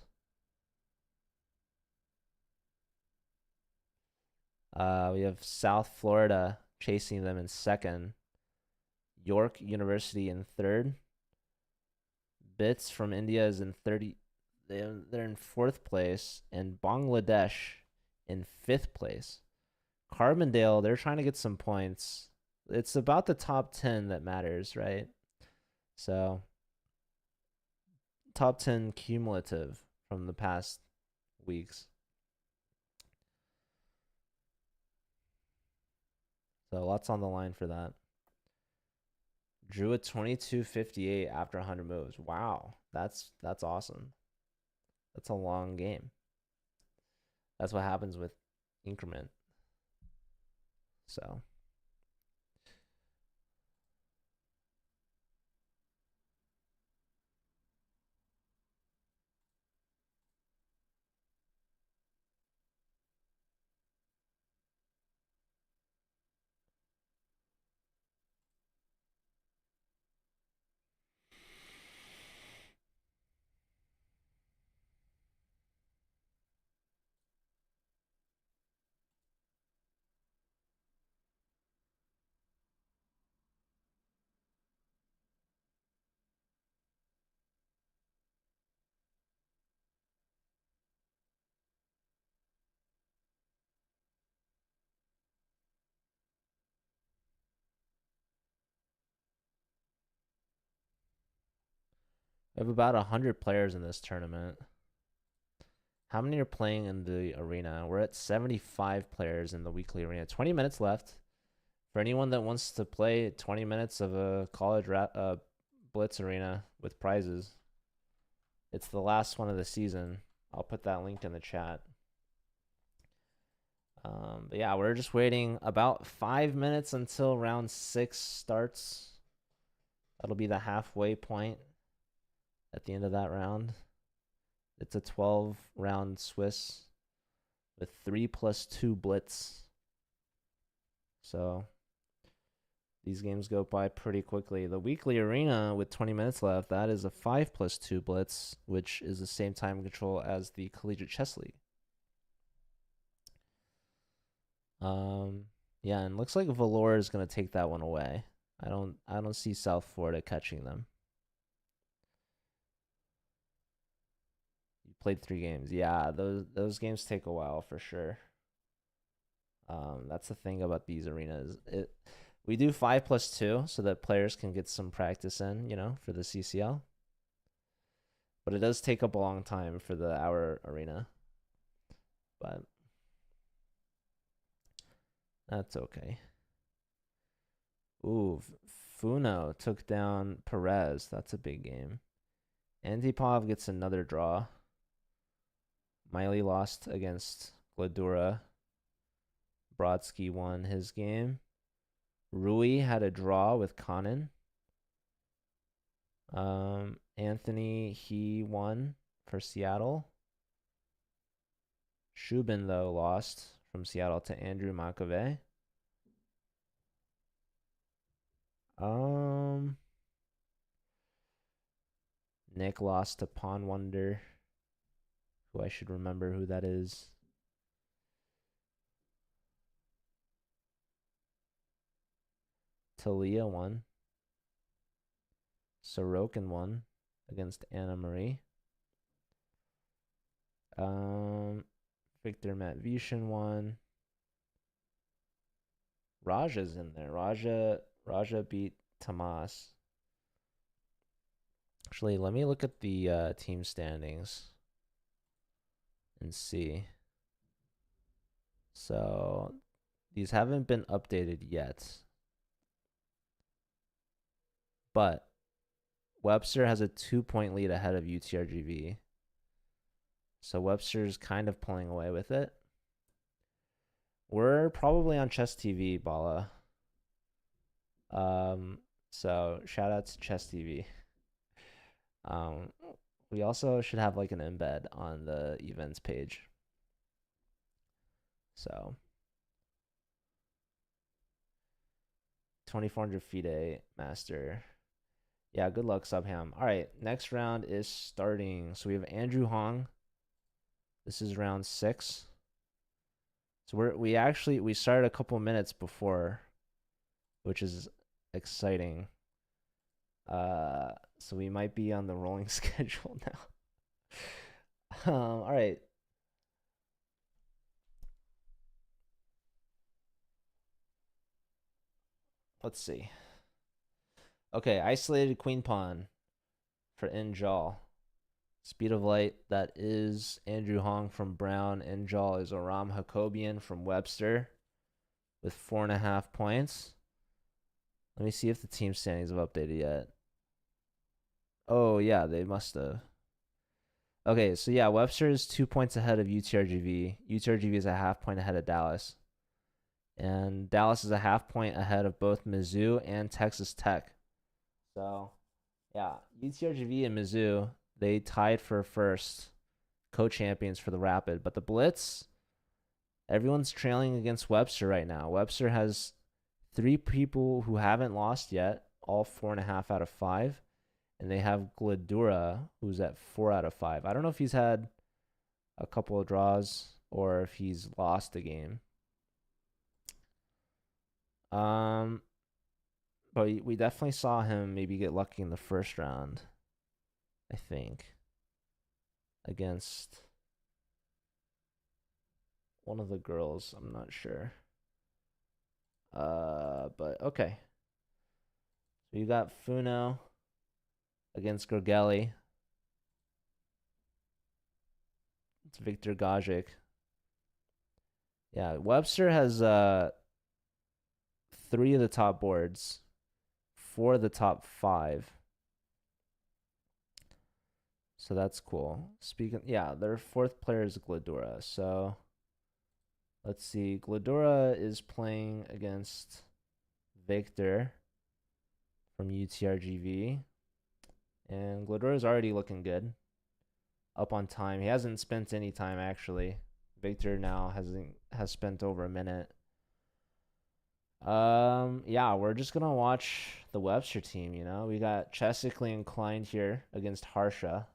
We have South Florida chasing them in second. York University in third. Bits from India is in 30. They're in fourth place, and Bangladesh in fifth place. Carbondale, they're trying to get some points. It's about the top 10 that matters, right? So, top 10 cumulative from the past weeks. So, lots on the line for that. Drew a 22.58 after 100 moves. Wow, that's awesome. That's a long game. That's what happens with increment. So, we have about 100 players in this tournament. How many are playing in the arena? We're at 75 players in the weekly arena. 20 minutes left. For anyone that wants to play 20 minutes of a college Blitz arena with prizes, it's the last one of the season. I'll put that link in the chat. But yeah, we're just waiting about 5 minutes until round 6 starts. That'll be the halfway point at the end of that round. It's a 12-round Swiss with 3+2 Blitz. So these games go by pretty quickly. The weekly arena with 20 minutes left, that is a 5+2 Blitz, which is the same time control as the Collegiate Chess League. Yeah, and looks like Valor is gonna take that one away. I don't see South Florida catching them. You played 3 games. Yeah, those games take a while for sure. That's the thing about these arenas. We do 5+2 so that players can get some practice in, for the CCL. But it does take up a long time for the hour arena. But that's okay. Ooh, Funo took down Perez. That's a big game. Antipov gets another draw. Miley lost against Gladura. Brodsky won his game. Rui had a draw with Conan. Anthony, he won for Seattle. Shubin, though, lost from Seattle to Andrew McAvey. Nick lost to Pawn Wonder, who I should remember who that is. Talia won. Sorokin won against Anna Marie. Victor Matvishin won. Raja's in there. Raja beat Tomas. Actually, let me look at the team standings and see. So these haven't been updated yet. But Webster has a 2-point lead ahead of UTRGV. So Webster's kind of pulling away with it. We're probably on Chess TV, Bala. So shout out to Chess TV. We also should have like an embed on the events page. So 2400 FIDE master. Yeah, good luck, Subham. All right, next round is starting. So we have Andrew Hong. This is round 6. So we started a couple minutes before, which is exciting. So we might be on the rolling schedule now. All right. Let's see. Okay, isolated queen pawn for Injal. Speed of light, that is Andrew Hong from Brown. Injal is Aram Hakobian from Webster with 4.5 points. Let me see if the team standings have updated yet. Oh, yeah, they must have. Okay, so yeah, Webster is 2 points ahead of UTRGV. UTRGV is a half point ahead of Dallas. And Dallas is a half point ahead of both Mizzou and Texas Tech. So, yeah, UTRGV and Mizzou, they tied for first co-champions for the Rapid. But the Blitz, everyone's trailing against Webster right now. Webster has 3 people who haven't lost yet, all 4.5 out of 5. And they have Gladura, who's at 4 out of 5. I don't know if he's had a couple of draws or if he's lost a game. But we definitely saw him maybe get lucky in the first round, I think, against one of the girls. I'm not sure. But okay. So you got Funo against Gergely. It's Victor Gajic. Yeah, Webster has 3 of the top boards, 4 of the top 5. So that's cool. Yeah, their 4th player is Gladura. So let's see. Gladura is playing against Victor from UTRGV. And Gladura is already looking good. Up on time. He hasn't spent any time, actually. Victor now has spent over a minute. Yeah, we're just gonna watch the Webster team, you know. We got chessically inclined here against Harsha.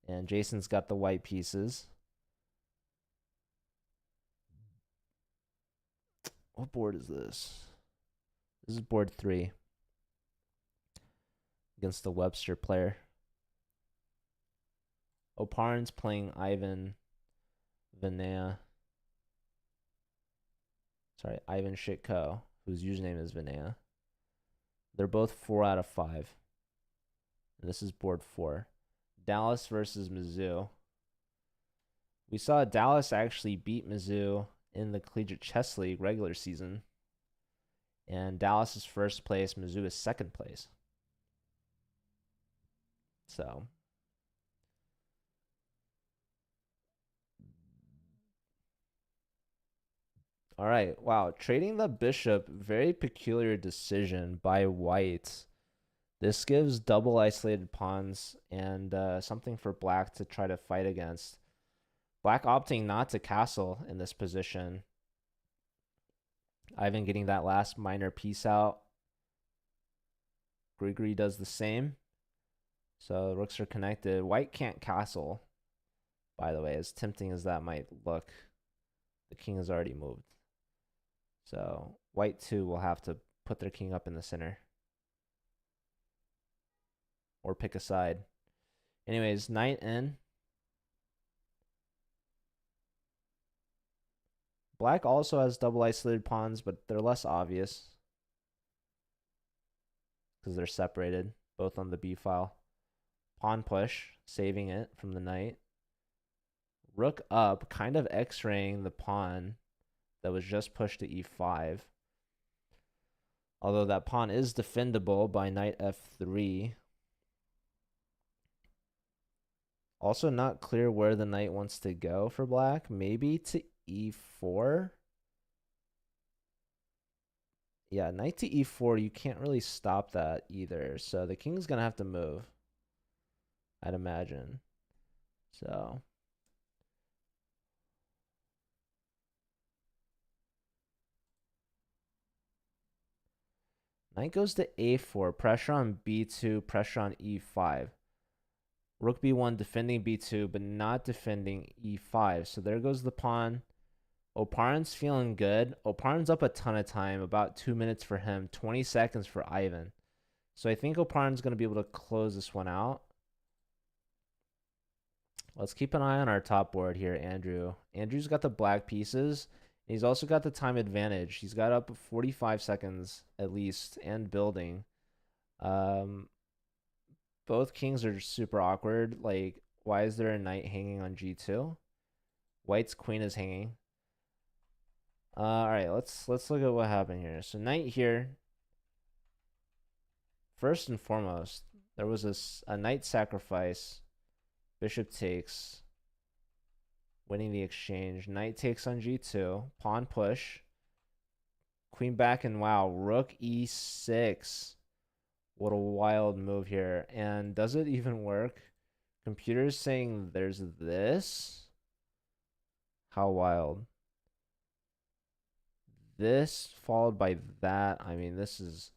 And Jason's got the white pieces. What board is this? This is board 3 against the Webster player. Oparin's playing Ivan Vinaya. Sorry, Ivan Shitko, whose username is Vinaya. They're both 4 out of 5. And this is board 4. Dallas versus Mizzou. We saw Dallas actually beat Mizzou in the Collegiate Chess League regular season. And Dallas is first place, Mizzou is second place. So all right, wow, trading the bishop, very peculiar decision by white. This gives double isolated pawns and something for black to try to fight against. Black opting not to castle in this position. Ivan getting that last minor piece out. Grigory does the same. So rooks are connected. White can't castle, by the way, as tempting as that might look. The king has already moved. So white too will have to put their king up in the center. Or pick a side. Anyways, knight in. Black also has double isolated pawns, but they're less obvious. Because they're separated, both on the B file. Pawn push, saving it from the knight. Rook up, kind of x-raying the pawn that was just pushed to e5. Although that pawn is defendable by knight f3. Also not clear where the knight wants to go for black. Maybe to e4. Yeah, knight to e4, you can't really stop that either. So the king's going to have to move, I'd imagine. So knight goes to a4, pressure on b2, pressure on e5. Rook b1 defending b2, but not defending e5. So there goes the pawn. Oparin's feeling good. Oparin's up a ton of time, about 2 minutes for him, 20 seconds for Ivan. So I think Oparin's going to be able to close this one out. Let's keep an eye on our top board here, Andrew. Andrew's got the black pieces. He's also got the time advantage. He's got up 45 seconds at least and building. Both kings are super awkward. Like, why is there a knight hanging on g2? White's queen is hanging. All right, let's look at what happened here. So knight here. First and foremost, there was a knight sacrifice. Bishop takes, winning the exchange. Knight takes on g2. Pawn push. Queen back, and wow, rook e6. What a wild move here. And does it even work? Computer's saying there's this. How wild. This followed by that. I mean, this is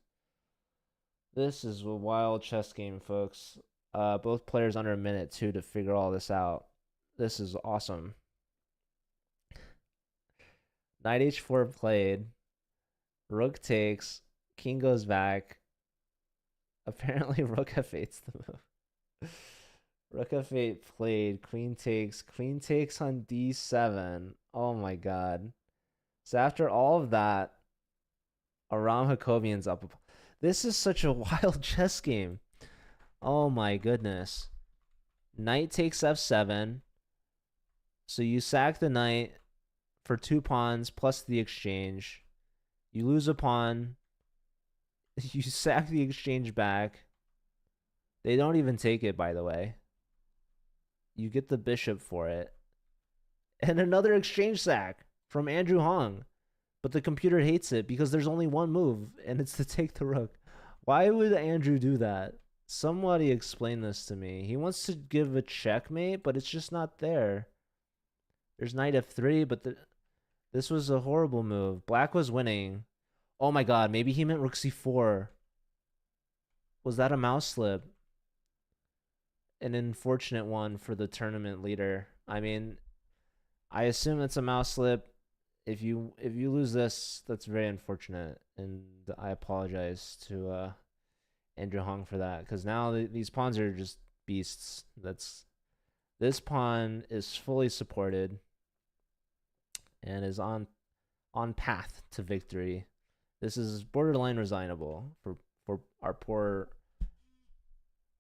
a wild chess game, folks. Both players under a minute, too, to figure all this out. This is awesome. Knight h4 played. Rook takes. King goes back. Apparently, rook f8's the move. Rook f8 played. Queen takes. Queen takes on d7. Oh, my God. So after all of that, Aram Hakobian's up. This is such a wild chess game. Oh my goodness. Knight takes f7. So you sack the knight for 2 pawns plus the exchange. You lose a pawn. You sack the exchange back. They don't even take it, by the way. You get the bishop for it. And another exchange sack from Andrew Hong. But the computer hates it because there's only one move, and it's to take the rook. Why would Andrew do that? Somebody explain this to me. He wants to give a checkmate, but it's just not there. There's knight f3, but this was a horrible move. Black was winning. Oh my god, maybe he meant rook c4. Was that a mouse slip? An unfortunate one for the tournament leader. I mean, I assume it's a mouse slip. If you lose this, that's very unfortunate, and I apologize to Andrew Hong for that, because now these pawns are just beasts. This pawn is fully supported and is on path to victory. This is borderline resignable for our poor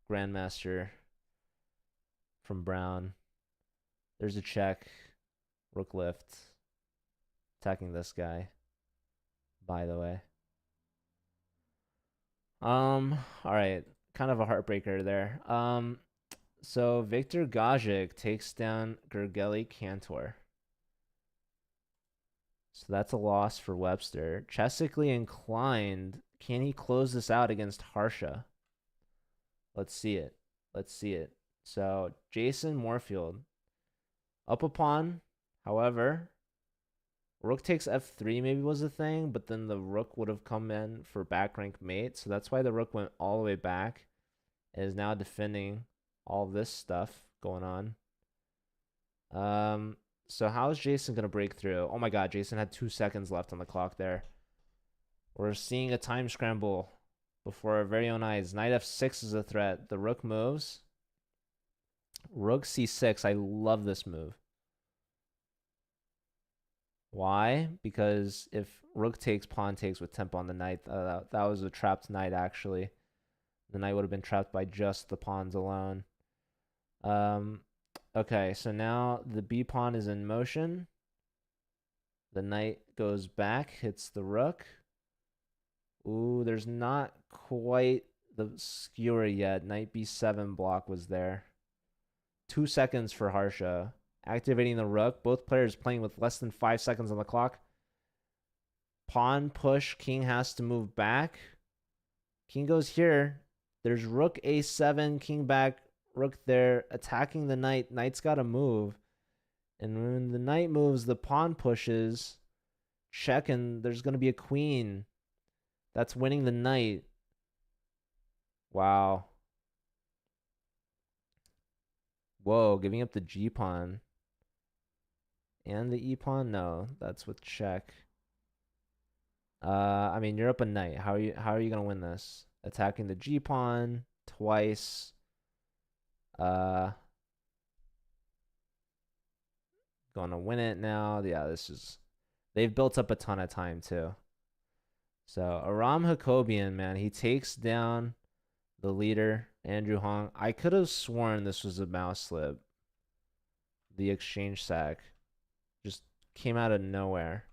grandmaster from Brown. There's a check, rook lift, attacking this guy, by the way. All right, kind of a heartbreaker there. So Viktor Gajic takes down Gergely Cantor. So that's a loss for Webster. Chessically inclined. Can he close this out against Harsha? Let's see it. Let's see it. So Jason Moorfield up a pawn. However, rook takes f3 maybe was the thing, but then the rook would have come in for back rank mate. So that's why the rook went all the way back and is now defending all this stuff going on. So how is Jason going to break through? Oh my god, Jason had 2 seconds left on the clock there. We're seeing a time scramble before our very own eyes. Knight f6 is a threat. The rook moves. Rook c6. I love this move. Why? Because if rook takes, pawn takes with tempo on the knight, that was a trapped knight, actually. The knight would have been trapped by just the pawns alone. Okay, so now the b pawn is in motion. The knight goes back, hits the rook. Ooh, there's not quite the skewer yet. Knight b7 block was there. 2 seconds for Harsha. Activating the rook. Both players playing with less than 5 seconds on the clock. Pawn push. King has to move back. King goes here. There's rook a7, king back, rook there, attacking the knight. Knight's got to move. And when the knight moves, the pawn pushes. Check, and there's going to be a queen. That's winning the knight. Wow. Whoa, giving up the g-pawn. And the e-pawn? No, that's with check. I mean, you're up a knight. How are you gonna win this? Attacking the g-pawn twice. Gonna win it now. Yeah, they've built up a ton of time too. So Aram Hakobian, man, he takes down the leader, Andrew Hong. I could have sworn this was a mouse slip. The exchange sack just came out of nowhere.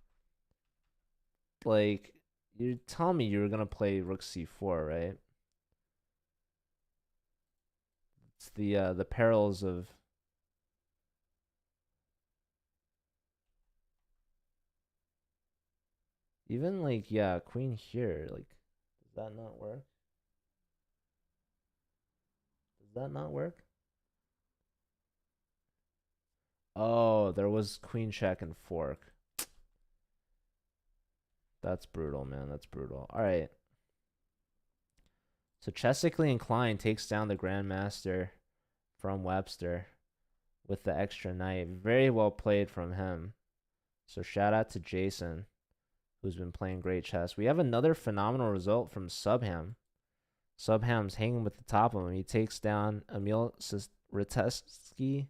Like, you tell me you were gonna play rook c4, right? It's the perils of even like, yeah, queen here. Like, does that not work? Does that not work? Oh, there was queen check and fork. That's brutal, man. That's brutal. All right. So Chessically Inclined takes down the Grandmaster from Webster with the extra knight. Very well played from him. So shout out to Jason, who's been playing great chess. We have another phenomenal result from Subham. Subham's hanging with the top of him. He takes down Emil Ratajski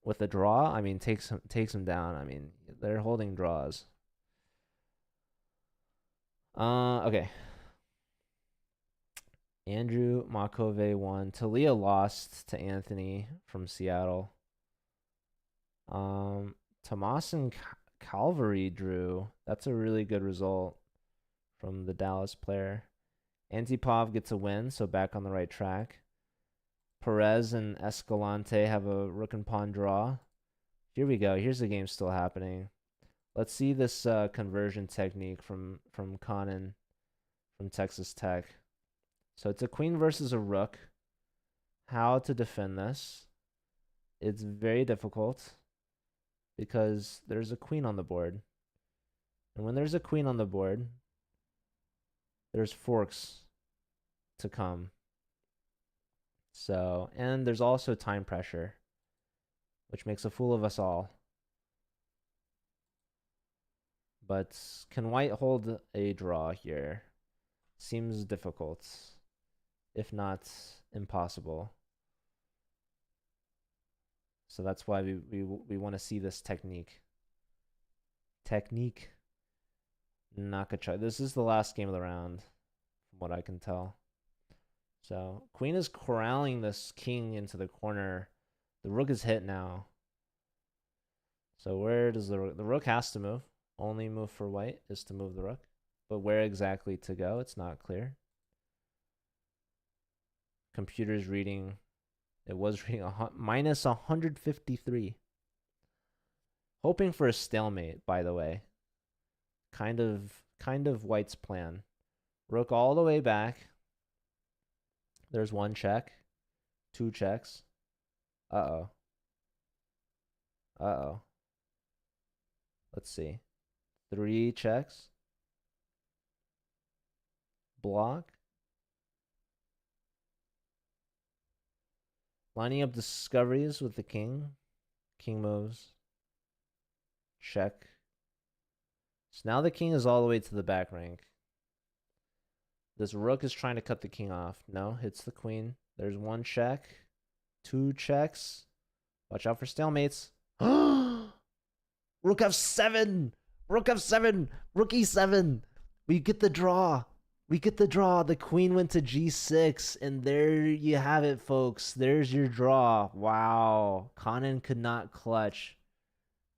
with a draw. I mean, takes him down. I mean, they're holding draws. Okay. Andrew Makove won. Talia lost to Anthony from Seattle. Tomas and Calvary drew. That's a really good result from the Dallas player. Antipov gets a win, so back on the right track. Perez and Escalante have a rook and pawn draw. Here we go. Here's the game still happening. Let's see this conversion technique from Conan from Texas Tech. So it's a queen versus a rook. How to defend this? It's very difficult because there's a queen on the board. And when there's a queen on the board, there's forks to come. So, and there's also time pressure, which makes a fool of us all. But can white hold a draw here? Seems difficult, if not impossible. So that's why we want to see this technique. Nakacha. This is the last game of the round, from what I can tell. So queen is corralling this king into the corner. The rook is hit now. So where does the rook has to move? Only move for white is to move the rook. But where exactly to go, it's not clear. Computer's reading, it was reading minus 153. Hoping for a stalemate, by the way. Kind of white's plan. Rook all the way back. There's one check. Two checks. Uh-oh. Uh-oh. Let's see. 3 checks. Block. Lining up discoveries with the king. King moves. Check. So now the king is all the way to the back rank. This rook is trying to cut the king off. No, hits the queen. There's 1 check. 2 checks. Watch out for stalemates. Rook f7. Rook f7. Rook e7. We get the draw. We get the draw. The queen went to g6. And there you have it, folks. There's your draw. Wow. Conan could not clutch.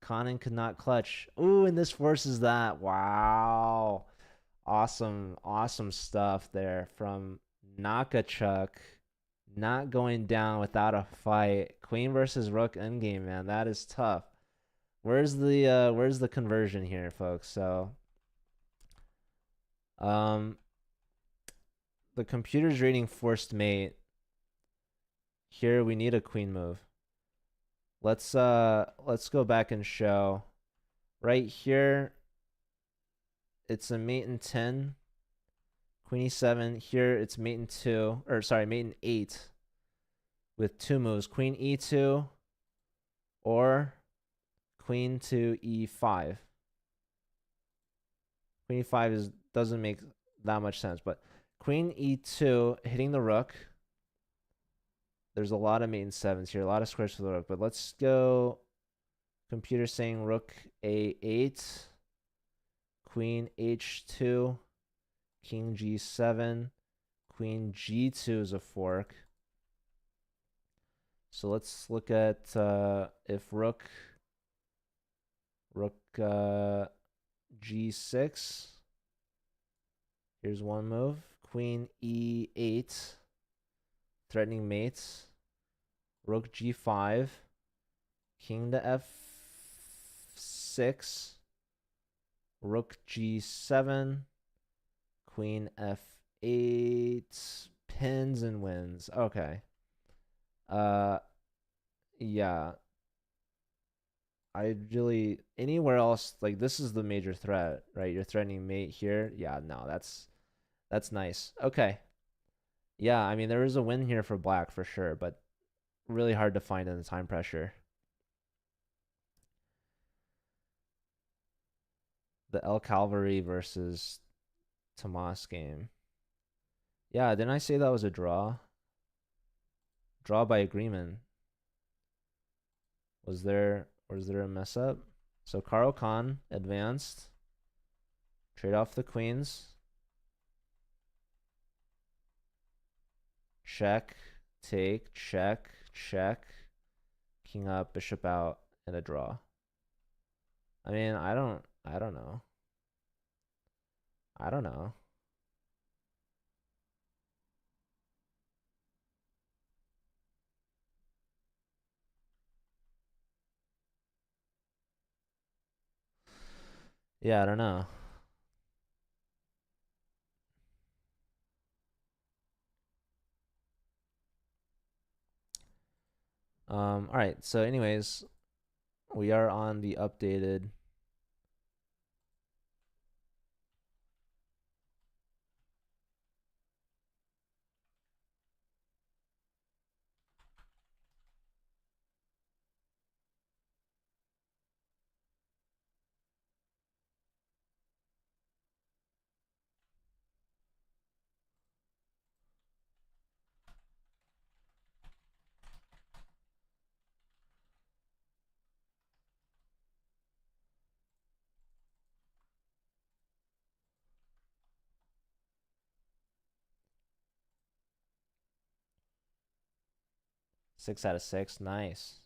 Conan could not clutch. Ooh, and this forces that. Wow. Awesome, awesome stuff there from Nakachuk. Not going down without a fight. Queen versus Rook endgame, man. That is tough. Where's the conversion here, folks? So the computer's reading forced mate. Here we need a queen move. Let's go back and show. Right here, it's a mate in 10. Queen e7. Here it's mate in 2. Or sorry, mate in 8. With 2 moves. Queen e2 or queen to e5. Queen e5 doesn't make that much sense, but queen e2 hitting the rook. There's a lot of mate in 7s here, a lot of squares for the rook, but let's go. Computer saying rook a8, queen h2, king g7, queen g2 is a fork. So let's look at if rook g6. Here's one move. Queen e8, threatening mates. Rook g5, king to f6, rook g7, queen f8, pins and wins. Okay. Yeah. I really, anywhere else, like this is the major threat, right? You're threatening mate here. Yeah, no, that's nice. Okay. Yeah, I mean there is a win here for black for sure, but really hard to find in the time pressure. The El Calvary versus Tomas game. Yeah, didn't I say that was a draw? Draw by agreement. Was there a mess up? So Caro Khan advanced. Trade off the queens. Check, take, check, check. King up, bishop out, and a draw. I mean, I don't know. I don't know. Yeah, I don't know. All right. So anyways, we are on the updated six out of six. Nice.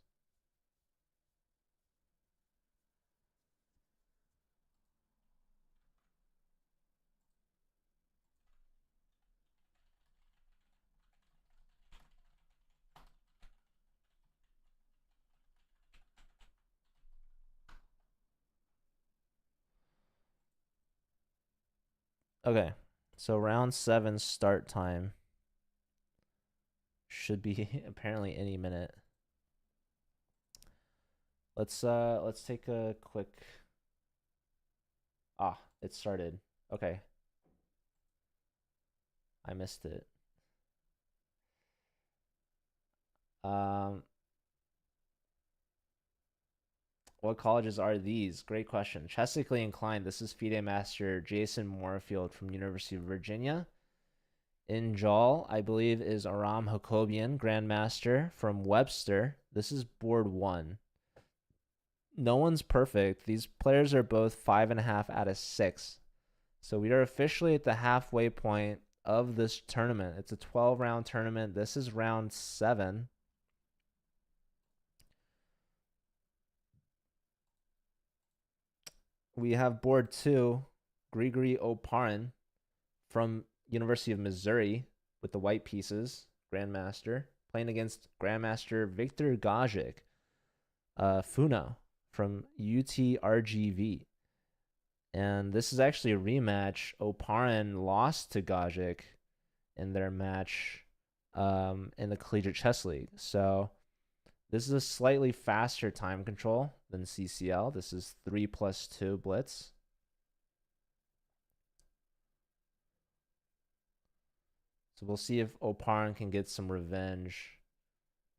Okay. So round 7 start time should be apparently any minute. Let's take a quick. Ah, it started. Okay. I missed it. What colleges are these? Great question. Chesically inclined. This is FIDE Master Jason Moorfield from University of Virginia. In Jal, I believe, is Aram Hakobian, Grandmaster from Webster. This is board 1. No one's perfect. These players are both 5.5 out of 6. So we are officially at the halfway point of this tournament. It's a 12-round tournament. This is round 7. We have board 2, Grigory Oparin from University of Missouri with the white pieces, Grandmaster, playing against Grandmaster Victor Gajic, Funo from UTRGV. And this is actually a rematch. Oparin lost to Gajic in their match in the Collegiate Chess League. So this is a slightly faster time control than CCL. This is 3+2 Blitz. So we'll see if Oparin can get some revenge.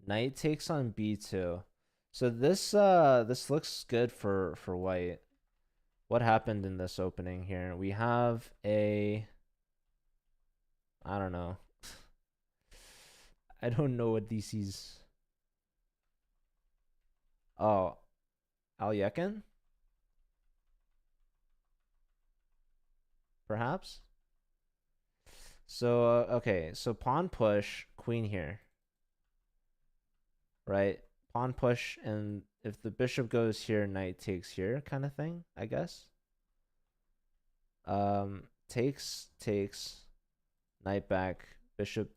Knight takes on B2. So this looks good for white. What happened in this opening here? We have I don't know. I don't know what DC's. Oh, Alyekin? Perhaps? So, okay. So pawn push, queen here. Right? Pawn push, and if the bishop goes here, knight takes here kind of thing, I guess. Takes, knight back, bishop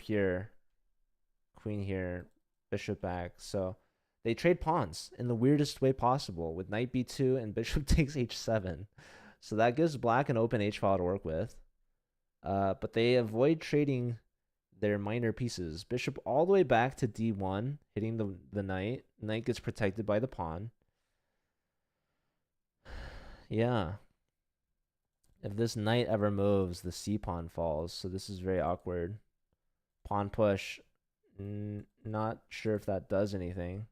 here, queen here, bishop back. So they trade pawns in the weirdest way possible with knight b2 and bishop takes h7. So that gives black an open h-file to work with. But they avoid trading their minor pieces. Bishop all the way back to d1, hitting the knight. Knight gets protected by the pawn. Yeah. If this knight ever moves, the c-pawn falls. So this is very awkward. Pawn push. Not sure if that does anything.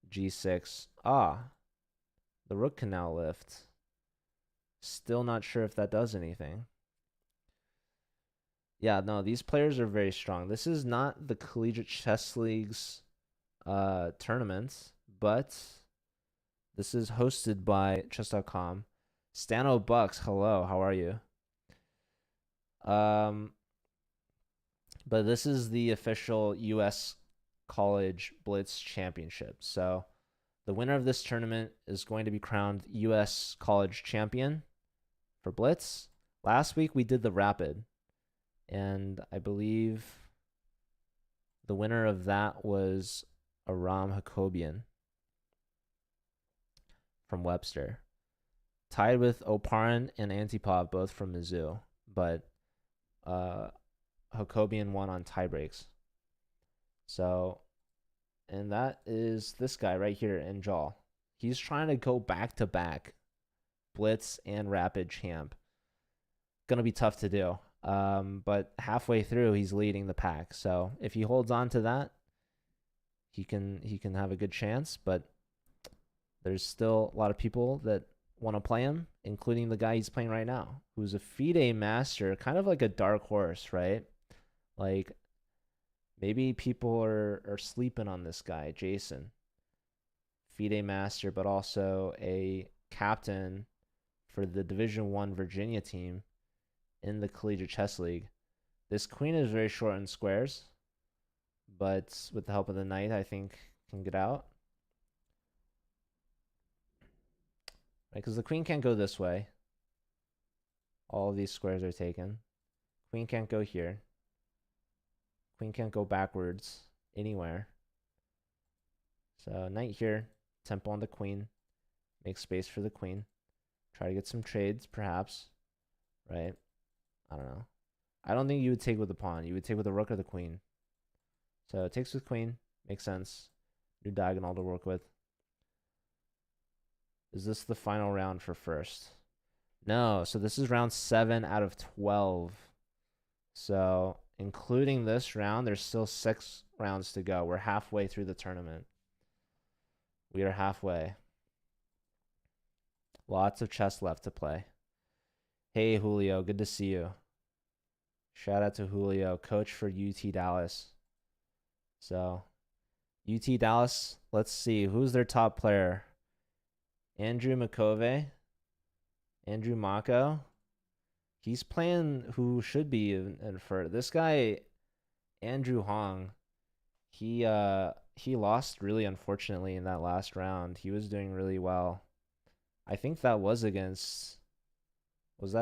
g6. Ah. The rook can now lift. Still not sure if that does anything. Yeah, no, these players are very strong. This is not the Collegiate Chess League's tournament, but this is hosted by chess.com. Stano Bucks, hello, how are you? But this is the official US College Blitz Championship. So the winner of this tournament is going to be crowned US College Champion for Blitz. Last week we did the Rapid, and I believe the winner of that was Aram Hakobian from Webster. Tied with Oparin and Antipov, both from Mizzou, but Hakobian won on tiebreaks. So, and that is this guy right here, Njal. He's trying to go back-to-back Blitz and Rapid champ. Gonna be tough to do. But halfway through, he's leading the pack. So if he holds on to that, he can have a good chance. But there's still a lot of people that want to play him, including the guy he's playing right now, who's a FIDE master, kind of like a dark horse, right? Like maybe people are sleeping on this guy, Jason. FIDE master, but also a captain for the Division I Virginia team in the Collegiate Chess League. This queen is very short in squares, but with the help of the knight, I think can get out. Right, because the queen can't go this way. All of these squares are taken. Queen can't go here. Queen can't go backwards anywhere. So knight here, tempo on the queen, make space for the queen. Try to get some trades, perhaps. Right? I don't know. I don't think you would take with the pawn. You would take with the rook or the queen. So it takes with queen. Makes sense. New diagonal to work with. Is this the final round for first? No. So this is round 7 out of 12. So including this round, there's still 6 rounds to go. We're halfway through the tournament. We are halfway. Lots of chess left to play. Hey, Julio. Good to see you. Shout out to Julio, coach for UT Dallas. So, UT Dallas, let's see. Who's their top player? Andrew McCovey? Andrew Mako? He's playing who should be in for this guy, Andrew Hong. he lost really unfortunately in that last round. He was doing really well. I think that was that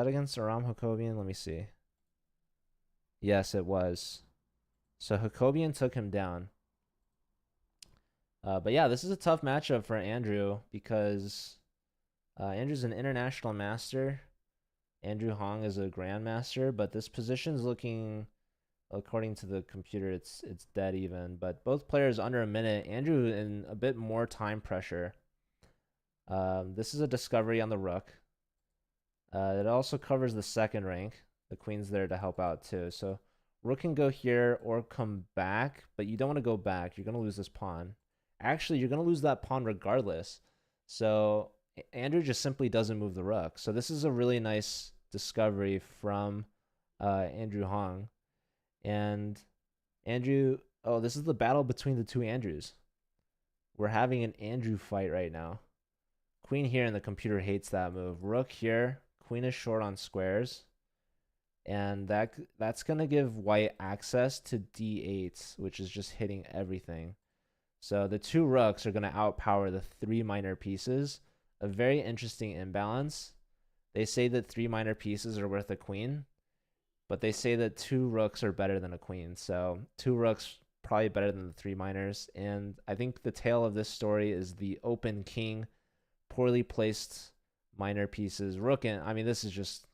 against Aram Hakobian? Let me see. Yes, it was. So Hakobian took him down. But yeah, this is a tough matchup for Andrew because Andrew's an international master. Andrew Hong is a grandmaster, but this position's looking, according to the computer, it's dead even. But both players under a minute. Andrew in a bit more time pressure. This is a discovery on the rook. It also covers the second rank. The queen's there to help out too. So rook can go here or come back, but you don't want to go back. You're going to lose this pawn. Actually, you're going to lose that pawn regardless. So Andrew just simply doesn't move the rook. So this is a really nice discovery from Andrew Hong. And Andrew, oh, this is the battle between the two Andrews. We're having an Andrew fight right now. Queen here, and the computer hates that move. Rook here. Queen is short on squares. And that's going to give white access to d8, which is just hitting everything. So the two rooks are going to outpower the three minor pieces. A very interesting imbalance. They say that three minor pieces are worth a queen, but they say that two rooks are better than a queen. So two rooks probably better than the three minors. And I think the tale of this story is the open king, poorly placed minor pieces. Rook and, I mean, this is just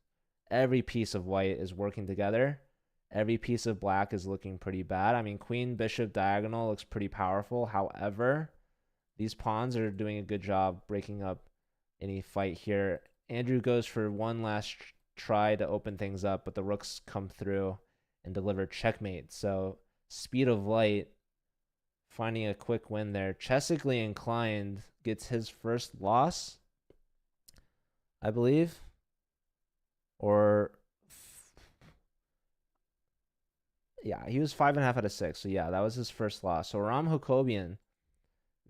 every piece of white is working together. Every piece of black is looking pretty bad. I mean, queen, bishop, diagonal looks pretty powerful. However, these pawns are doing a good job breaking up any fight here. Andrew goes for one last try to open things up, but the rooks come through and deliver checkmate. So speed of light, finding a quick win there. Chessically inclined gets his first loss, I believe. Or yeah, he was 5.5 out of 6. So yeah, that was his first loss. So Ram Hakobian,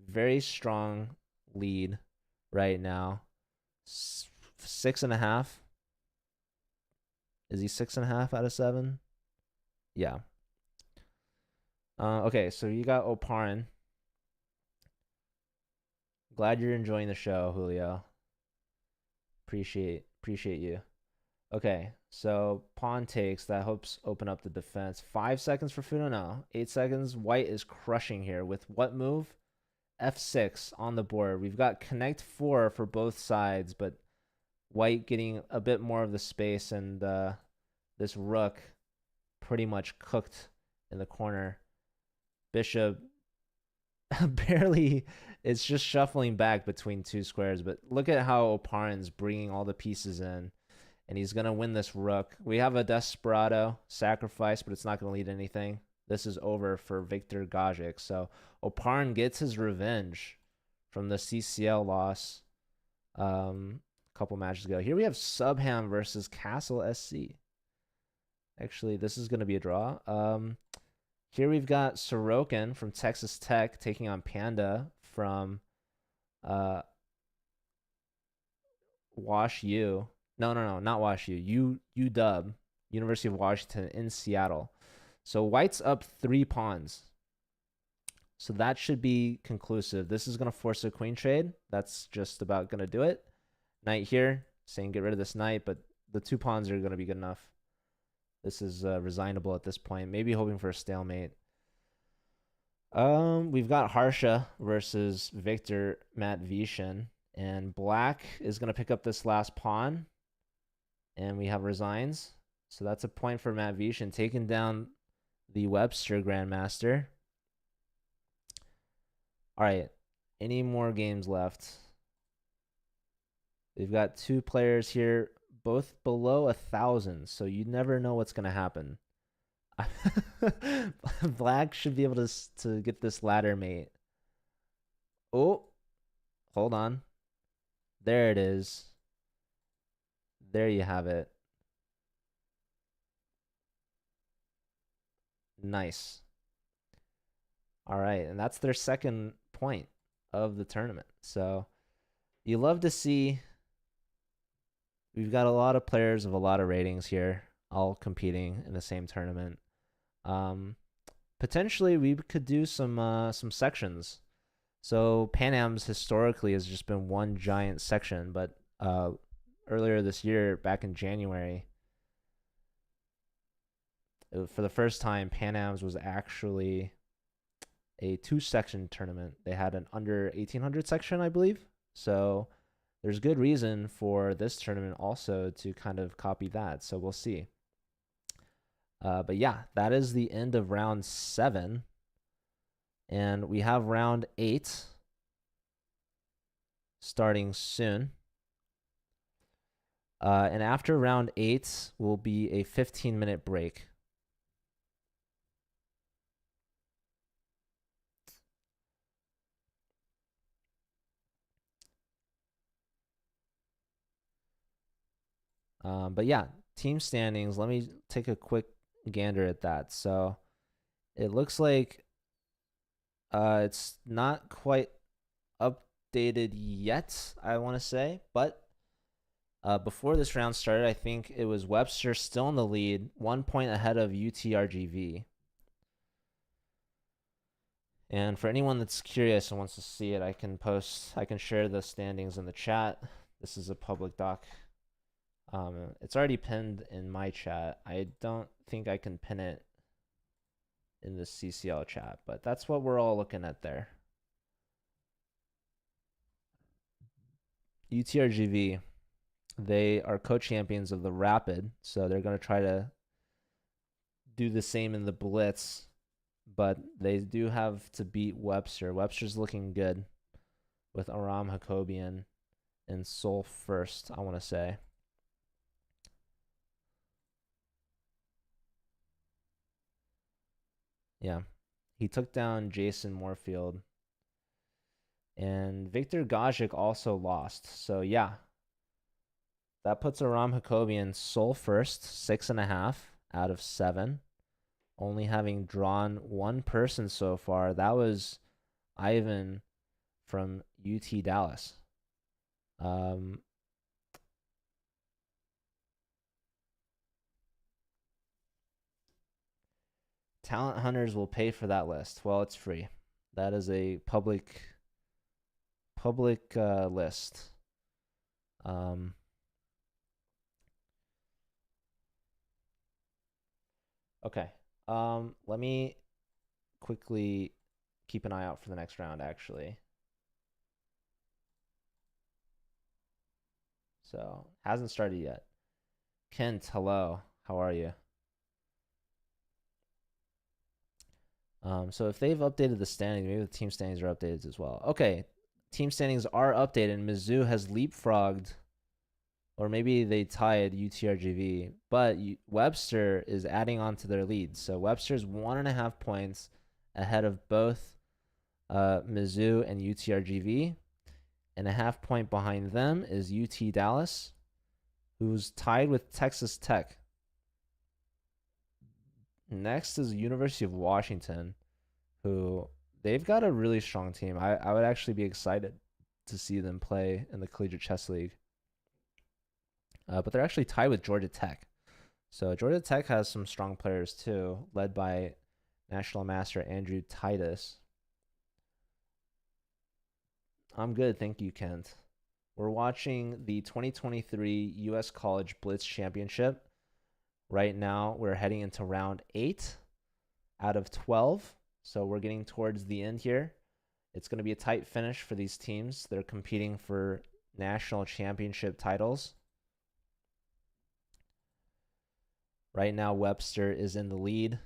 very strong lead right now. 6.5. Is he 6.5 out of 7? Yeah. Okay, so you got Oparin. Glad you're enjoying the show, Julio. Appreciate you. Okay, so pawn takes. That helps open up the defense. 5 seconds for Funo now. 8 seconds. White is crushing here with what move? F6 on the board. We've got connect 4 for both sides, but white getting a bit more of the space, and this rook pretty much cooked in the corner. Bishop barely, it's just shuffling back between two squares, but look at how Oparin's bringing all the pieces in, and he's going to win this rook. We have a Desperado sacrifice, but it's not going to lead to anything. This is over for Viktor Gajic. So Oparin gets his revenge from the CCL loss a couple matches ago. Here we have Subham versus Castle SC. Actually, this is going to be a draw. Here we've got Sorokin from Texas Tech taking on Panda from Wash U. No, not Wash U. UW, University of Washington in Seattle. So white's up 3 pawns. So that should be conclusive. This is going to force a queen trade. That's just about going to do it. Knight here, saying get rid of this knight, but the 2 pawns are going to be good enough. This is resignable at this point. Maybe hoping for a stalemate. We've got Harsha versus Victor Matvishin. And black is going to pick up this last pawn. And we have resigns. So that's a point for Matvishin, taking down the Webster Grandmaster. All right. Any more games left? We've got 2 players here, both below 1,000, so you never know what's going to happen. Black should be able to get this ladder mate. Oh, hold on. There it is. There you have it. Nice. All right, and that's their second point of the tournament. So you love to see. We've got a lot of players of a lot of ratings here, all competing in the same tournament. potentially we could do some sections. So Pan Am's historically has just been one giant section, but earlier this year, back in January, for the first time, Pan Am's was actually a two-section tournament. They had an under 1800 section, I believe. So there's good reason for this tournament also to kind of copy that. So we'll see. But yeah, that is the end of round 7. And we have round 8 starting soon. And after round 8 will be a 15-minute break. But yeah, team standings. Let me take a quick gander at that. So it looks like it's not quite updated yet, I want to say. But before this round started, I think it was Webster still in the lead, 1 point ahead of UTRGV. And for anyone that's curious and wants to see it, I can share the standings in the chat. This is a public doc. It's already pinned in my chat. I don't think I can pin it in the CCL chat, but that's what we're all looking at there. UTRGV, they are co-champions of the Rapid, so they're going to try to do the same in the Blitz, but they do have to beat Webster. Webster's looking good with Aram Hakobian in Seoul first, I want to say. Yeah, he took down Jason Moorfield. And Victor Gajic also lost. So, yeah, that puts Aram Hakobian Seoul first, 6.5 out of 7. Only having drawn one person so far. That was Ivan from UT Dallas. Talent hunters will pay for that list. Well, it's free. That is a public list. Okay. Let me quickly keep an eye out for the next round, actually. So, hasn't started yet. Kent, hello. How are you? So if they've updated the standings, maybe the team standings are updated as well. Okay, team standings are updated. Mizzou has leapfrogged, or maybe they tied UTRGV, but Webster is adding on to their lead. So Webster's 1.5 points ahead of both Mizzou and UTRGV, and a half point behind them is UT Dallas, who's tied with Texas Tech. Next is the University of Washington, who they've got a really strong team. I would actually be excited to see them play in the Collegiate Chess League. But they're actually tied with Georgia Tech. So Georgia Tech has some strong players too, led by National Master Andrew Titus. I'm good, thank you, Kent. We're watching the 2023 U.S. College Blitz Championship. Right now, we're heading into round 8 out of 12. So we're getting towards the end here. It's going to be a tight finish for these teams. They're competing for national championship titles. Right now, Webster is in the lead,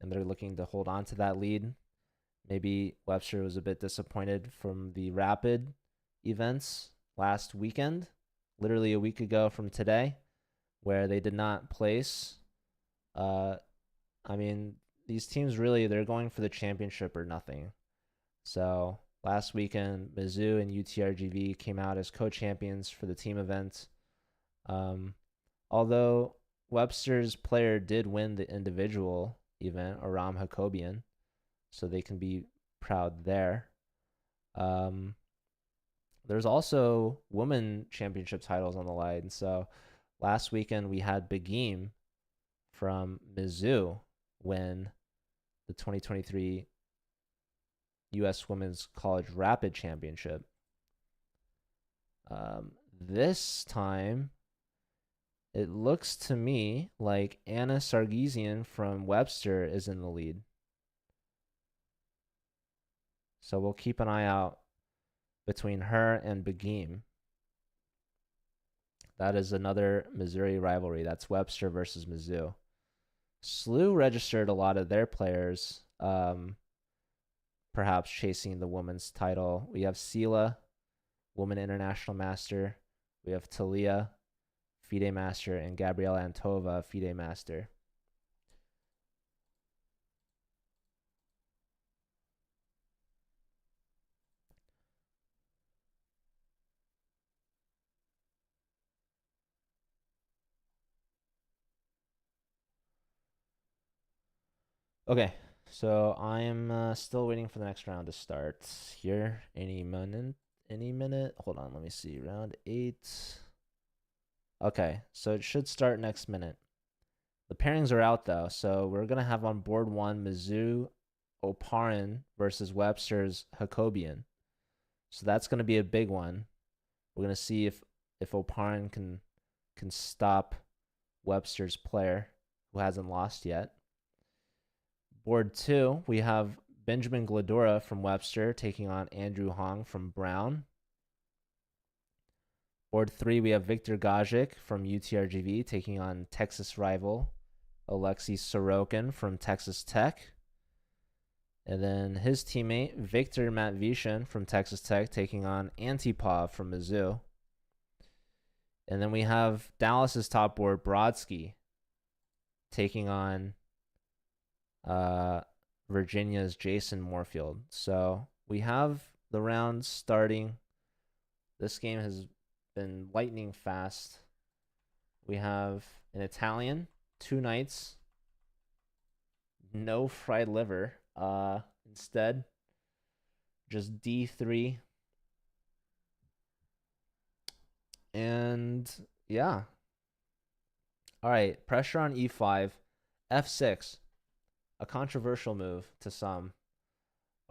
and they're looking to hold on to that lead. Maybe Webster was a bit disappointed from the Rapid events last weekend, literally a week ago from today, where they did not place. I mean, these teams really, they're going for the championship or nothing. So last weekend, Mizzou and UTRGV came out as co-champions for the team event. Although Webster's player did win the individual event, Aram Hakobian, so they can be proud there. There's also women championship titles on the line. So last weekend we had Begim from Mizzou win the 2023 U.S. Women's College Rapid Championship. This time, it looks to me like Anna Sargisian from Webster is in the lead. So we'll keep an eye out between her and Begim. That is another Missouri rivalry. That's Webster versus Mizzou. SLU registered a lot of their players, perhaps chasing the women's title. We have Sela, Woman International Master. We have Talia, FIDE Master, and Gabriela Antova, FIDE Master. Okay, so I'm still waiting for the next round to start here. Any minute. Hold on, let me see. Round 8. Okay, so it should start next minute. The pairings are out though, so we're gonna have on board 1 Mizzou Oparin versus Webster's Jacobian. So that's gonna be a big one. We're gonna see if Oparin can stop Webster's player who hasn't lost yet. Board 2, we have Benjamin Gladora from Webster taking on Andrew Hong from Brown. Board 3, we have Victor Gajic from UTRGV taking on Texas rival Alexei Sorokin from Texas Tech. And then his teammate, Victor Matvishin from Texas Tech taking on Antipov from Mizzou. And then we have Dallas's top board, Brodsky, taking on Virginia's Jason Moorfield. So we have the rounds starting. This game has been lightning fast. We have an Italian, 2 knights, no fried liver. Instead, just D3. And yeah. All right, pressure on E5, F6. A controversial move to some.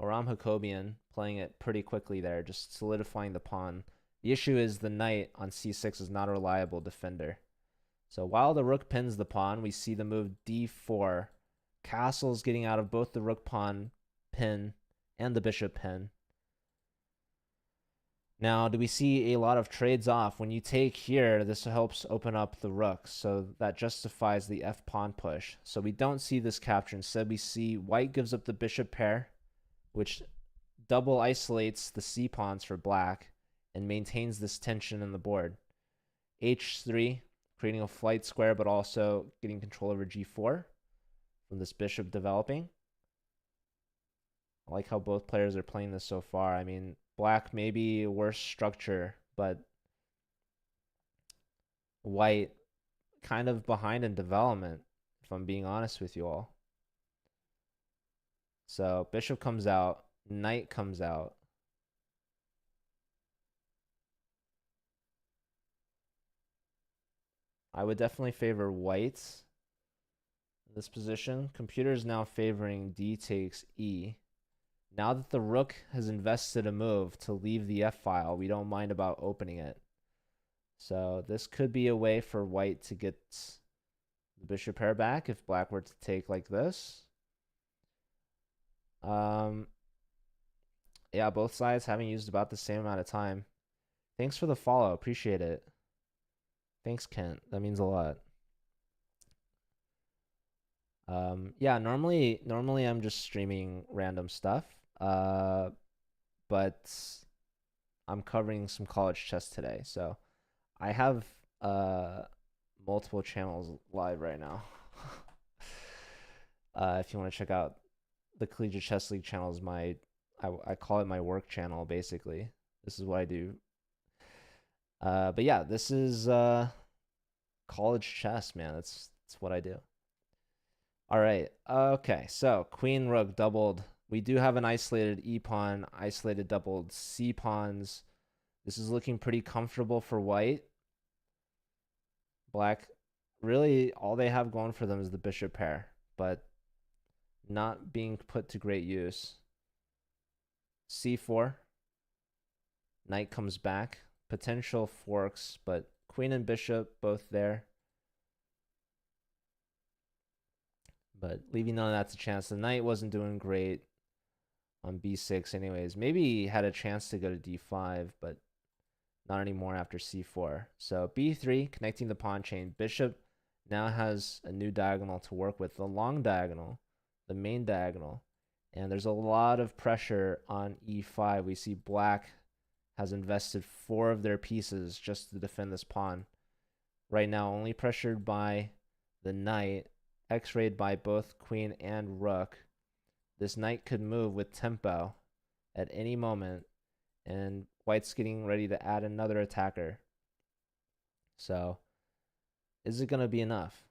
Aram Jacobian playing it pretty quickly there, just solidifying the pawn. The issue is the knight on C6 is not a reliable defender. So while the rook pins the pawn, we see the move D4. Castle's getting out of both the rook pawn pin and the bishop pin. Now, do we see a lot of trades off? When you take here, this helps open up the rook, so that justifies the F pawn push. So we don't see this capture. Instead, we see white gives up the bishop pair, which double isolates the C pawns for black and maintains this tension in the board. H3, creating a flight square, but also getting control over G4 from this bishop developing. I like how both players are playing this so far. I mean, black may be a worse structure, but white kind of behind in development, if I'm being honest with you all. So bishop comes out, knight comes out. I would definitely favor white in this position. Computer is now favoring D takes E. Now that the rook has invested a move to leave the F file, we don't mind about opening it. So this could be a way for white to get the bishop pair back if black were to take like this. Yeah, both sides having used about the same amount of time. Thanks for the follow. Appreciate it. Thanks, Kent. That means a lot. Yeah, normally I'm just streaming random stuff. But I'm covering some college chess today, so I have multiple channels live right now. If you want to check out the Collegiate Chess League channel, is I call it my work channel basically. This is what I do. But yeah, this is college chess, man. That's what I do. All right. Okay. So queen rook doubled. We do have an isolated E pawn, isolated doubled C pawns. This is looking pretty comfortable for white. Black, really all they have going for them is the bishop pair, but not being put to great use. C4. Knight comes back. Potential forks, but queen and bishop both there. But leaving none of that to chance. The knight wasn't doing great on b6 anyways. Maybe he had a chance to go to d5, but not anymore after c4. So b3, connecting the pawn chain. Bishop now has a new diagonal to work with. The long diagonal, the main diagonal. And there's a lot of pressure on e5. We see black has invested 4 of their pieces just to defend this pawn. Right now, only pressured by the knight, x-rayed by both queen and rook. This knight could move with tempo at any moment, and white's getting ready to add another attacker. So, is it going to be enough?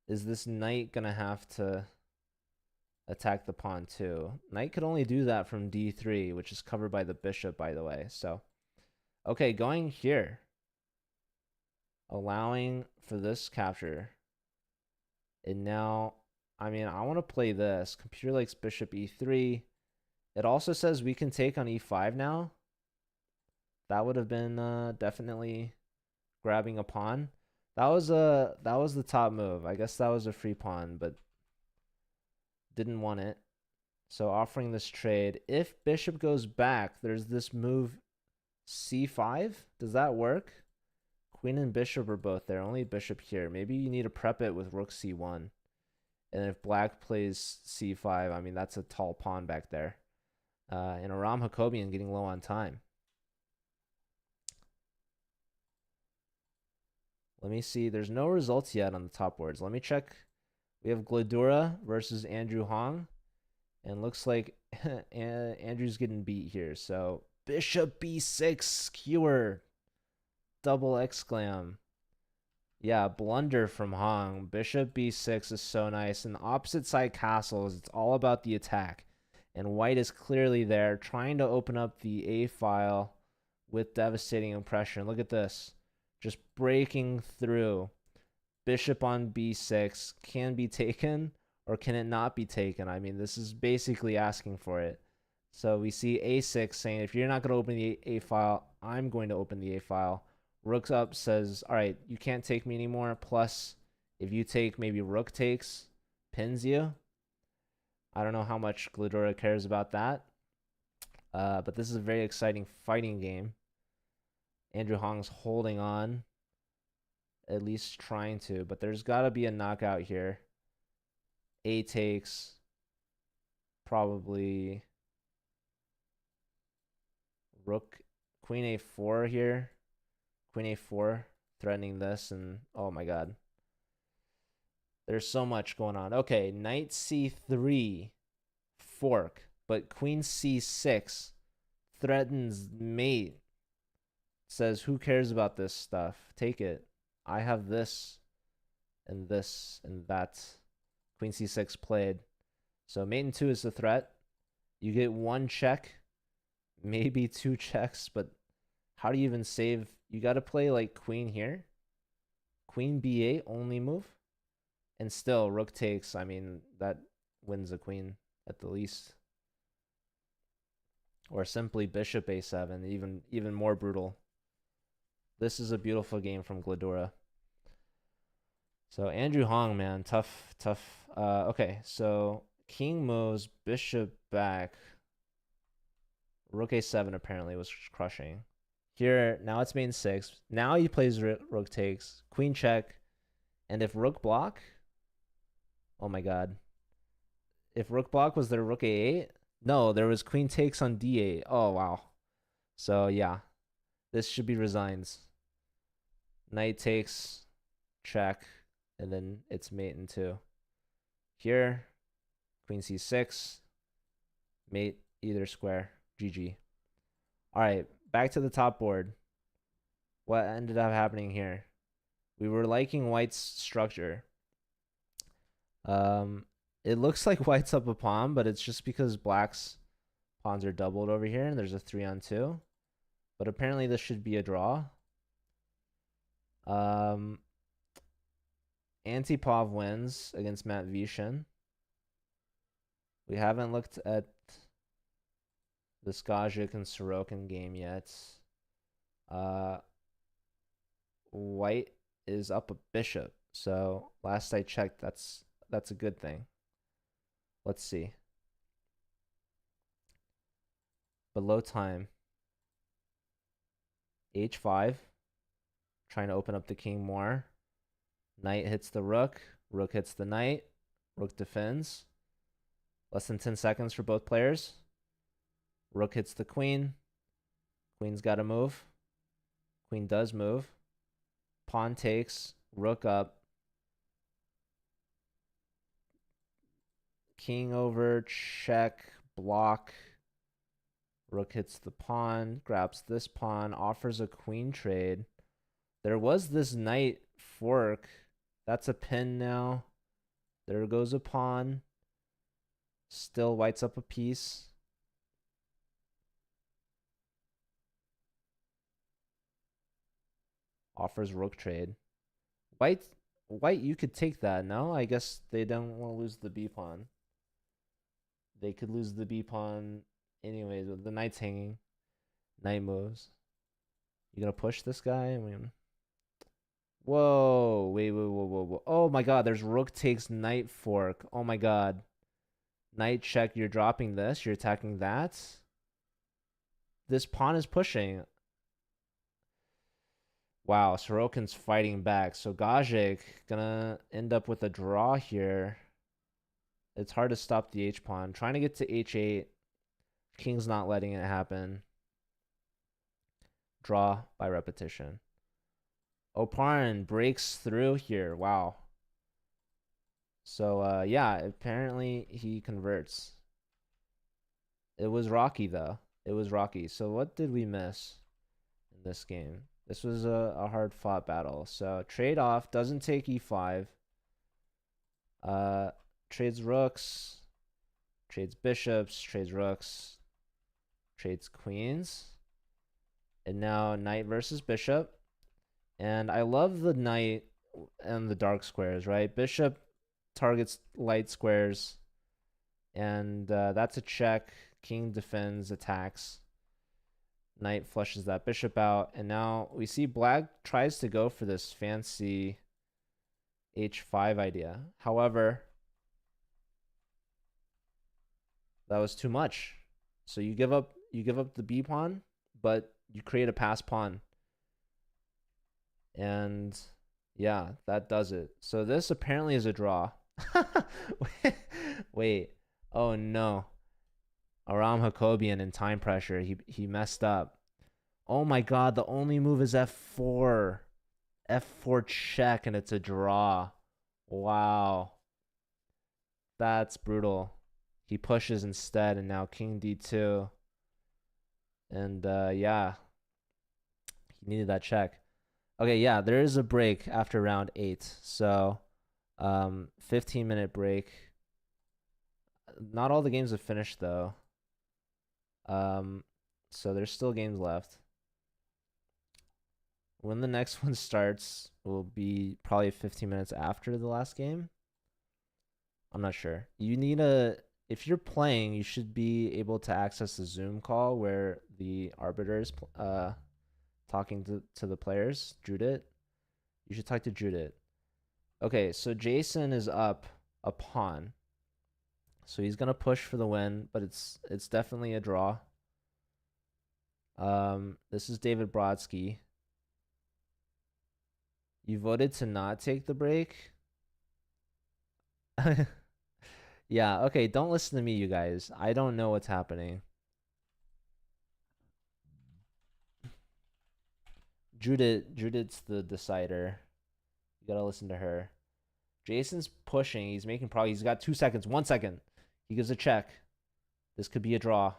Is this knight going to have to attack the pawn too? Knight could only do that from d3, which is covered by the bishop, by the way. So, okay, going here. Allowing for this capture. And now, I mean, I want to play this. Computer likes bishop e3. It also says we can take on e5 now. That would have been definitely grabbing a pawn. That was the top move. I guess that was a free pawn, but didn't want it. So offering this trade. If bishop goes back, there's this move c5. Does that work? Queen and bishop are both there. Only bishop here. Maybe you need to prep it with rook c1. And if black plays c5, I mean, that's a tall pawn back there. And Aram Hakobian getting low on time. Let me see. There's no results yet on the top boards. Let me check. We have Gladura versus Andrew Hong. And looks like Andrew's getting beat here. So bishop b6 skewer. Double exclam. Yeah, blunder from Hong. Bishop b6 is so nice. And the opposite side castles, it's all about the attack. And white is clearly there, trying to open up the A file with devastating impression. Look at this. Just breaking through. Bishop on b6 can be taken, or can it not be taken? I mean, this is basically asking for it. So we see a6 saying, if you're not going to open the A file, I'm going to open the A file. Rook up says, all right, you can't take me anymore. Plus, if you take, maybe rook takes, pins you. I don't know how much Gladura cares about that. But this is a very exciting fighting game. Andrew Hong's holding on, at least trying to. But there's got to be a knockout here. A takes, probably rook, queen a4 here. Queen a4 threatening this, and oh my god. There's so much going on. Okay, knight c3, fork, but queen c6 threatens mate. Says, who cares about this stuff? Take it. I have this, and that. Queen c6 played. So mate in 2 is the threat. You get 1 check, maybe 2 checks, but how do you even save? You got to play like queen here. Queen b8 only move. And still, rook takes. I mean, that wins a queen at the least. Or simply bishop a7, even more brutal. This is a beautiful game from Gladura. So Andrew Hong, man, tough. Okay, so king moves, bishop back. Rook a7 apparently was crushing. Here, now it's main 6. Now he plays rook takes, queen check, and if rook block, oh my god. If rook block, was there rook a8? No, there was queen takes on d8. Oh, wow. So, yeah, this should be resigns. Knight takes, check, and then it's mate in 2. Here, queen c6, mate either square, GG. All right, back to the top board. What ended up happening here? We were liking white's structure. It looks like white's up a pawn, but it's just because black's pawns are doubled over here, and there's a 3-on-2. But apparently this should be a draw. Antipov wins against Matt Vishen. We haven't looked at the Skajik and Sorokin game yet. White is up a bishop. So last I checked, that's a good thing. Let's see. Below time. H5. Trying to open up the king more. Knight hits the rook. Rook hits the knight. Rook defends. Less than 10 seconds for both players. Rook hits the queen. Queen's got to move. Queen does move. Pawn takes. Rook up. King over. Check. Block. Rook hits the pawn. Grabs this pawn. Offers a queen trade. There was this knight fork. That's a pin now. There goes a pawn. Still white's up a piece. Offers rook trade. White, you could take that. No, I guess they don't want to lose the b pawn. They could lose the b pawn anyways. The knight's hanging. Knight moves. You gonna push this guy? I mean, whoa, wait, whoa. Oh my god, there's rook takes knight fork. Oh my god. Knight check, you're dropping this, you're attacking that. This pawn is pushing. Wow, Sorokin's fighting back. So Gajik gonna end up with a draw here. It's hard to stop the H pawn. Trying to get to H8. King's not letting it happen. Draw by repetition. Oparin breaks through here. Wow. So yeah, apparently he converts. It was rocky though. It was rocky. So what did we miss in this game? This was a hard fought battle. So trade off, doesn't take e5. Trades rooks, trades bishops, trades rooks, trades queens. And now knight versus bishop. And I love the knight and the dark squares, right? Bishop targets light squares. And that's a check. King defends, attacks. Knight flushes that bishop out. And now we see black tries to go for this fancy h5 idea. However, that was too much. So you give up the b pawn, but you create a pass pawn. And yeah, that does it. So this apparently is a draw. Wait. Oh no. Aram Hakobian in time pressure. He messed up. Oh my god, the only move is f4. F4 check and it's a draw. Wow. That's brutal. He pushes instead and now king d2. And yeah. He needed that check. Okay, yeah, there is a break after round 8. So 15-minute break. Not all the games have finished though. So there's still games left. When the next one starts will be probably 15 minutes after the last game. I'm not sure. You need if you're playing, you should be able to access the Zoom call where the arbiter is talking to the players. Judith. You should talk to Judith. Okay, so Jason is up a pawn. So he's gonna push for the win, but it's definitely a draw. This is David Brodsky. You voted to not take the break? Yeah, okay, don't listen to me, you guys. I don't know what's happening. Judith's the decider. You gotta listen to her. Jason's pushing. He's making progress. He's got 2 seconds. 1 second. He gives a check. This could be a draw.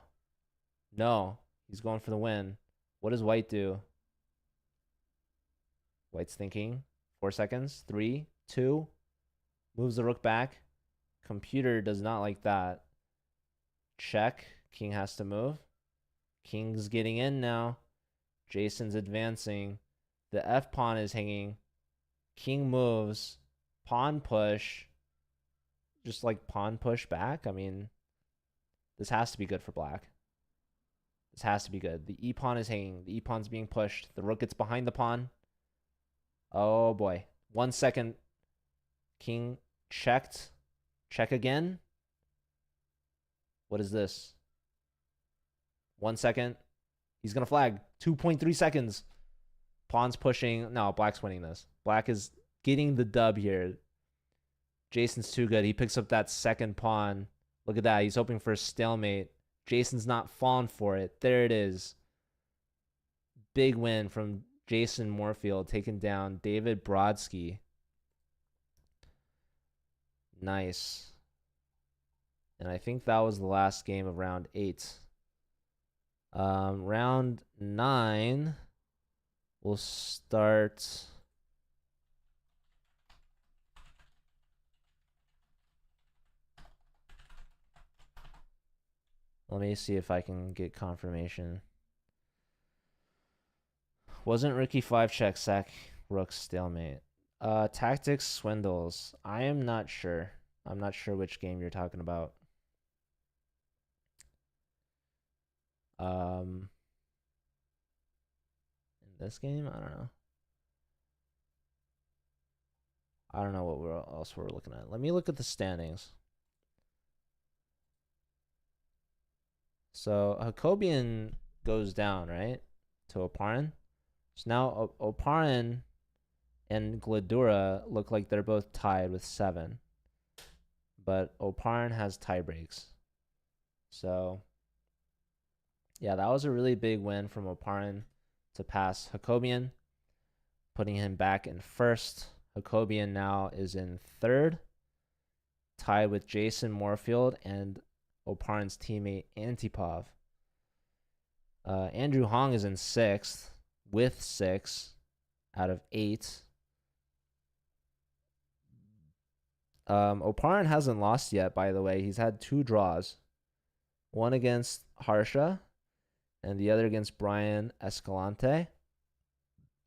No. He's going for the win. What does white do? White's thinking. 4 seconds. 3, 2. Moves the rook back. Computer does not like that. Check. King has to move. King's getting in now. Jason's advancing. The F pawn is hanging. King moves. Pawn push. Just like pawn push back. I mean, This has to be good for black. This has to be good. The e-pawn is hanging. The e-pawn's being pushed. The rook gets behind the pawn. Oh, boy. 1 second. King checked. Check again. What is this? 1 second. He's going to flag. 2.3 seconds. Pawn's pushing. No, black's winning this. Black is getting the dub here. Jason's too good. He picks up that second pawn. Look at that. He's hoping for a stalemate. Jason's not falling for it. There it is. Big win from Jason Moorfield, taking down David Brodsky. Nice. And I think that was the last game of round 8. Round 9 will start. Let me see if I can get confirmation. Wasn't Ricky 5 check sack rook stalemate? Tactics swindles. I am not sure. I'm not sure which game you're talking about. In this game, I don't know. I don't know what else we're looking at. Let me look at the standings. So Jacobian goes down, right, to Oparin. So now Oparin and Gladura look like they're both tied with 7. But Oparin has tie breaks. So, yeah, that was a really big win from Oparin to pass Jacobian, putting him back in first. Jacobian now is in third, tied with Jason Moorfield and Oparin's teammate Antipov. Andrew Hong is in 6th with 6 out of 8. Oparin hasn't lost yet, by the way. He's had 2 draws. One against Harsha and the other against Brian Escalante.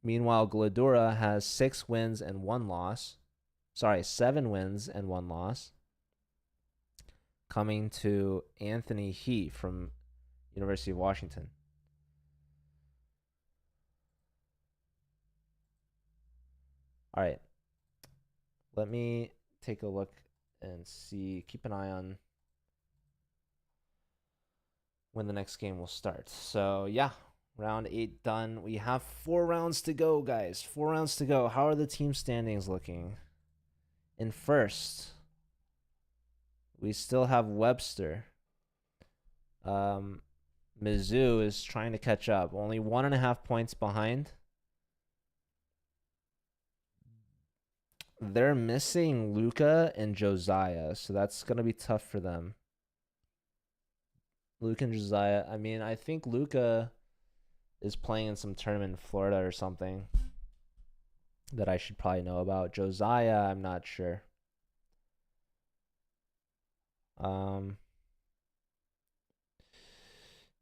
Meanwhile, Gladura has 6 wins and 1 loss. Sorry, 7 wins and 1 loss. Coming to Anthony He from University of Washington. All right. Let me take a look and see. Keep an eye on when the next game will start. So, yeah, round 8 done. We have 4 rounds to go, guys. 4 rounds to go. How are the team standings looking? In first, we still have Webster. Mizzou is trying to catch up. Only 1.5 points behind. They're missing Luca and Josiah, so that's going to be tough for them. Luca and Josiah. I mean, I think Luca is playing in some tournament in Florida or something that I should probably know about. Josiah, I'm not sure.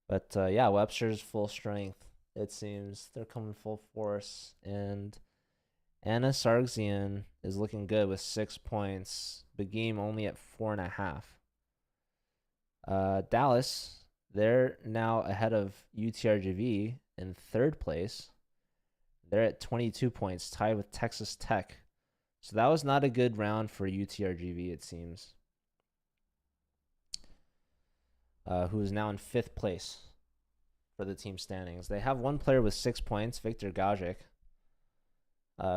But yeah, Webster's full strength, it seems. They're coming full force. And Anna Sargsian is looking good with 6 points. Begim only at 4.5. Dallas, they're now ahead of UTRGV in 3rd place. They're at 22 points, tied with Texas Tech. So that was not a good round for UTRGV, it seems. Who is now in 5th place for the team standings. They have one player with 6 points, Victor Gajic,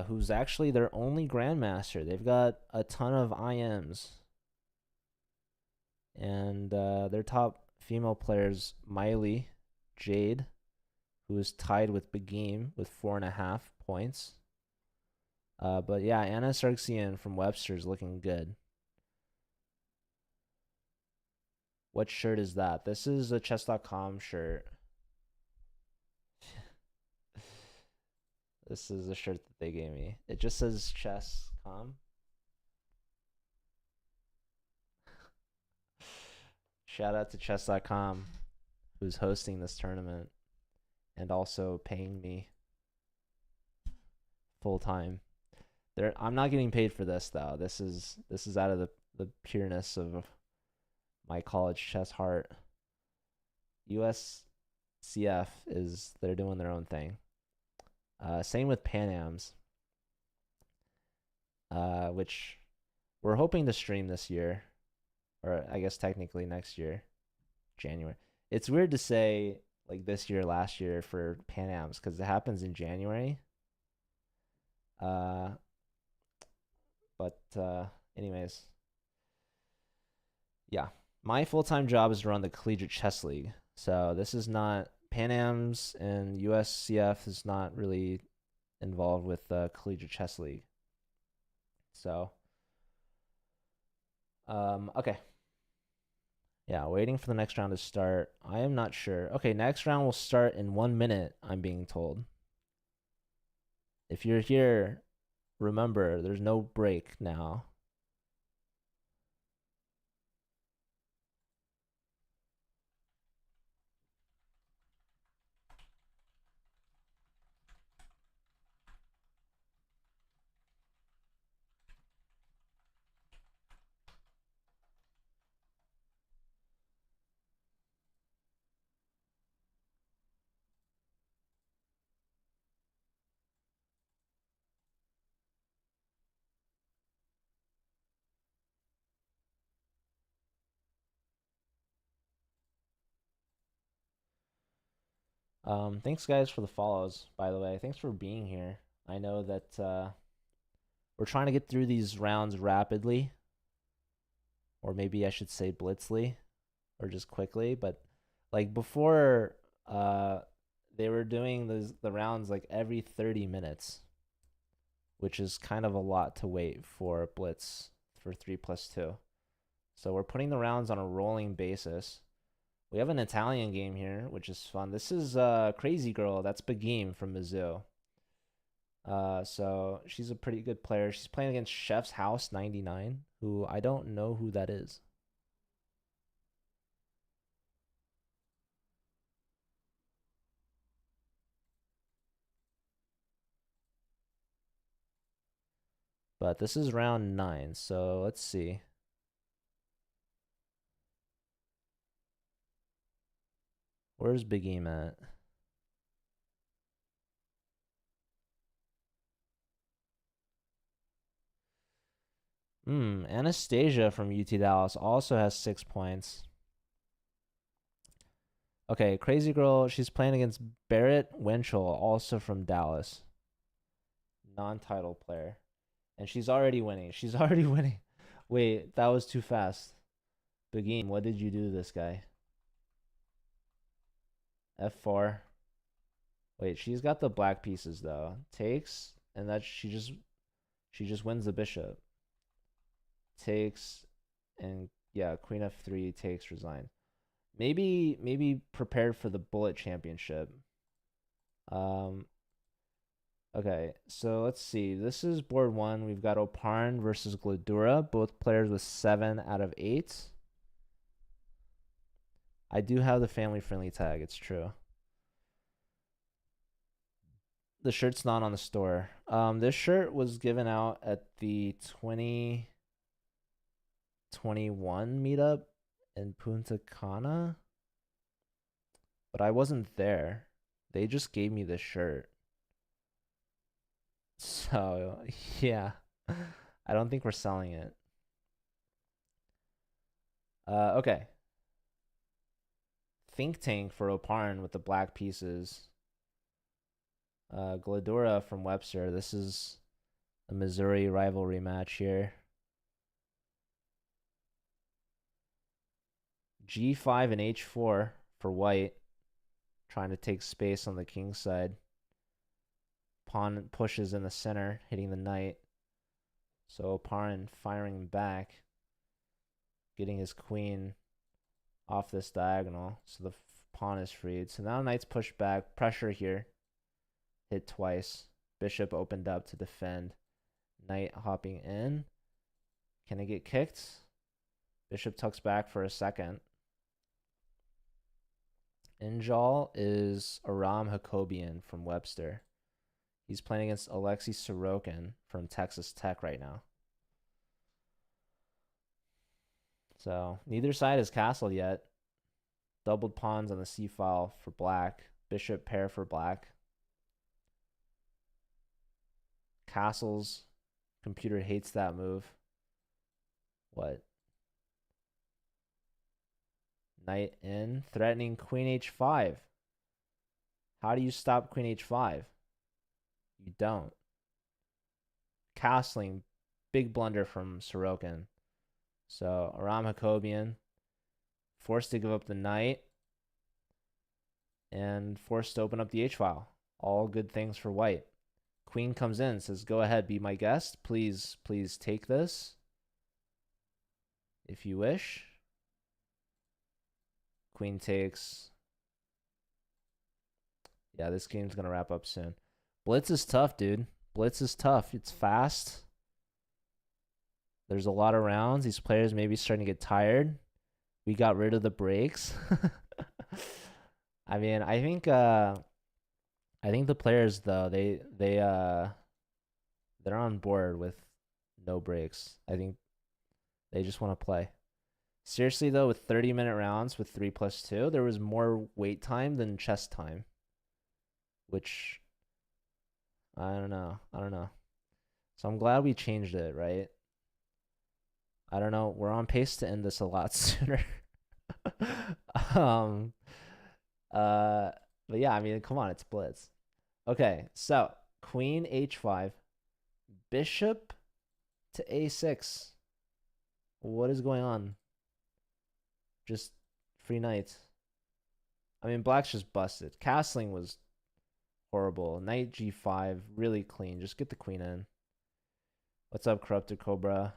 who's actually their only grandmaster. They've got a ton of IMs. And their top female players, Miley Jade, who is tied with Begim with 4.5 points. But yeah, Anna Sargsian from Webster is looking good. What shirt is that? This is a chess.com shirt. This is a shirt that they gave me. It just says chess.com. Shout out to chess.com, who's hosting this tournament and also paying me full time. I'm not getting paid for this though. This is out of the pureness of my college chess heart. USCF they're doing their own thing. Same with Pan Am's, which we're hoping to stream this year, or I guess technically next year, January. It's weird to say like this year, last year for Pan Am's because it happens in January. Uh, but anyways, yeah. My full-time job is to run the Collegiate Chess League. So this is not Pan Am's and USCF is not really involved with the Collegiate Chess League. So, okay. Yeah, waiting for the next round to start. I am not sure. Okay, next round will start in 1 minute, I'm being told. If you're here, remember, there's no break now. Thanks guys for the follows, by the way. Thanks for being here. I know that we're trying to get through these rounds rapidly, or maybe I should say blitzly, or just quickly. But like before, they were doing the rounds like every 30 minutes, which is kind of a lot to wait for blitz for 3+2. So we're putting the rounds on a rolling basis. We have an Italian game here, which is fun. This is Crazy Girl. That's Begim from Mizzou. So she's a pretty good player. She's playing against Chef's House 99, who I don't know who that is. But this is round 9, so let's see. Where's Begim at? Anastasia from UT Dallas also has 6 points. Okay, Crazy Girl, she's playing against Barrett Winchell, also from Dallas. Non-title player. And she's already winning. She's already winning. Wait, that was too fast. Begim, what did you do to this guy? F4. Wait, she's got the black pieces though. Takes, and that she just wins the bishop. Takes, and yeah, Queen F3 takes, resign. Maybe prepared for the bullet championship. Okay, so let's see. This is board 1. We've got Oparn versus Gladura, both players with 7 out of 8. I do have the family-friendly tag, it's true. The shirt's not on the store. This shirt was given out at the 2021 meetup in Punta Cana, but I wasn't there. They just gave me this shirt. So, yeah. I don't think we're selling it. Okay. Think Tank for Oparn with the black pieces. Gladura from Webster. This is a Missouri rivalry match here. G5 and H4 for white. Trying to take space on the king side. Pawn pushes in the center, hitting the knight. So Oparn firing back. Getting his queen off this diagonal. So the pawn is freed. So now knight's pushed back. Pressure here. Hit twice. Bishop opened up to defend. Knight hopping in. Can it get kicked? Bishop tucks back for a second. Injal is Aram Hakobian from Webster. He's playing against Alexei Sorokin from Texas Tech right now. So neither side has castled yet. Doubled pawns on the c file for black. Bishop pair for black. Castles. Computer hates that move. What? Knight in. Threatening queen h5. How do you stop queen h5? You don't. Castling. Big blunder from Sorokin. So Aram Hakobian forced to give up the knight and forced to open up the h-file. All good things for white. Queen comes in, says, go ahead, be my guest. Please take this if you wish. Queen takes. Yeah, this game's going to wrap up soon. Blitz is tough, dude. Blitz is tough. It's fast. There's a lot of rounds. These players may be starting to get tired. We got rid of the breaks. I mean, I think the players though, they're on board with no breaks. I think they just want to play. Seriously though, with 30-minute rounds with 3+2, there was more wait time than chess time. Which I don't know. So I'm glad we changed it, right? I don't know. We're on pace to end this a lot sooner. But yeah, I mean, come on, it's Blitz. Okay, so queen h5, bishop to a6. What is going on? Just free knight. I mean, black's just busted. Castling was horrible. Knight g5, really clean. Just get the queen in. What's up, Corrupted Cobra?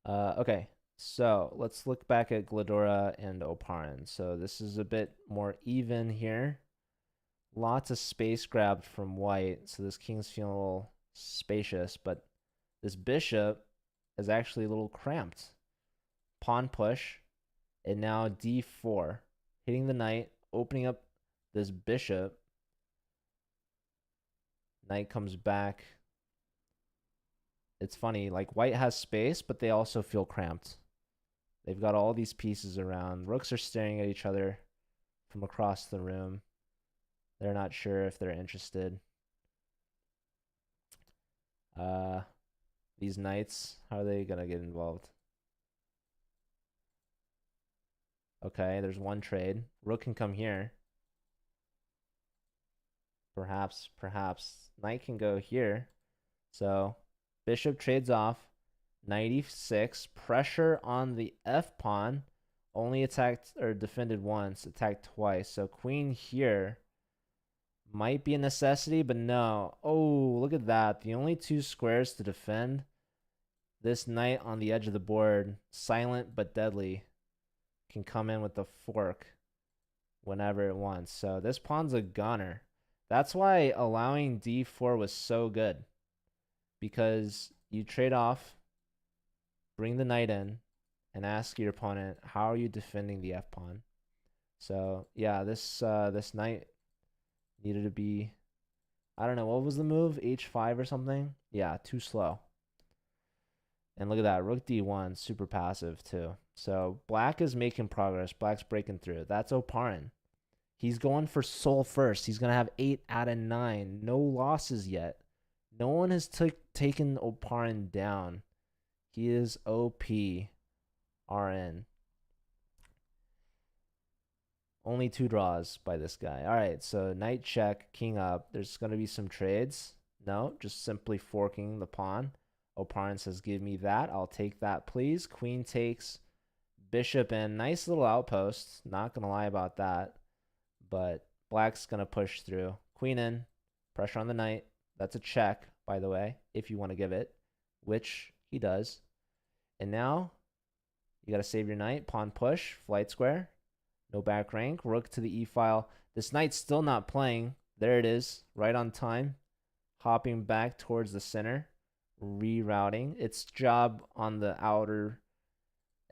Okay, so let's look back at Glidora and Oparin. So this is a bit more even here. Lots of space grabbed from white, so this king's feeling a little spacious, but this bishop is actually a little cramped. Pawn push, and now d4, hitting the knight, opening up this bishop. Knight comes back. It's funny, like white has space, but they also feel cramped. They've got all these pieces around. Rooks are staring at each other from across the room. They're not sure if they're interested. These knights, how are they gonna get involved? Okay, there's one trade. Rook can come here. Perhaps. Knight can go here. So bishop trades off. Knight e6. Pressure on the f pawn. Only attacked or defended once. Attacked twice. So queen here might be a necessity, but no. Oh, look at that. The only two squares to defend. This knight on the edge of the board, silent but deadly, can come in with the fork whenever it wants. So this pawn's a gunner. That's why allowing d4 was so good. Because you trade off, bring the knight in, and ask your opponent, how are you defending the f-pawn? So yeah, this knight needed to be, I don't know, what was the move? h5 or something? Yeah, too slow. And look at that, rook d1, super passive too. So black is making progress. Black's breaking through. That's Oparin. He's going for soul first. He's going to have 8 out of 9. No losses yet. No one has taken Oparin down. He is OP. RN. Only 2 draws by this guy. All right, so knight check, king up. There's going to be some trades. No, just simply forking the pawn. Oparin says, give me that. I'll take that, please. Queen takes, bishop in. Nice little outpost. Not going to lie about that. But black's going to push through. Queen in. Pressure on the knight. That's a check, by the way, if you want to give it, which he does. And now you got to save your knight. Pawn push. Flight square. No back rank. Rook to the e-file. This knight's still not playing. There it is. Right on time. Hopping back towards the center. Rerouting. Its job on the outer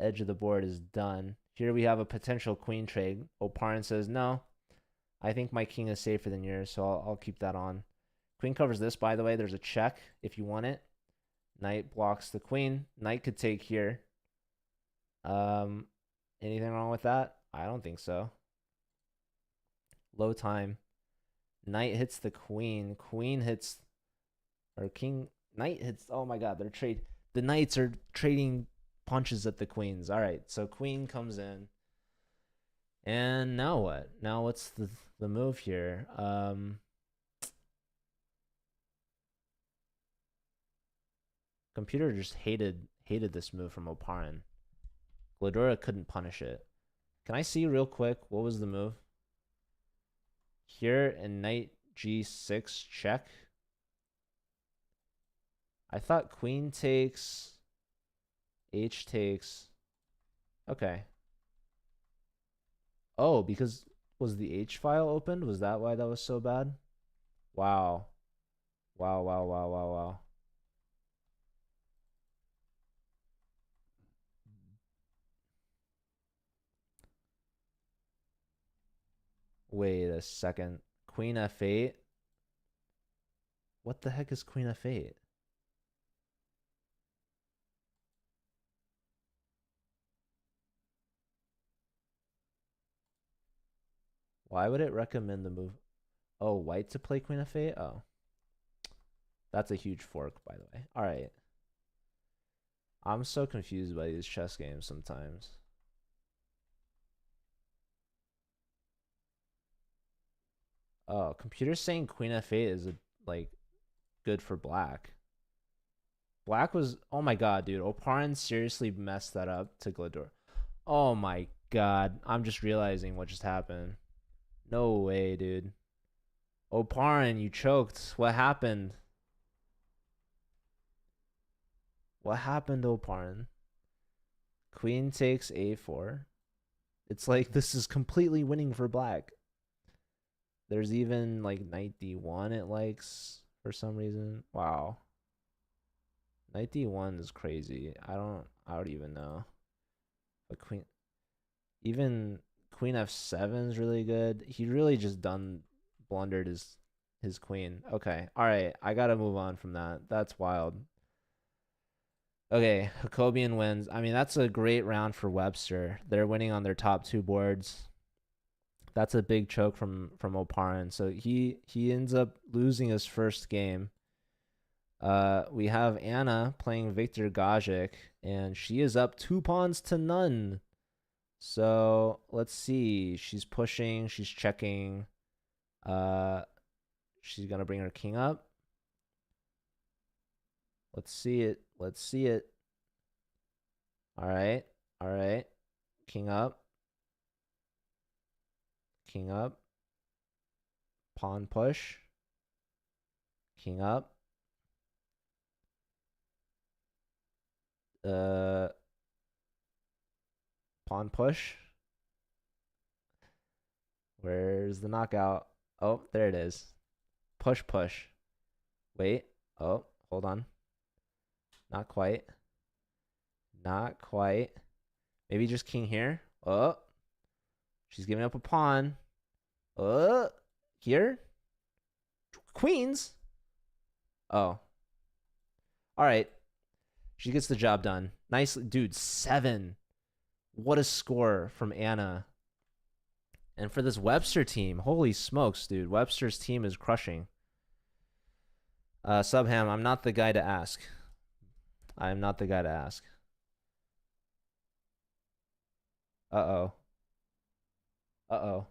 edge of the board is done. Here we have a potential queen trade. Oparin says, no, I think my king is safer than yours, so I'll keep that on. Queen covers this, by the way. There's a check if you want it. Knight blocks the queen. Knight could take here. Anything wrong with that? I don't think so. Low time. Knight hits the queen. Queen hits or king. Knight hits. Oh my god, the knights are trading punches at the queens. All right, so queen comes in. And now what? Now what's the move here? Computer just hated this move from Oparin. Glidora couldn't punish it. Can I see real quick what was the move? Here in knight g6 check. I thought queen takes, h takes. Okay. Oh, because was the H file opened? Was that why that was so bad? Wow. Wow, wow, wow, wow, wow. Wait a second. Queen f8? What the heck is queen f8? Why would it recommend the move? Oh, white to play queen f8? Oh. That's a huge fork, by the way. All right. I'm so confused by these chess games sometimes. Oh, computer's saying queen f8 is like good for black. Black was, oh my god, dude. Oparin seriously messed that up to Glidor. Oh my god. I'm just realizing what just happened. No way, dude. Oparin, you choked. What happened? What happened, Oparin? Queen takes a4. It's like this is completely winning for black. There's even like knight d1 it likes for some reason. Wow. Knight d1 is crazy. I don't even know. But even queen f7 is really good. He really just blundered his queen. Okay. All right. I got to move on from that. That's wild. Okay, Jacobian wins. I mean, that's a great round for Webster. They're winning on their top two boards. That's a big choke from Oparin. So he ends up losing his first game. We have Anna playing Victor Gajic, and she is up 2 pawns to none. So let's see. She's pushing. She's checking. She's gonna bring her king up. Let's see it. Let's see it. All right. All right. King up. King up. Pawn push. King up. Pawn push. Where's the knockout? Oh, there it is. Push, push. Wait. Oh, hold on. Not quite. Not quite. Maybe just king here. Oh. She's giving up a pawn. Oh. Here. Queens. Oh. All right. She gets the job done. Nice. Dude, 7. What a score from Anna. And for this Webster team, holy smokes, dude. Webster's team is crushing. Subham, I'm not the guy to ask. I'm not the guy to ask. Uh-oh. Uh-oh.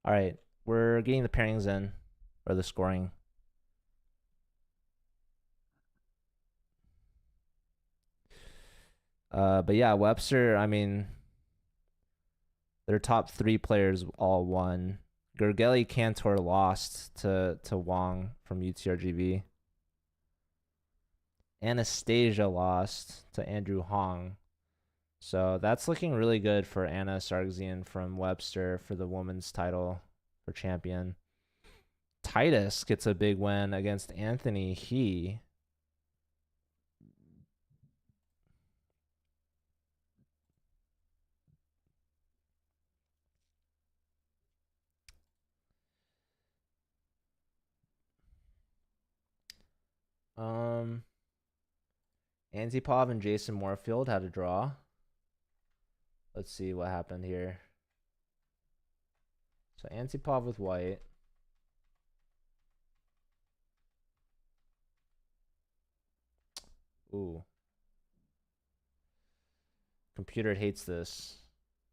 All right. We're getting the pairings in, or the scoring. But yeah, Webster, I mean, their top 3 players all won. Gergely Cantor lost to Wong from UTRGV. Anastasia lost to Andrew Hong. So that's looking really good for Anna Sargsian from Webster for the women's title for champion. Titus gets a big win against Anthony He. Antipov and Jason Moorfield had a draw. Let's see what happened here. So Antipov with white. Ooh. Computer hates this.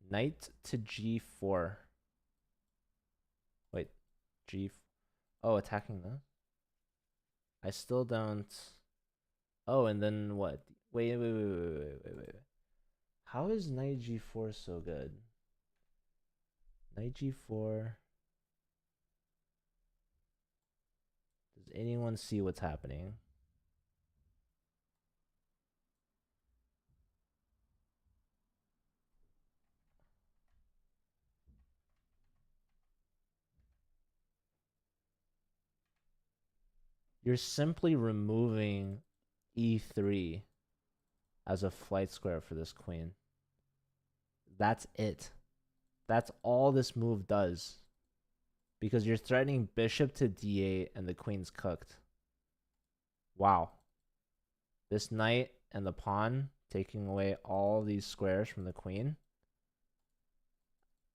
Knight to g4. Wait, g. Oh, attacking this. I still don't. Oh, and then what? Wait. How is knight g4 so good? Knight g4. Does anyone see what's happening? You're simply removing e3 as a flight square for this queen. That's it. That's all this move does. Because you're threatening bishop to d8 and the queen's cooked. Wow. This knight and the pawn taking away all these squares from the queen.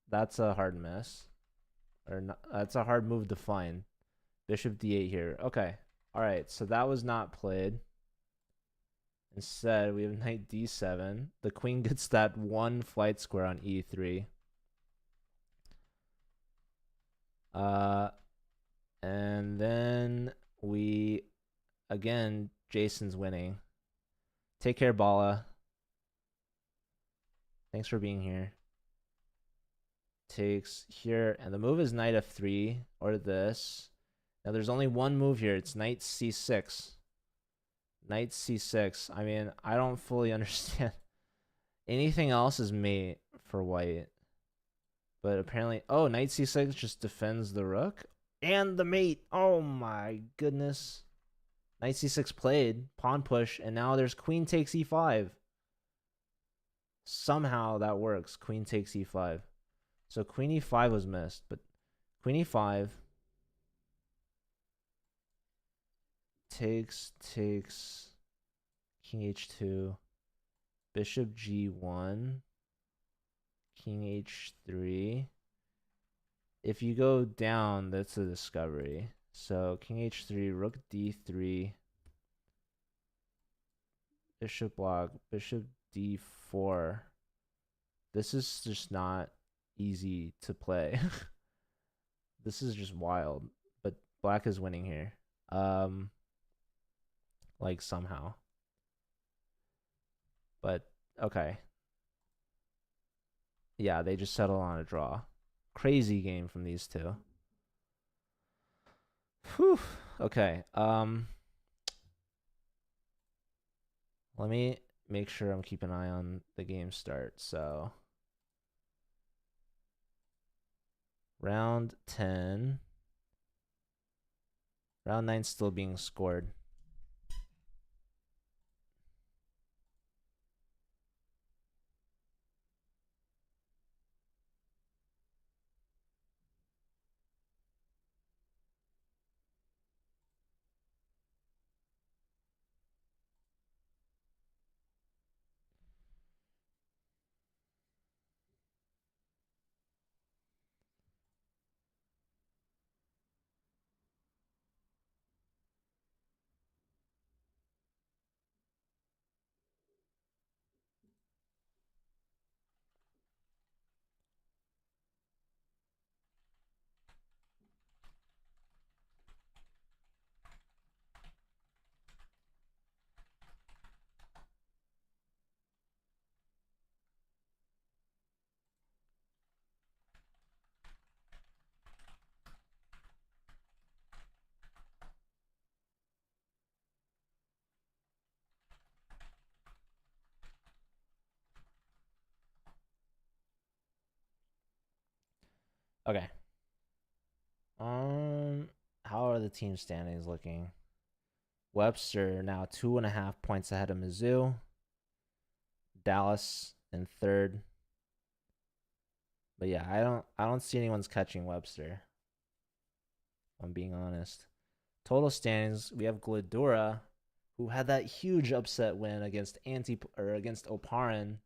That's a hard miss. Or not, that's a hard move to find. Bishop d8 here. Okay. All right. So that was not played. Instead, we have knight d7. The queen gets that one flight square on e3. And then we, again, Jason's winning. Take care, Bala. Thanks for being here. Takes here, and the move is knight f3 or this. Now there's only one move here. It's knight c6. Knight c6. I mean, I don't fully understand. Anything else is mate for white. But apparently, oh, knight c6 just defends the rook and the mate. Oh my goodness. Knight c6 played, pawn push, and now there's queen takes e5. Somehow that works. Queen takes e5. So queen e5 was missed, but queen e5 takes king h2, bishop g1, king h3. If you go down, that's a discovery. So king h3, rook d3, bishop block, bishop d4. This is just not easy to play. This is just wild. But black is winning here. Like somehow. But okay. Yeah, they just settle on a draw. Crazy game from these two. Whew. Okay. Let me make sure I'm keeping an eye on the game start. So round 10. Round 9 still being scored. Okay. How are the team standings looking? Webster now 2.5 points ahead of Mizzou. Dallas in third. But yeah, I don't see anyone's catching Webster. If I'm being honest. Total standings, we have Gladura, who had that huge upset win against against Oparin.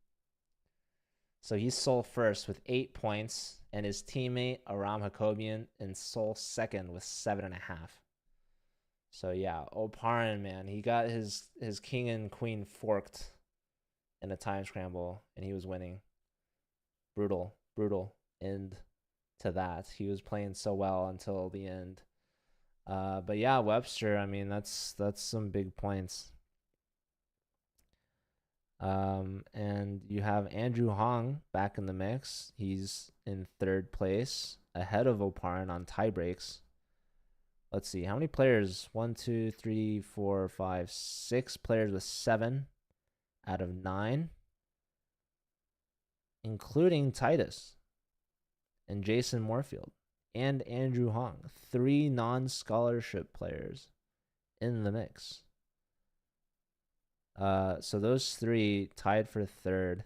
So he's sole first with 8 points, and his teammate Aram Hakobian in sole second with 7.5. So yeah, Oparin, man, he got his king and queen forked in a time scramble, and he was winning. Brutal end to that. He was playing so well until the end. But yeah, Webster, I mean, that's some big points. And you have Andrew Hong back in the mix. He's in third place, ahead of Oparin on tie breaks. Let's see, how many players? 1, 2, 3, 4, 5, 6 players with 7 out of 9, including Titus and Jason Moorfield and Andrew Hong. 3 non-scholarship players in the mix. So those 3 tied for third.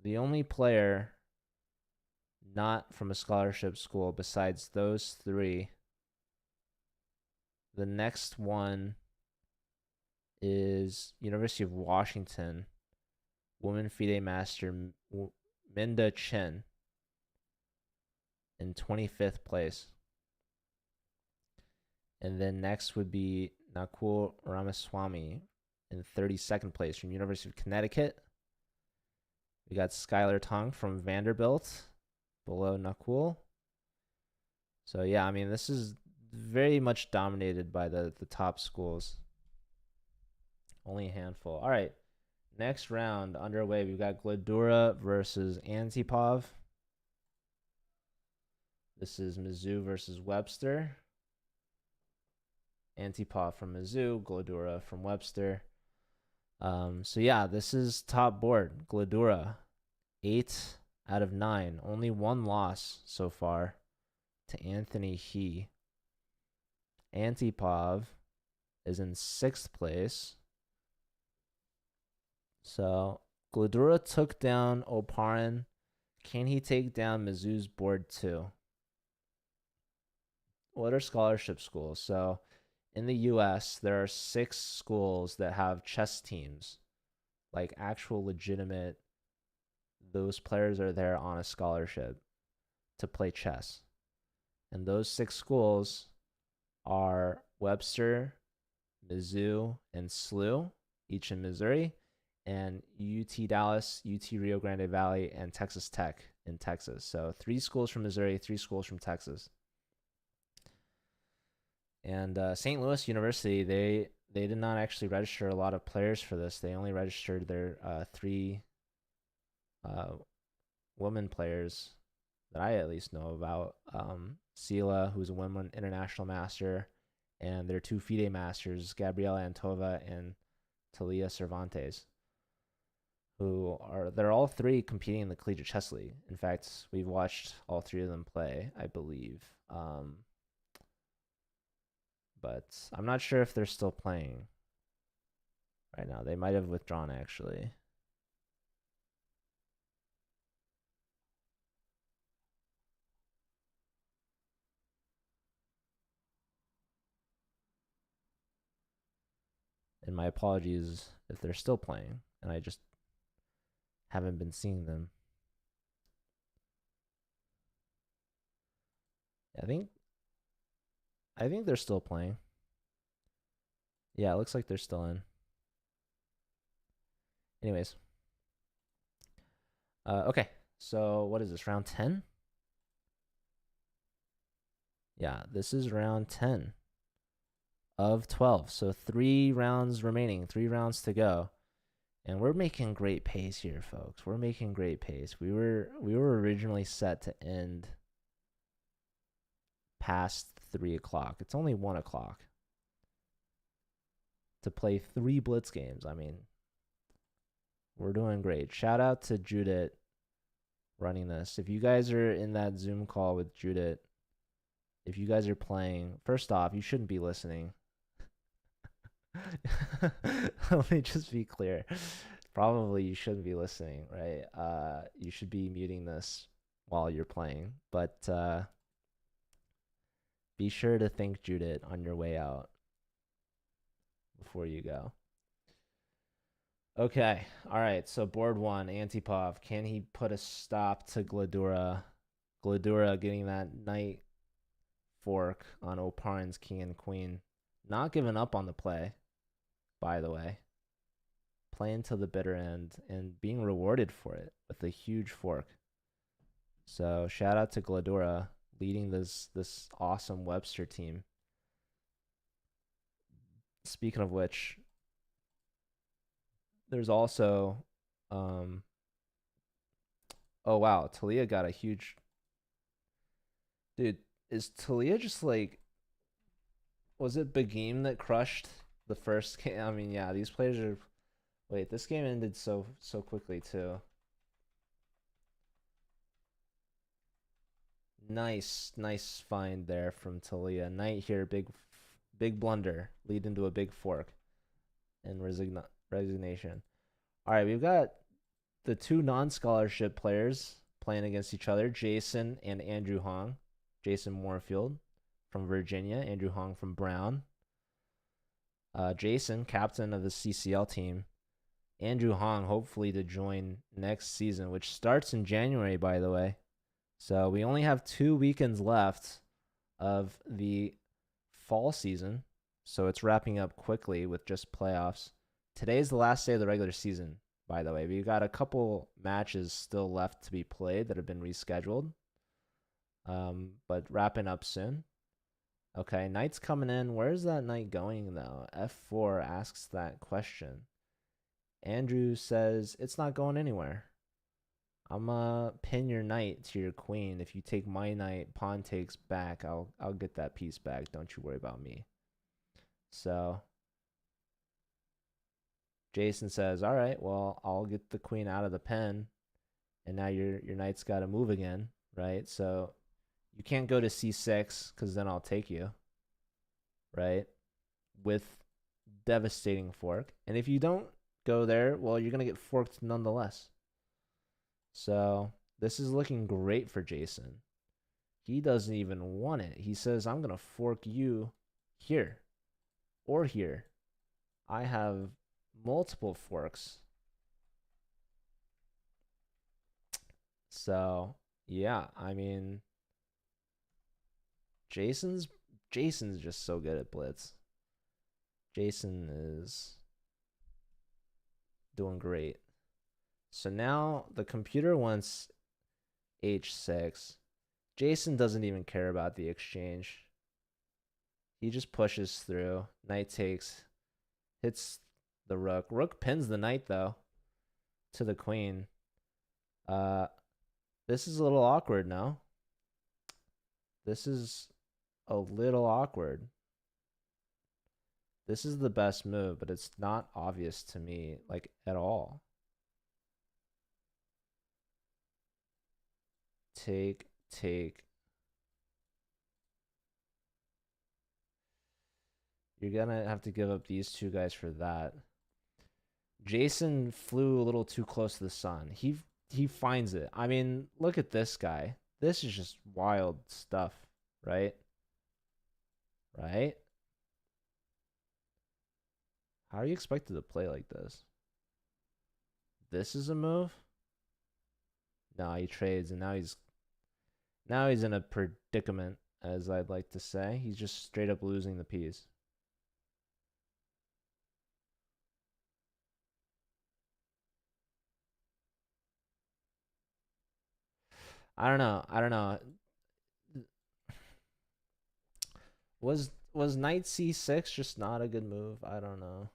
The only player not from a scholarship school besides those 3, the next one is University of Washington woman FIDE master Minda Chen in 25th place. And then next would be Nakul Ramaswamy in 32nd place from University of Connecticut. We got Skylar Tong from Vanderbilt below Nakul. So yeah, I mean, this is very much dominated by the top schools. Only a handful. All right, next round underway. We've got Gladura versus Antipov. This is Mizzou versus Webster. Antipov from Mizzou, Gladura from Webster. So yeah, this is top board. Gladura, 8 out of 9. Only 1 loss so far to Anthony He. Antipov is in 6th place. So Gladura took down Oparin. Can he take down Mizzou's board too? What are scholarship schools? So in the US, there are 6 schools that have chess teams, like actual legitimate, those players are there on a scholarship to play chess. And those 6 schools are Webster, Mizzou, and SLU, each in Missouri, and UT Dallas, UT Rio Grande Valley, and Texas Tech in Texas. So 3 schools from Missouri, 3 schools from Texas. And St. Louis University, they did not actually register a lot of players for this. They only registered their 3 women players that I at least know about. Sela, who's a women international master, and their 2 FIDE masters, Gabriela Antova and Talia Cervantes, they're all 3 competing in the Collegiate Chess League. In fact, we've watched all 3 of them play, I believe. But I'm not sure if they're still playing right now. They might have withdrawn, actually. And my apologies if they're still playing, and I just haven't been seeing them. I think they're still playing. Yeah, it looks like they're still in. Anyways. Okay, so what is this, round 10? Yeah, this is round 10 of 12. So 3 rounds remaining, 3 rounds to go. And we're making great pace here, folks. We're making great pace. We were originally set to end past 3 o'clock. It's only 1 o'clock to play 3 Blitz games. I mean, we're doing great. Shout out to Judith running this. If you guys are in that Zoom call with Judith, if you guys are playing, first off, you shouldn't be listening. Let me just be clear. Probably you shouldn't be listening, right? You should be muting this while you're playing. But be sure to thank Judith on your way out before you go. Okay. All right. So board one, Antipov. Can he put a stop to Gladura? Gladura getting that knight fork on Oparin's king and queen. Not giving up on the play, by the way. Playing to the bitter end and being rewarded for it with a huge fork. So shout out to Gladura leading this awesome Webster team. Speaking of which, there's also oh wow, Talia got a huge dude. Is Talia just like, was it Begim that crushed the first game? I mean, yeah, these players are. Wait, this game ended so quickly too. Nice find there from Talia. Knight here, big blunder, lead into a big fork, and resignation. All right, we've got the two non-scholarship players playing against each other, Jason and Andrew Hong. Jason Moorfield from Virginia, Andrew Hong from Brown. Jason, captain of the CCL team. Andrew Hong, hopefully to join next season, which starts in January, by the way. So we only have 2 weekends left of the fall season. So it's wrapping up quickly with just playoffs. Today's the last day of the regular season, by the way. We've got a couple matches still left to be played that have been rescheduled. But wrapping up soon. Okay, knight's coming in. Where's that knight going, though? F4 asks that question. Andrew says, it's not going anywhere. I'm gonna pin your knight to your queen. If you take my knight, pawn takes back. I'll get that piece back. Don't you worry about me. So Jason says, all right, well, I'll get the queen out of the pen. And now your knight's got to move again, right? So you can't go to c6 because then I'll take you, right? With devastating fork. And if you don't go there, well, you're going to get forked nonetheless. So this is looking great for Jason. He doesn't even want it. He says, I'm going to fork you here or here. I have multiple forks. So, yeah, I mean, Jason's just so good at Blitz. Jason is doing great. So now the computer wants h6. Jason doesn't even care about the exchange. He just pushes through. Knight takes. Hits the rook. Rook pins the knight, though, to the queen. This is a little awkward now. This is a little awkward. This is the best move, but it's not obvious to me, like, at all. Take. You're gonna have to give up these two guys for that. Jason flew a little too close to the sun. He finds it. I mean, look at this guy. This is just wild stuff, right? Right? How are you expected to play like this? This is a move? No, he trades, and now he's in a predicament, as I'd like to say. He's just straight up losing the piece. I don't know. Was knight c6 just not a good move? I don't know.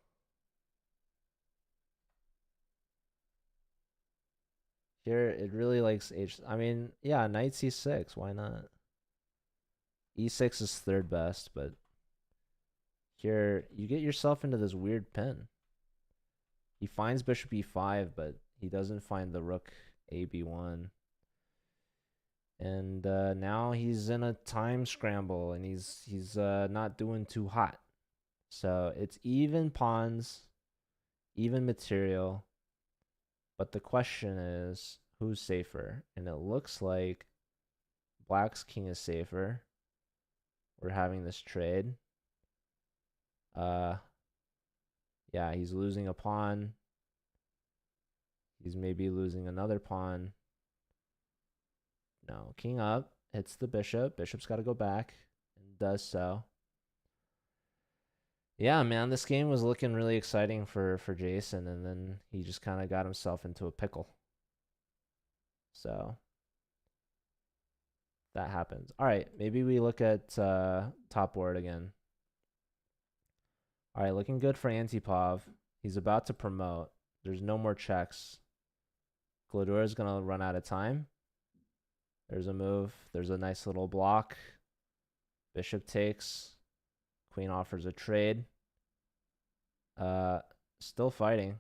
Here it really likes h. I mean, yeah, knight c6. Why not? e6 is third best, but here you get yourself into this weird pin. He finds bishop e5, but he doesn't find the rook ab1. And now he's in a time scramble, and he's not doing too hot. So it's even pawns, even material. But the question is, who's safer? And it looks like Black's king is safer. We're having this trade. Yeah, he's losing a pawn. He's maybe losing another pawn. No, king up, hits the bishop. Bishop's got to go back, and does so. Yeah, man, this game was looking really exciting for Jason, and then he just kind of got himself into a pickle. So that happens. All right, maybe we look at top board again. All right, looking good for Antipov. He's about to promote. There's no more checks. Glodura is going to run out of time. There's a move. There's a nice little block. Bishop takes. Queen offers a trade. Still fighting.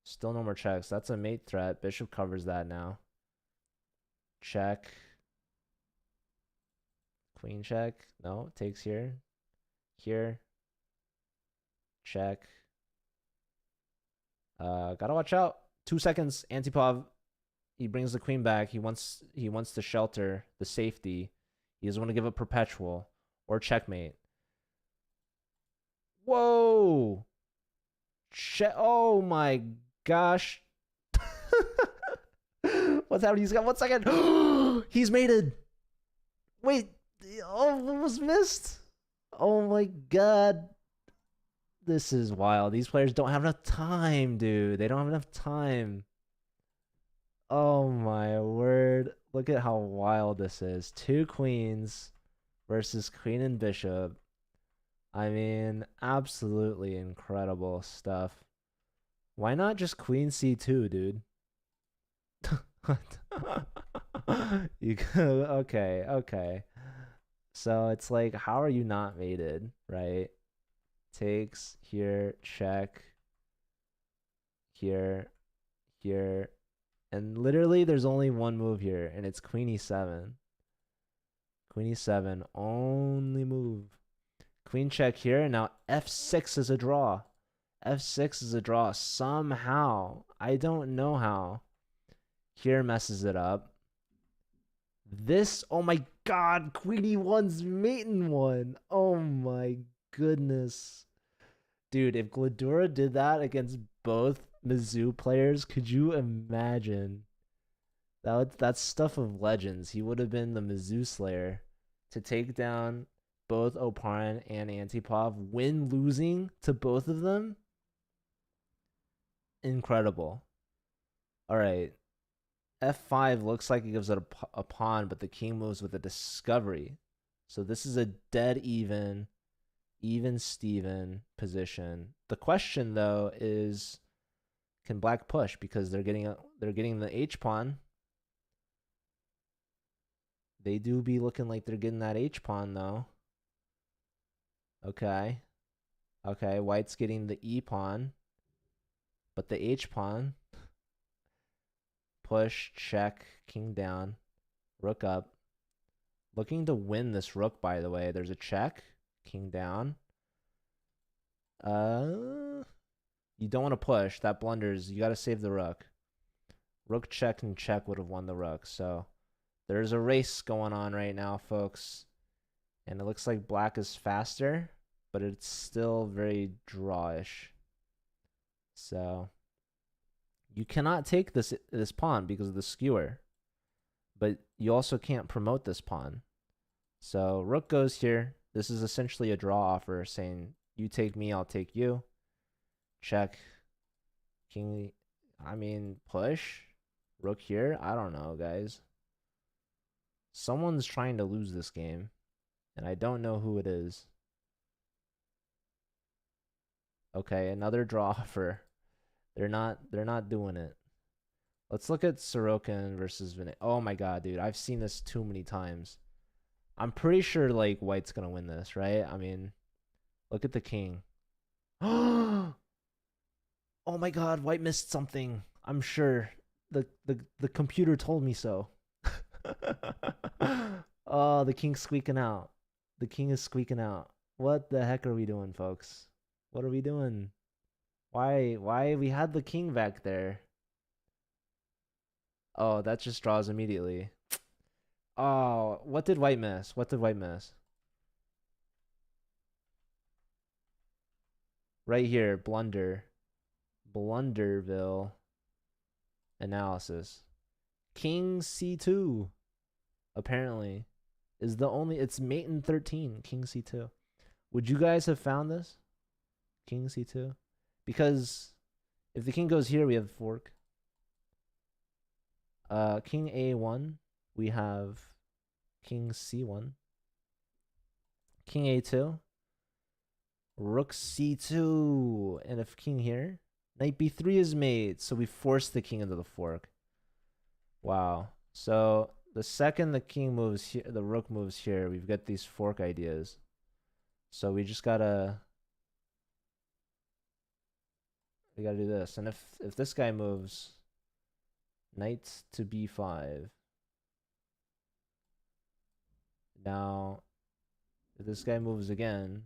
Still no more checks. That's a mate threat. Bishop covers that now. Check. Queen check. No, takes here. Here. Check. Gotta watch out. 2 seconds. Antipov. He brings the queen back. He wants to shelter the safety. He doesn't want to give up perpetual or checkmate. Whoa! Oh my gosh! What's happening? He's got 1 second. He's mated. Wait. Oh, what was missed? Oh my god. This is wild. These players don't have enough time, dude. They don't have enough time. Oh my word. Look at how wild this is. 2 queens versus queen and bishop. I mean, absolutely incredible stuff. Why not just queen c2, dude? You go, okay. So it's like, how are you not mated, right? Takes here, check. Here. And literally there's only one move here, and it's queen e7. Queen e7, only move. Queen check here, and now f6 is a draw. F6 is a draw somehow. I don't know how. Here messes it up. This, oh my god, queen e1's mating one. Oh my goodness. Dude, if Glodura did that against both Mizzou players, could you imagine? That's stuff of legends. He would have been the Mizzou Slayer to take down both Oparin and Antipov, win losing to both of them. Incredible. All right. F5 looks like it gives it a pawn, but the king moves with a discovery. So this is a dead even Steven position. The question though is, can Black push, because they're getting the H pawn. They do be looking like they're getting that H pawn though. Okay. White's getting the E pawn, but the H pawn. Push, check, king down, rook up. Looking to win this rook, by the way. There's a check, king down. You don't want to push. That blunders. You got to save the rook. Rook check and check would have won the rook. So there's a race going on right now, folks. And it looks like Black is faster, but it's still very drawish. So you cannot take this pawn because of the skewer. But you also can't promote this pawn. So rook goes here. This is essentially a draw offer saying, you take me, I'll take you. Check. King, I mean, push. Rook here. I don't know, guys. Someone's trying to lose this game, and I don't know who it is. Okay, another draw offer. They're not doing it. Let's look at Sorokin versus Vinay. Oh my god, dude. I've seen this too many times. I'm pretty sure like White's gonna win this, right? I mean, look at the king. Oh my god, White missed something. I'm sure. The computer told me so. Oh, the king's squeaking out. The king is squeaking out. What the heck are we doing, folks? What are we doing? Why we had the king back there? Oh, that just draws immediately. Oh, what did white miss? What did white miss? Right here, blunder. Blunderville analysis. King C2 apparently is the only, it's mate in 13, King C2. Would you guys have found this? King C2? Because if the king goes here, we have fork. King A1, we have King C1. King A2. Rook C2. And if king here, knight B3 is mate. So we force the king into the fork. Wow. So the second the king moves here, the rook moves here, we've got these fork ideas. So we just gotta do this. And if this guy moves knight to B5. Now if this guy moves again,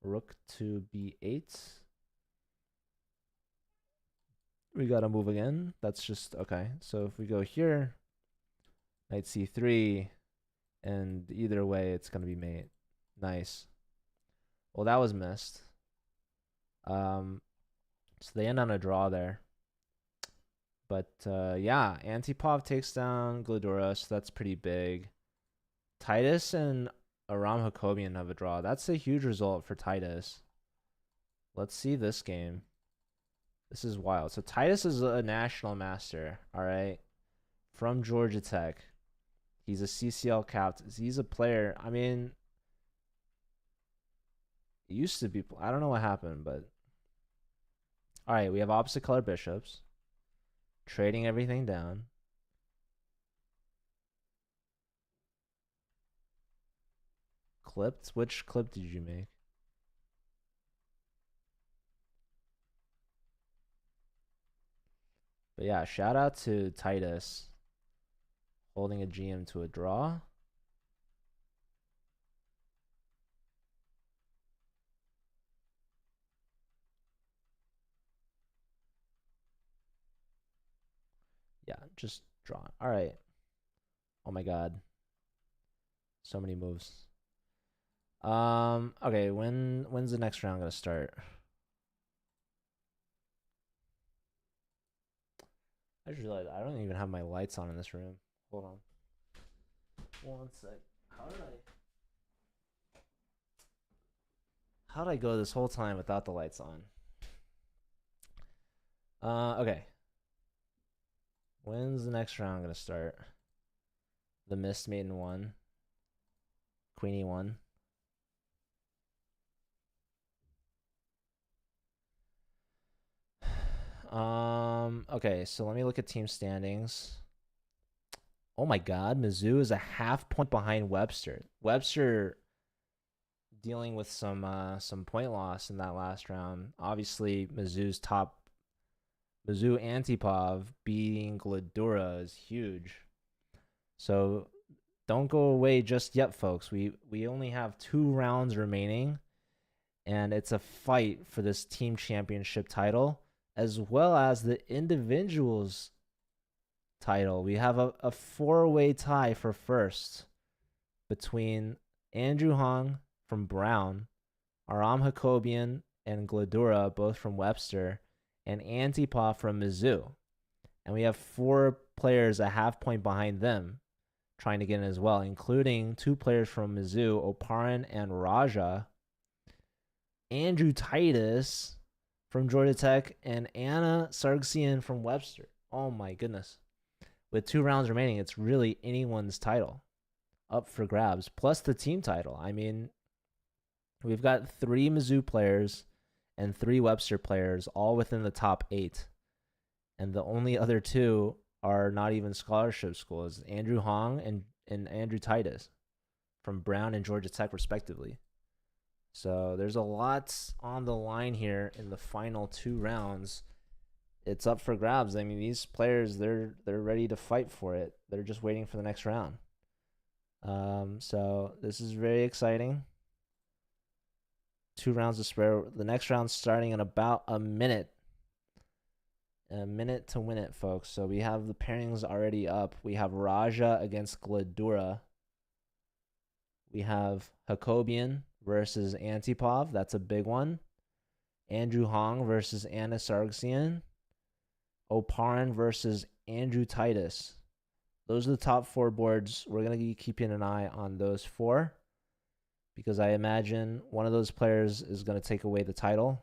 rook to B8. We gotta move again. That's just okay. So if we go here, knight C3, and either way it's gonna be mate. Nice. Well, that was missed. So they end on a draw there. But yeah, Antipov takes down Glidura, so that's pretty big. Titus and Aram Hakobian have a draw. That's a huge result for Titus. Let's see this game. This is wild. So Titus is a national master, all right, from Georgia Tech. He's a CCL captain. He's a player. I mean, it used to be. I don't know what happened, but all right, we have opposite color bishops. Trading everything down. Clipped? Which clip did you make? But yeah, shout out to Titus holding a GM to a draw. Yeah, just draw. All right. Oh my god. So many moves. Okay, when's the next round gonna start? I just realized I don't even have my lights on in this room. Hold on. One sec. How did I go this whole time without the lights on? Okay. When's the next round gonna start? The Mist Maiden 1. Queenie 1. Okay, so let me look at team standings. Oh my god, Mizzou is a half point behind Webster. Webster dealing with some point loss in that last round. Obviously, Mizzou Antipov beating Glidura is huge. So don't go away just yet, folks. We only have 2 rounds remaining, and it's a fight for this team championship title as well as the individuals title. We have a 4-way tie for first between Andrew Hong from Brown, Aram Hakobian and Glidura, both from Webster, and Antipov from Mizzou. And we have 4 players a half point behind them trying to get in as well, including 2 players from Mizzou, Oparin and Raja, Andrew Titus from Georgia Tech, and Anna Sargsyan from Webster. Oh my goodness. With 2 rounds remaining, it's really anyone's title up for grabs, plus the team title. I mean, we've got 3 Mizzou players and 3 Webster players all within the top 8. And the only other 2 are not even scholarship schools, Andrew Hong and Andrew Titus from Brown and Georgia Tech, respectively. So there's a lot on the line here in the final 2 rounds. it's up for grabs. I mean, these players, they're ready to fight for it. They're just waiting for the next round. So this is very exciting. 2 rounds to spare. The next round's starting in about a minute. A minute to win it, folks. So we have the pairings already up. We have Raja against Gladura. We have Hakobian versus Antipov. That's a big one. Andrew Hong versus Anna Sargsyan. Oparin versus Andrew Titus. Those are the top 4 boards. We're going to be keeping an eye on those 4 because I imagine one of those players is going to take away the title.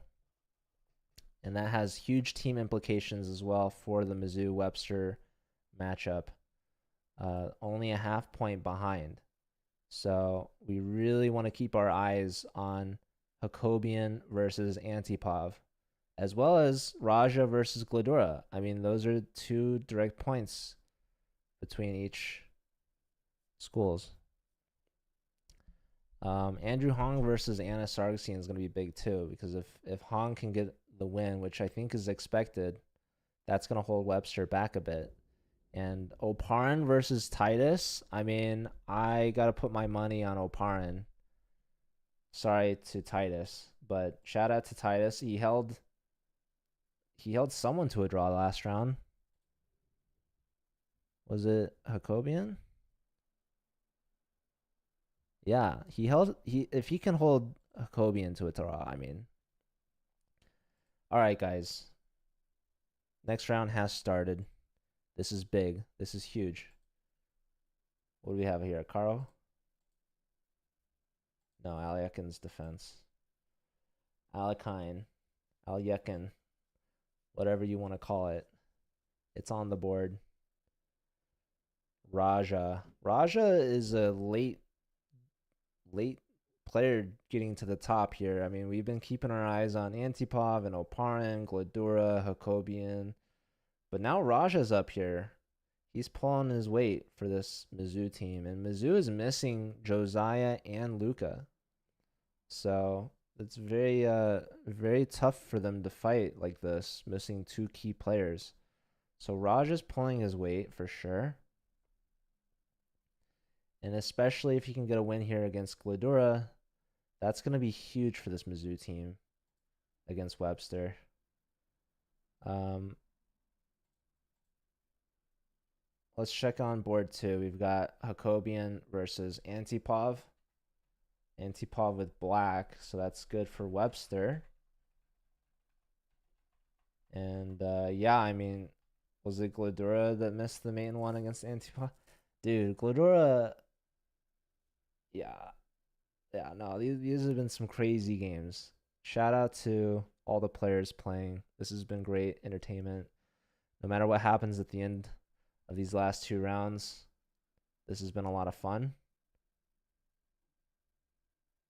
And that has huge team implications as well for the Mizzou-Webster matchup. Only a half point behind. So we really want to keep our eyes on Hakobian versus Antipov, as well as Raja versus Gladura. I mean, those are 2 direct points between each schools. Andrew Hong versus Anna Sargsyan is going to be big too, because if Hong can get the win, which I think is expected, that's going to hold Webster back a bit. And Oparin versus Titus, I mean, I got to put my money on Oparin. Sorry to Titus, but shout out to Titus. He held someone to a draw last round. Was it Hakobian? Yeah, if he can hold Hakobian to a draw, I mean. All right, guys. Next round has started. This is big. This is huge. What do we have here? Carl? No, Alyekin's defense. Alyekin. Whatever you want to call it. It's on the board. Raja. Raja is a late player getting to the top here. I mean, we've been keeping our eyes on Antipov and Oparin, Gladura, Hakobian. But now Raja's up here. He's pulling his weight for this Mizzou team. And Mizzou is missing Josiah and Luca. So it's very, very tough for them to fight like this, missing 2 key players. So Raja's pulling his weight for sure. And especially if he can get a win here against Gladura, that's going to be huge for this Mizzou team against Webster. Let's check on board 2. We've got Hakobian versus Antipov. Antipov with black, so that's good for Webster. And yeah, I mean, was it Gladura that missed the main one against Antipov? Dude, Gladura, yeah, no, these have been some crazy games. Shout out to all the players playing. This has been great entertainment. No matter what happens at the end of these last 2 rounds, this has been a lot of fun.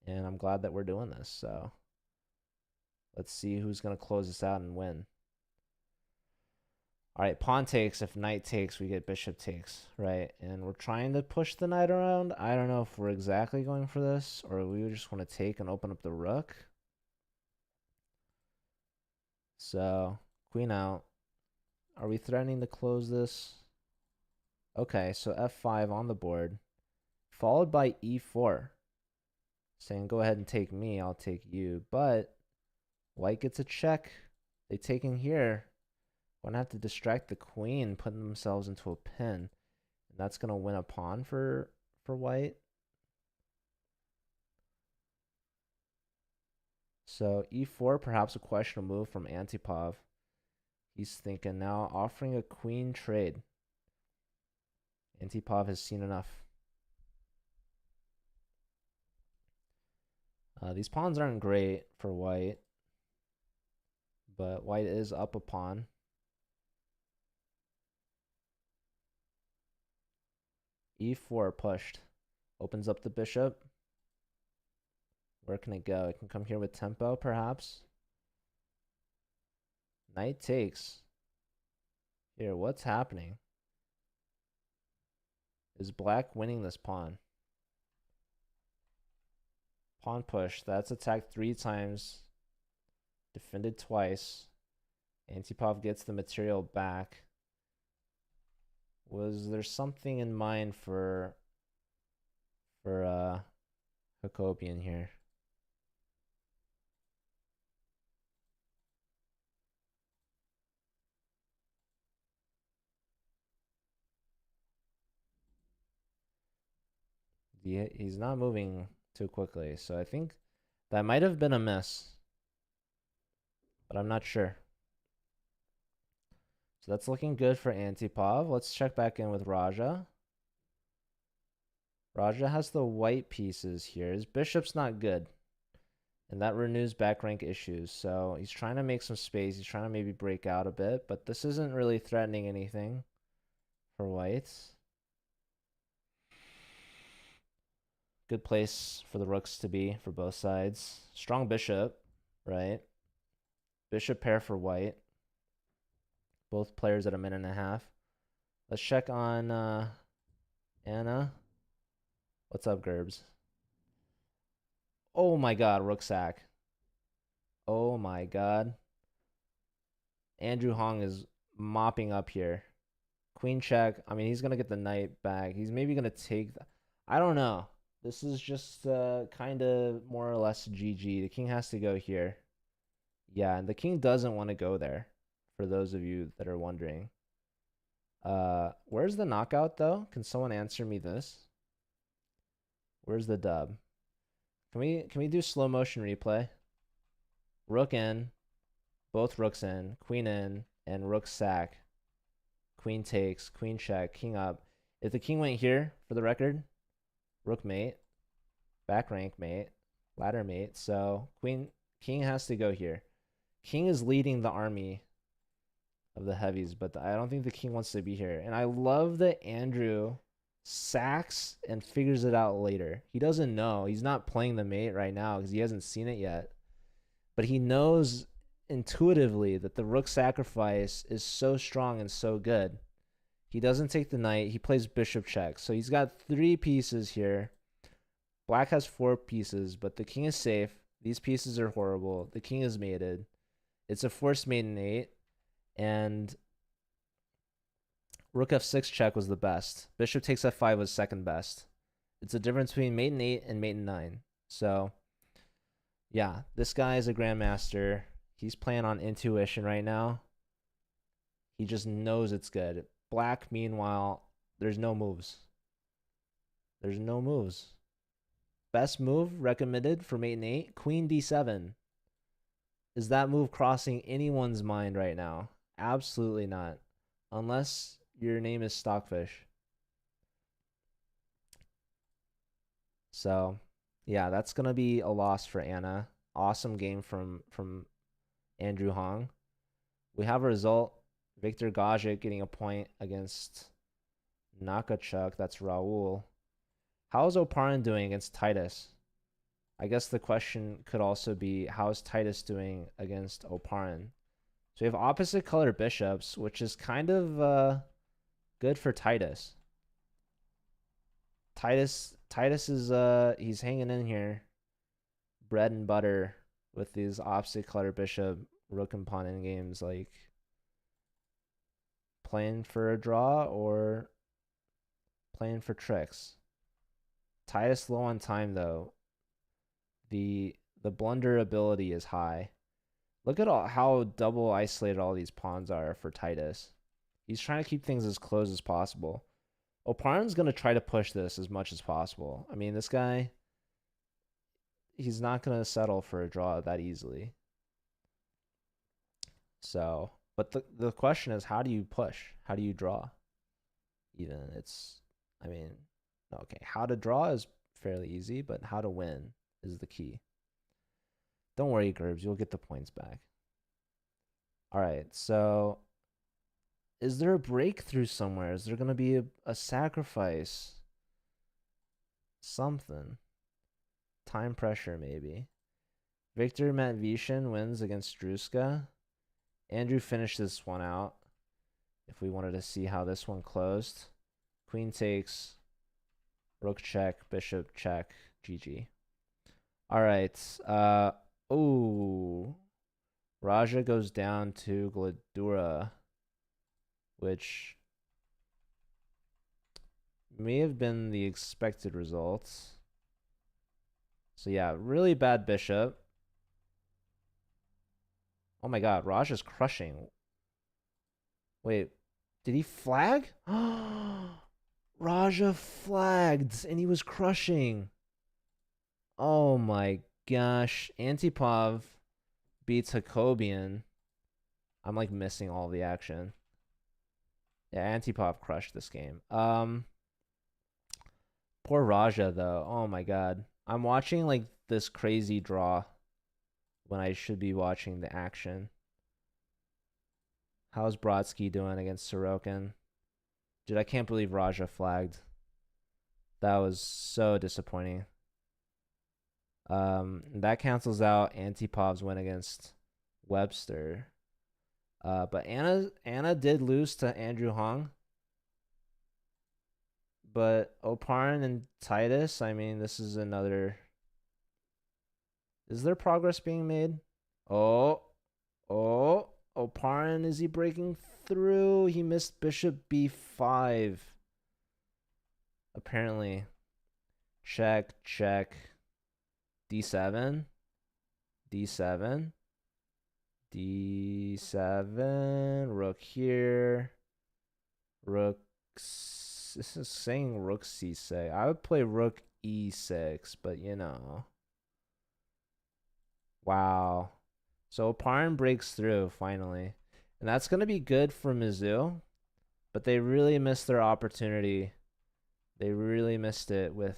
And I'm glad that we're doing this. So let's see who's going to close this out and win. All right, pawn takes. If knight takes, we get bishop takes, right? And we're trying to push the knight around. I don't know if we're exactly going for this, or we just want to take and open up the rook. So queen out. Are we threatening to close this? Okay, so f5 on the board, followed by e4. Saying, go ahead and take me, I'll take you. But white gets a check. They take in here. Gonna have to distract the queen, putting themselves into a pin. And that's gonna win a pawn for white. So e4, perhaps a questionable move from Antipov. He's thinking now offering a queen trade. Antipov has seen enough. These pawns aren't great for white, but white is up a pawn. e4 pushed. Opens up the bishop. Where can it go? It can come here with tempo, perhaps. Knight takes. Here, what's happening? Is black winning this pawn? Pawn push. That's attacked 3 times. Defended twice. Antipov gets the material back. Was there something in mind for Hakopian here? He's not moving too quickly, so I think that might have been a miss, but I'm not sure. So that's looking good for Antipov. Let's check back in with Raja. Raja has the white pieces here. His bishop's not good, and that renews back rank issues. So he's trying to make some space. He's trying to maybe break out a bit, but this isn't really threatening anything for whites. Good place for the rooks to be for both sides. Strong bishop, right? Bishop pair for white. Both players at a minute and a half. Let's check on Anna. What's up, Gerbs? Oh my god, rook sack. Oh my god. Andrew Hong is mopping up here. Queen check. I mean, he's going to get the knight back. He's maybe going to take... I don't know. This is just kind of more or less GG. The king has to go here. Yeah, and the king doesn't want to go there, for those of you that are wondering. Where's the knockout, though? Can someone answer me this? Where's the dub? Can we do slow motion replay? Rook in, both rooks in, queen in, and rook sack. Queen takes, queen check, king up. If the king went here, for the record, rook mate, back rank mate, ladder mate. So king has to go here. King is leading the army of the heavies, but I don't think the king wants to be here. And I love that Andrew sacks and figures it out later. He doesn't know. He's not playing the mate right now because he hasn't seen it yet. But he knows intuitively that the rook sacrifice is so strong and so good. He doesn't take the knight. He plays bishop check. So he's got 3 pieces here. Black has 4 pieces, but the king is safe. These pieces are horrible. The king is mated. It's a forced mate in 8. And rook f6 check was the best. Bishop takes f5 was second best. It's a difference between mate in 8 and mate in 9. So, yeah, this guy is a grandmaster. He's playing on intuition right now. He just knows it's good. Black, meanwhile, there's no moves. There's no moves. Best move recommended for mate in 8, queen d7. Is that move crossing anyone's mind right now? Absolutely not. Unless your name is Stockfish. So, yeah, that's going to be a loss for Anna. Awesome game from Andrew Hong. We have a result. Victor Gajic getting a point against Nakachuk. That's Raul. How's Oparin doing against Titus? I guess the question could also be, how's Titus doing against Oparin? So we have opposite color bishops, which is kind of good for Titus. Titus is he's hanging in here. Bread and butter with these opposite color bishop rook and pawn in games, like playing for a draw or playing for tricks. Titus low on time though. The blunder ability is high. Look at how double isolated all these pawns are for Titus. He's trying to keep things as close as possible. Oparin's going to try to push this as much as possible. I mean, this guy, he's not going to settle for a draw that easily. So, but the question is, how do you push? How do you draw? Even I mean, okay, how to draw is fairly easy, but how to win is the key. Don't worry, Gerbs, you'll get the points back. All right, so is there a breakthrough somewhere? Is there going to be a sacrifice? Something. Time pressure, maybe. Victor Matvishin wins against Druska. Andrew finished this one out. If we wanted to see how this one closed. Queen takes. Rook check. Bishop check. GG. All right. Oh. Raja goes down to Gladura, which may have been the expected results. So yeah, really bad bishop. Oh my god, Raja's crushing. Wait, did he flag? Raja flagged and he was crushing. Oh my gosh. Antipov beats Jacobian. I'm like missing all the action. Yeah, Antipov crushed this game. Poor Raja though. Oh my god. I'm watching like this crazy draw when I should be watching the action. How's Brodsky doing against Sorokin? Dude, I can't believe Raja flagged. That was so disappointing. That cancels out Antipov's win against Webster. But Anna did lose to Andrew Hong. But Oparin and Titus, I mean, this is another. Is there progress being made? Oh, Oparin, is he breaking through? He missed Bishop B5. Apparently. Check. D7. D7. D7. Rook here. Rook. This is saying rook C6. I would play rook E6, but you know. Wow. So Oparin breaks through finally. And that's going to be good for Mizzou. But they really missed their opportunity. They really missed it with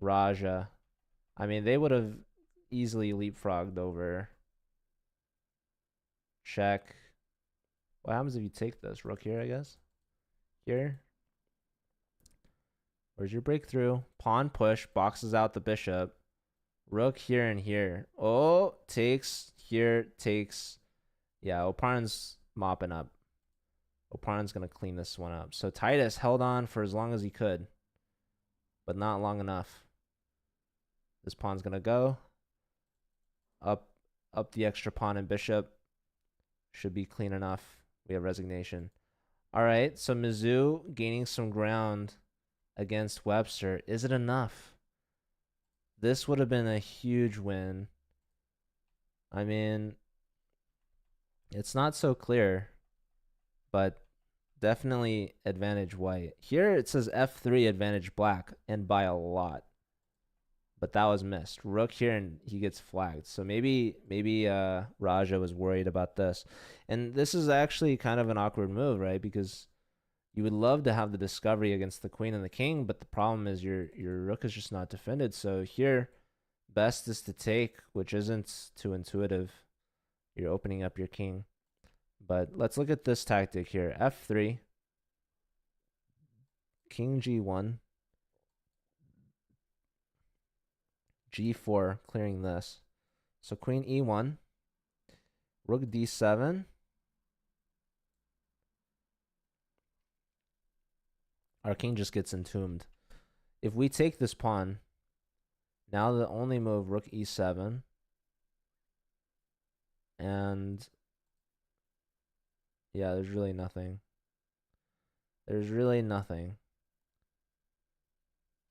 Raja. I mean, they would have easily leapfrogged over. Check. What happens if you take this? Rook here, I guess. Here. Where's your breakthrough? Pawn push. Boxes out the bishop. Rook here and here. Oh, takes. Here, takes. Yeah, Oparin's mopping up. Oparin's going to clean this one up. So Titus held on for as long as he could. But not long enough. This pawn's going to go. Up the extra pawn and bishop. Should be clean enough. We have resignation. All right, so Mizzou gaining some ground against Webster. Is it enough? This would have been a huge win. I mean, it's not so clear, but definitely advantage white. Here it says F3 advantage black, and by a lot. But that was missed. Rook here, and he gets flagged. So maybe Raja was worried about this. And this is actually kind of an awkward move, right? Because you would love to have the discovery against the queen and the king, but the problem is your rook is just not defended. So here, best is to take, which isn't too intuitive. You're opening up your king. But let's look at this tactic here. F3. King G1. G4, clearing this. So queen E1. Rook D7. Our king just gets entombed. If we take this pawn, now the only move, rook E7. And yeah, there's really nothing. There's really nothing.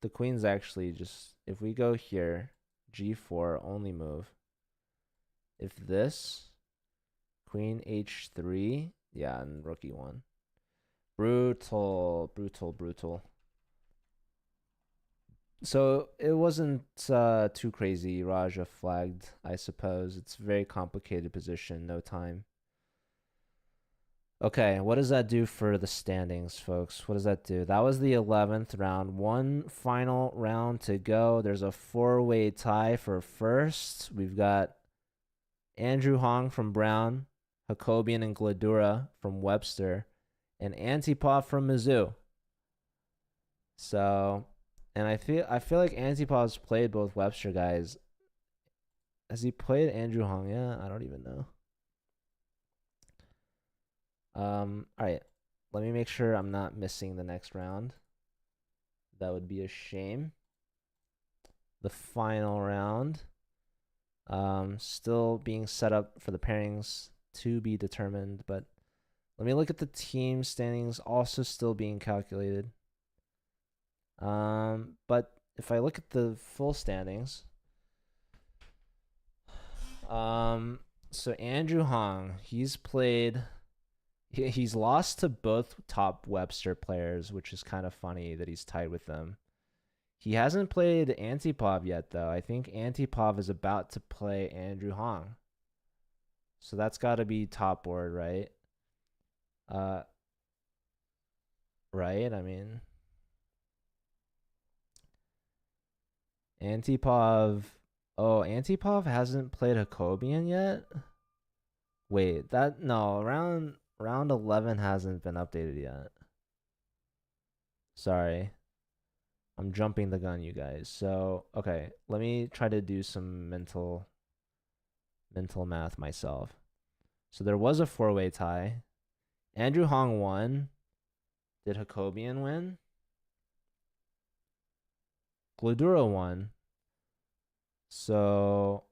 The queen's actually just, if we go here, G4, only move. If this, queen H3, yeah, and rook E1. Brutal. So it wasn't too crazy. Raja flagged, I suppose. It's a very complicated position, no time. Okay, what does that do for the standings, folks? What does that do? That was the 11th round. One final round to go. There's a four-way tie for first. We've got Andrew Hong from Brown, Jacobian and Gladura from Webster, and Antipov from Mizzou. So, and I feel like Antipov's played both Webster guys. Has he played Andrew Hong? Yeah, I don't even know. All right. Let me make sure I'm not missing the next round. That would be a shame. The final round. Still being set up for the pairings to be determined, but let me look at the team standings, also still being calculated. But if I look at the full standings, so Andrew Hong, he's lost to both top Webster players, which is kind of funny that he's tied with them. He hasn't played Antipov yet, though. I think Antipov is about to play Andrew Hong. So that's got to be top board, right? Right? I mean, Antipov. Oh, Antipov hasn't played Hakobian yet? Wait, no, round 11 hasn't been updated yet. Sorry. I'm jumping the gun, you guys. So, okay, let me try to do some mental math myself. So there was a four-way tie. Andrew Hong won. Did Hakobian win? Gludura won. So,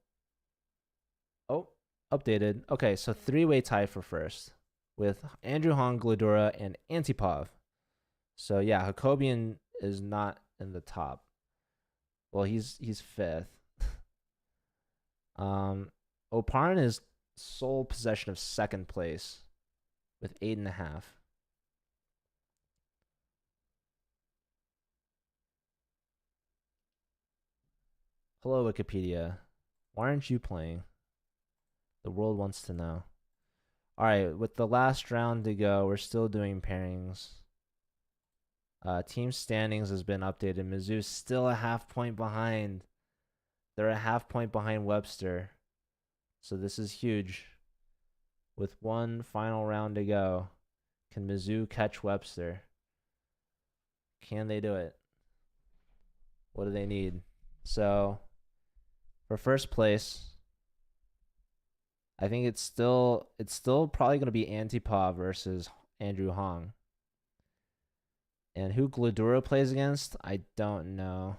oh, updated. Okay, so three-way tie for first with Andrew Hong, Gludura, and Antipov. So yeah, Hakobian is not in the top. Well, he's fifth. Oparin is sole possession of second place with 8.5. Hello, Wikipedia. Why aren't you playing? The world wants to know. All right, with the last round to go, we're still doing pairings. Team standings has been updated. Mizzou's still a half point behind. They're a half point behind Webster. So this is huge. With one final round to go, can Mizzou catch Webster? Can they do it? What do they need? So for first place, I think it's still probably going to be Antipov versus Andrew Hong. And who Gludura plays against, I don't know.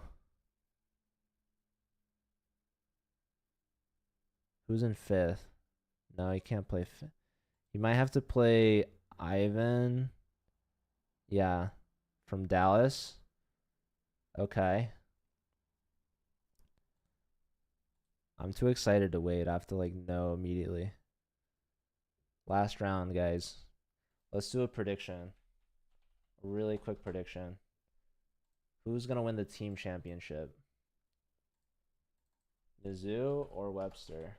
Who's in fifth? No, he can't play fifth. He might have to play Ivan. Yeah, from Dallas. Okay. I'm too excited to wait. I have to know immediately. Last round, guys. Let's do a prediction. A really quick prediction. Who's going to win the team championship? Mizzou or Webster?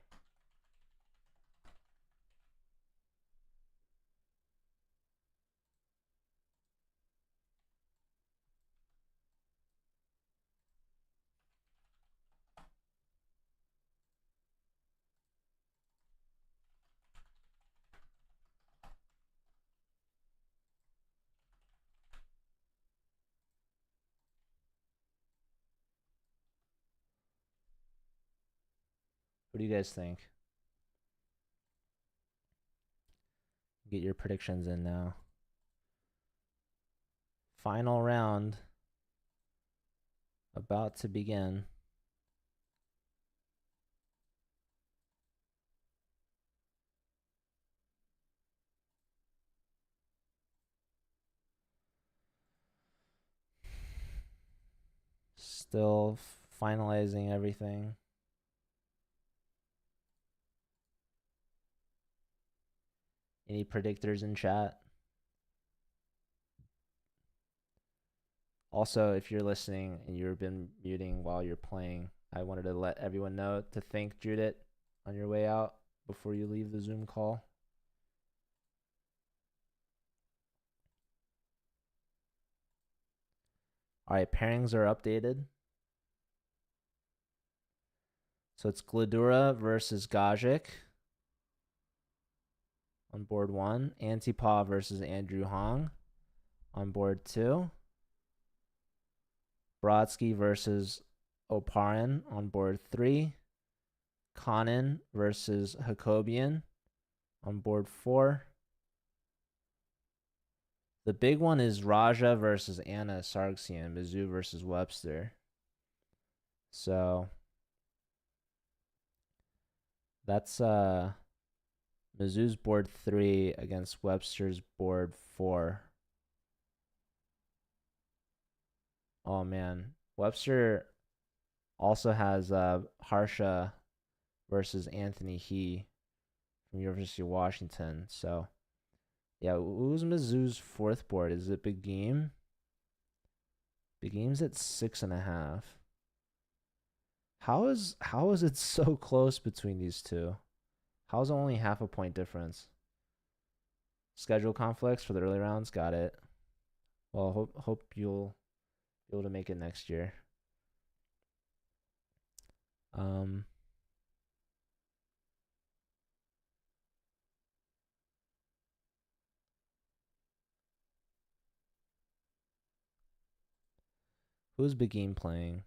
What do you guys think? Get your predictions in now. Final round about to begin. Still finalizing everything. Any predictors in chat? Also, if you're listening and you've been muting while you're playing, I wanted to let everyone know to thank Judith on your way out before you leave the Zoom call. All right, pairings are updated. So it's Gludura versus Gajic on board 1. Antipov versus Andrew Hong on board 2. Brodsky versus Oparin on board 3. Conan versus Hakobian on board 4. The big one is Raja versus Anna Sargsyan, Mizzou versus Webster. So That's Mizzou's board 3 against Webster's board 4. Oh man. Webster also has Harsha versus Anthony He from University of Washington. So yeah, who's Mizzou's fourth board? Is it Big Game? Big Game's at 6.5. How is it so close between these two? How is it only half a point difference? Schedule conflicts for the early rounds, got it. Well, hope you'll be able to make it next year. Who's Big Game playing?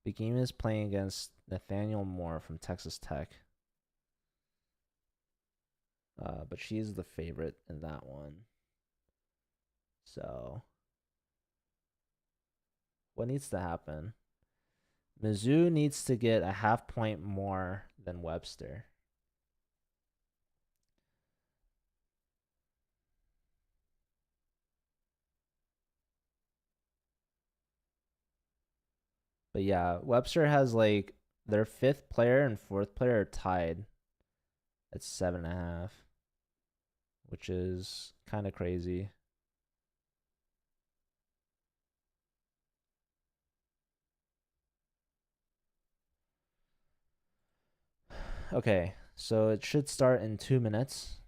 Big Game is playing against Nathaniel Moore from Texas Tech. But she's the favorite in that one. So, what needs to happen? Mizzou needs to get a half point more than Webster. But yeah, Webster has like their fifth player and fourth player are tied at 7.5, which is kind of crazy. Okay, so it should start in 2 minutes.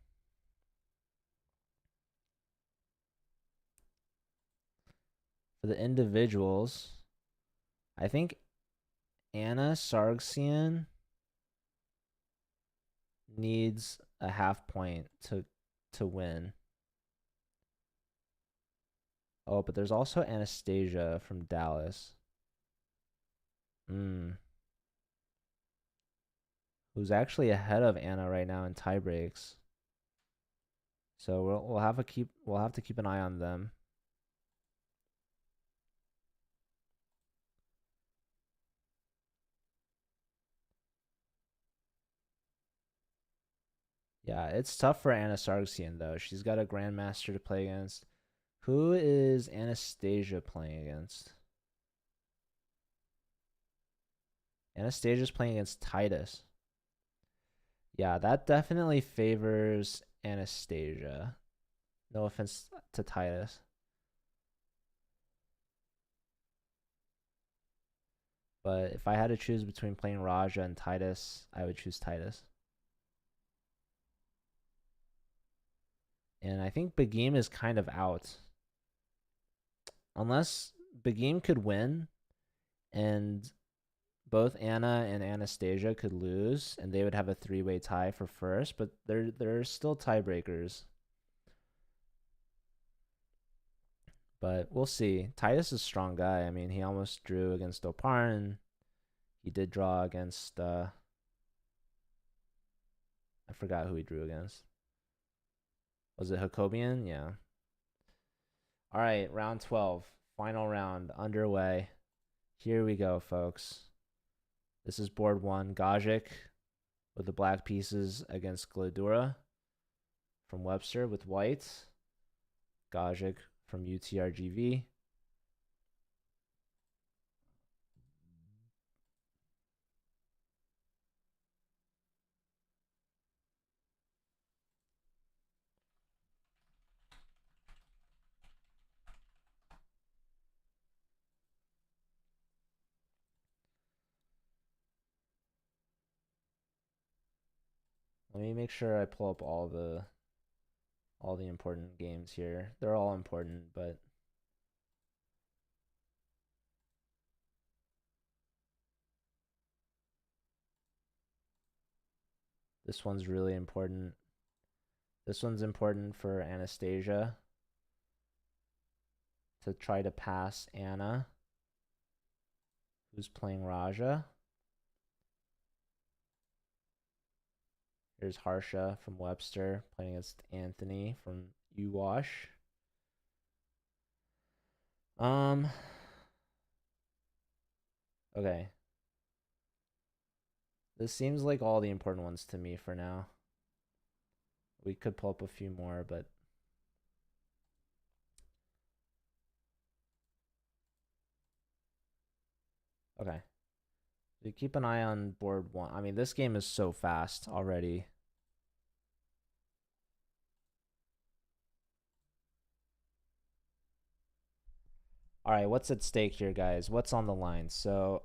For the individuals, I think Anna Sargsyan needs a half point to win. Oh, but there's also Anastasia from Dallas. Who's actually ahead of Anna right now in tie breaks. So we'll have to keep an eye on them. Yeah, it's tough for Anna Sargsyan though. She's got a grandmaster to play against. Who is Anastasia playing against? Anastasia's playing against Titus. Yeah, that definitely favors Anastasia. No offense to Titus. But if I had to choose between playing Raja and Titus, I would choose Titus. And I think Begim is kind of out. Unless Begim could win and both Anna and Anastasia could lose and they would have a three-way tie for first, but there are still tiebreakers. But we'll see. Titus is a strong guy. I mean, he almost drew against Oparn. He did draw against I forgot who he drew against. Was it Jacobian? Yeah. All right, round 12. Final round underway. Here we go, folks. This is board 1. Gajic with the black pieces against Gladura from Webster with white. Gajic from UTRGV. Let me make sure I pull up all the important games here. They're all important, but this one's really important. This one's important for Anastasia to try to pass Anna, who's playing Raja. Here's Harsha from Webster playing against Anthony from UWash. Okay. This seems like all the important ones to me for now. We could pull up a few more, but okay. So keep an eye on board one. I mean, this game is so fast already. All right, what's at stake here, guys? What's on the line? So,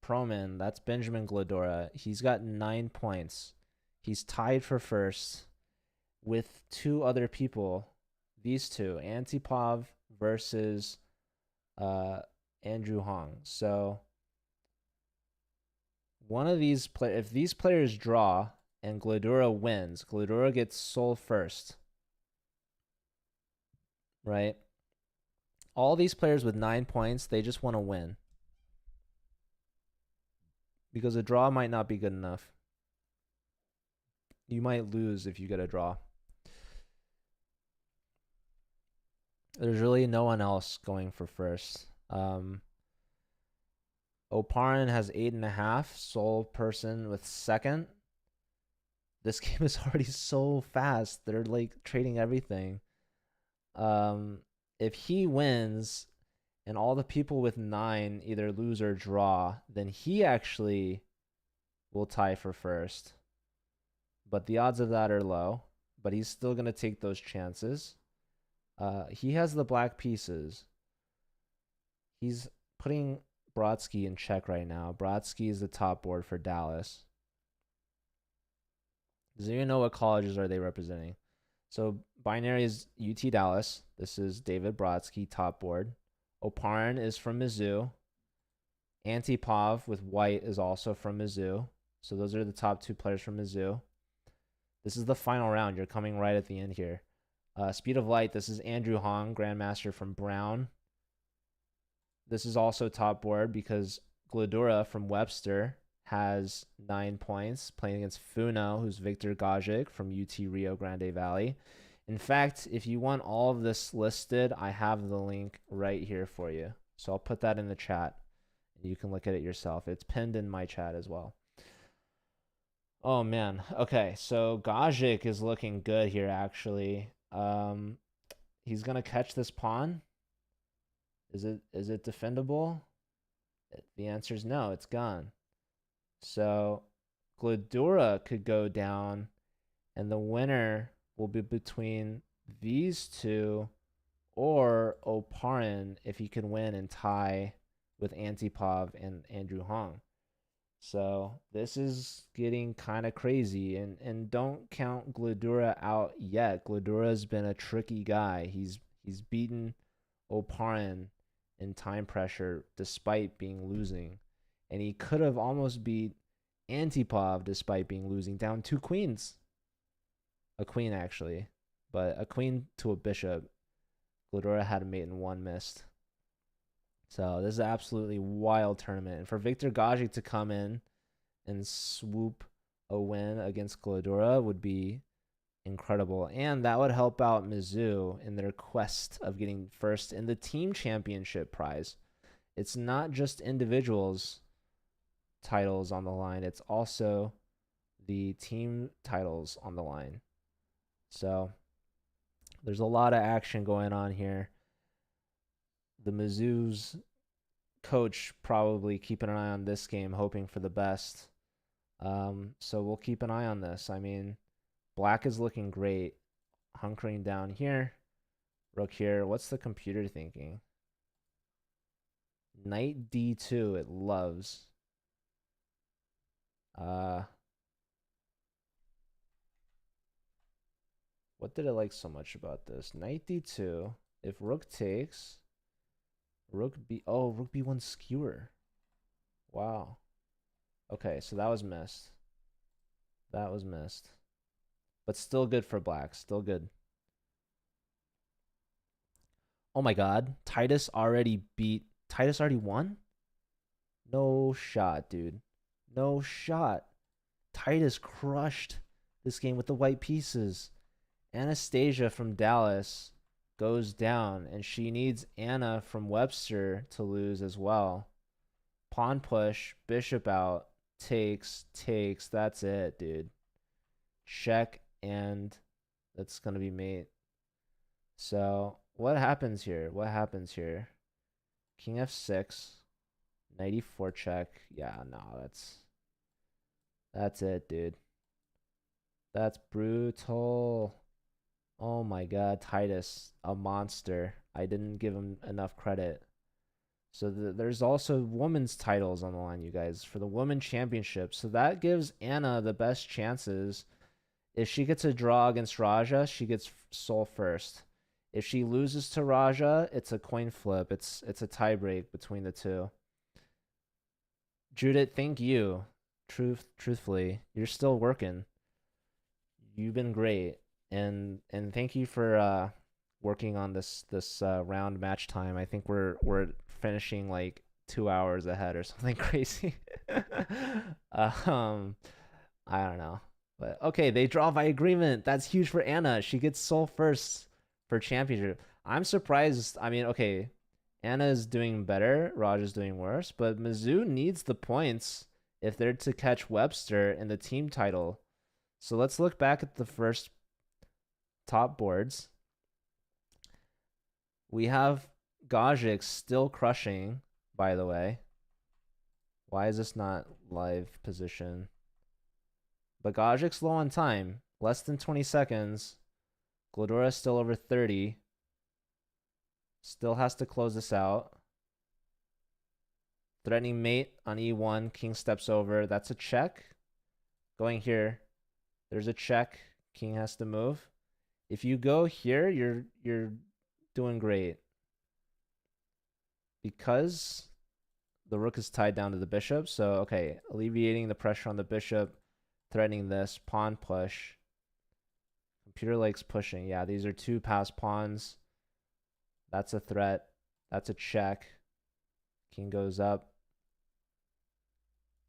Proman, that's Benjamin Glodora. He's got 9 points. He's tied for first with 2 other people. These two, Antipov versus Andrew Hong. So, one of these if these players draw and Glodora wins, Glodora gets Sol first. Right? All these players with 9 points, they just want to win. Because a draw might not be good enough. You might lose if you get a draw. There's really no one else going for first. Oparin has 8.5. Sol person with second. This game is already so fast. They're like trading everything. If he wins and all the people with 9 either lose or draw, then he actually will tie for first. But the odds of that are low. But he's still going to take those chances. He has the black pieces. He's putting Brodsky in check right now. Brodsky is the top board for Dallas. Does anyone know what colleges are they representing? So binary is UT Dallas. This is David Brodsky, top board. Oparin is from Mizzou. Antipov with white is also from Mizzou. So those are the top 2 players from Mizzou. This is the final round. You're coming right at the end here. Speed of Light, this is Andrew Hong, Grandmaster from Brown. This is also top board because Glodora from Webster has 9 points, playing against Funo, who's Victor Gajic from UT Rio Grande Valley. In fact, if you want all of this listed, I have the link right here for you. So I'll put that in the chat. You can look at it yourself. It's pinned in my chat as well. Oh, man. Okay, so Gajic is looking good here, actually. He's going to catch this pawn. Is it defendable? The answer is no. It's gone. So Glodora could go down, and the winner will be between these two or Oparin if he can win and tie with Antipov and Andrew Hong. So this is getting kind of crazy, and don't count Glodora out yet. Glodora's been a tricky guy. He's beaten Oparin in time pressure despite being losing, and he could have almost beat Antipov despite being losing, down 2 queens. A queen, actually, but a queen to a bishop. Glodora had a mate and 1 missed. So this is an absolutely wild tournament. And for Victor Gajic to come in and swoop a win against Glodora would be incredible. And that would help out Mizzou in their quest of getting first in the team championship prize. It's not just individuals titles on the line. It's also the team titles on the line. So there's a lot of action going on here. The Mizzou's coach probably keeping an eye on this game, hoping for the best. So we'll keep an eye on this. I mean, black is looking great. Hunkering down here. Rook here. What's the computer thinking? Knight D2, it loves. What did I like so much about this? Knight D2. If rook takes, rook B. Oh, rook B1 skewer. Wow. Okay, so that was missed. That was missed. But still good for black. Still good. Oh my god. Titus already won? No shot, dude. No shot. Titus crushed this game with the white pieces. Anastasia from Dallas goes down, and she needs Anna from Webster to lose as well. Pawn push, bishop out. takes. That's it, dude. Check, and that's gonna be mate. So what happens here? What happens here? King f6, knight e4 check. Yeah, no, that's it, dude. That's brutal. Oh my god, Titus, a monster. I didn't give him enough credit. So there's also women's titles on the line, you guys, for the women championship. So that gives Anna the best chances. If she gets a draw against Raja, she gets sole first. If she loses to Raja, it's a coin flip. It's a tiebreak between the two. Judith, thank you. Truthfully, you're still working. You've been great, and thank you for working on this round match time. I think we're finishing like 2 hours ahead or something crazy. um, I don't know. But okay, they draw by agreement. That's huge for Anna. She gets sole first for championship. I'm surprised. I mean, okay, Anna is doing better. Raj is doing worse. But Mizzou needs the points if they're to catch Webster in the team title. So let's look back at the first top boards. We have Gajic still crushing, by the way. Why is this not live position? But Gajic's low on time. Less than 20 seconds. Glodora still over 30. Still has to close this out. Threatening mate on e1. King steps over. That's a check. Going here. There's a check. King has to move. If you go here, you're doing great. Because the rook is tied down to the bishop. So, okay, alleviating the pressure on the bishop. Threatening this. Pawn push. Computer likes pushing. Yeah, these are two passed pawns. That's a threat. That's a check. King goes up.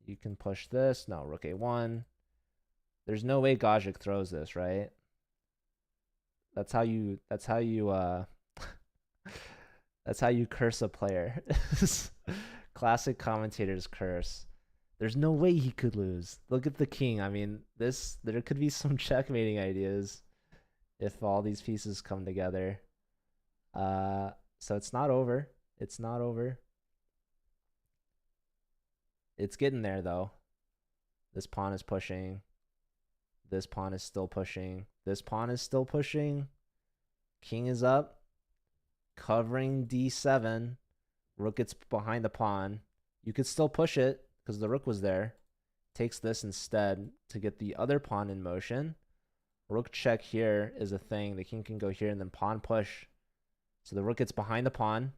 You can push this. No, rook a1. There's no way Gajic throws this, right? That's how you that's how you curse a player. Classic commentator's curse. There's no way he could lose. Look at the king. I mean, there could be some checkmating ideas if all these pieces come together. So it's not over. It's not over. It's getting there though. This pawn is pushing. This pawn is still pushing. This pawn is still pushing. King is up. Covering d7. Rook gets behind the pawn. You could still push it because the rook was there. Takes this instead to get the other pawn in motion. Rook check here is a thing. The king can go here and then pawn push. So the rook gets behind the pawn.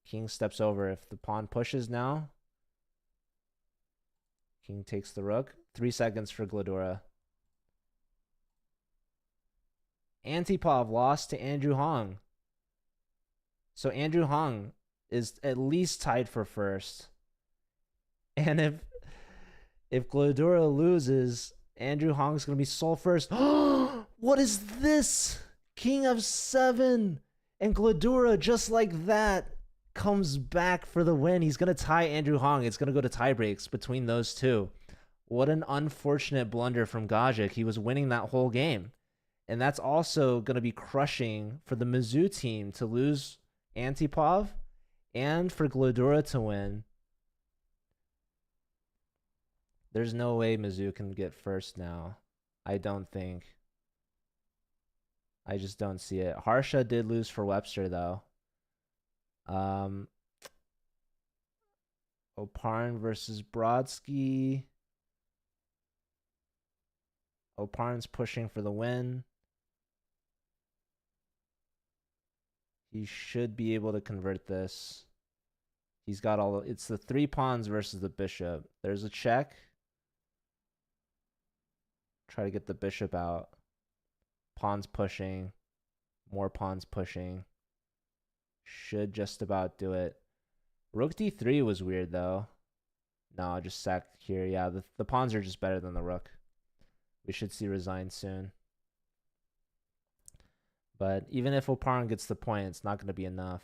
King steps over. If the pawn pushes now, king takes the rook. 3 seconds for Glodora. Antipov lost to Andrew Hong. So Andrew Hong is at least tied for first. And if Glodora loses, Andrew Hong's going to be sole first. What is this? King of 7. And Glodora, just like that, comes back for the win. He's going to tie Andrew Hong. It's going to go to tie breaks between those two. What an unfortunate blunder from Gajic. He was winning that whole game. And that's also going to be crushing for the Mizzou team to lose Antipov and for Glodora to win. There's no way Mizzou can get first now. I don't think. I just don't see it. Harsha did lose for Webster, though. Oparn versus Brodsky. Oparn's pushing for the win. He should be able to convert this. He's got all... It's the 3 pawns versus the bishop. There's a check. Try to get the bishop out. Pawns pushing. More pawns pushing. Should just about do it. Rook d3 was weird, though. No, just sack here. Yeah, the pawns are just better than the rook. We should see resign soon. But even if Oparn gets the point, it's not going to be enough.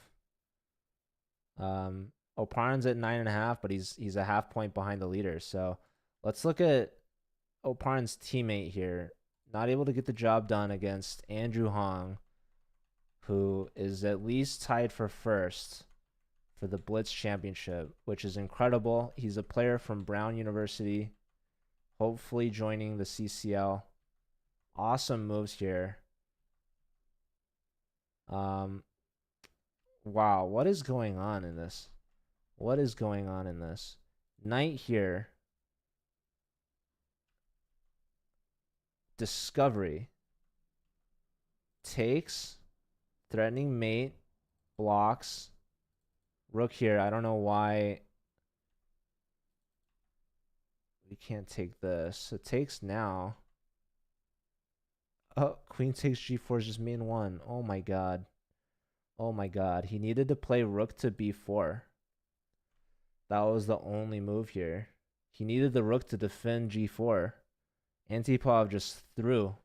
Oparin's at 9.5, but he's a half point behind the leader. So let's look at Oparin's teammate here. Not able to get the job done against Andrew Hong, who is at least tied for first for the Blitz Championship, which is incredible. He's a player from Brown University, hopefully joining the CCL. Awesome moves here. Wow, what is going on in this? What is going on in this? Knight here. Discovery. Takes. Threatening mate. Blocks. Rook here. I don't know why we can't take this. It takes now. Oh, queen takes g4 is just main one. Oh my god. Oh my god. He needed to play rook to b4. That was the only move here. He needed the rook to defend g4. Antipov just threw.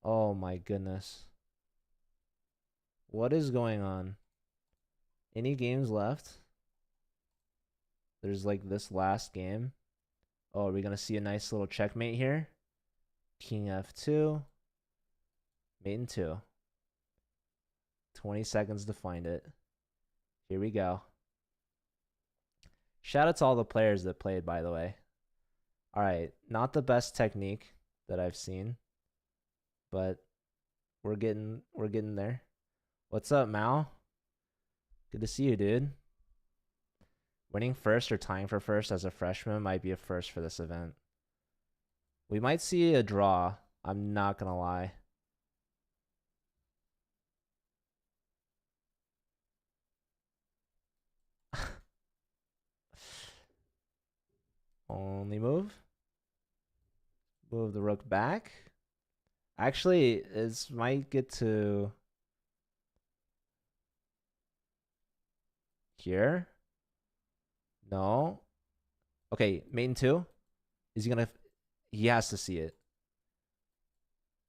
Oh my goodness. What is going on? Any games left? There's like this last game. Oh, are we going to see a nice little checkmate here? King f2. Mate in 2. 20 seconds to find it. Here we go. Shout out to all the players that played, by the way. All right, not the best technique that I've seen, but we're getting there. What's up, Mao? Good to see you, dude. Winning first or tying for first as a freshman might be a first for this event. We might see a draw. I'm not gonna lie. Only move. Move the rook back. Actually, this might get to here. No. Okay, mate in 2. Is he gonna... He has to see it.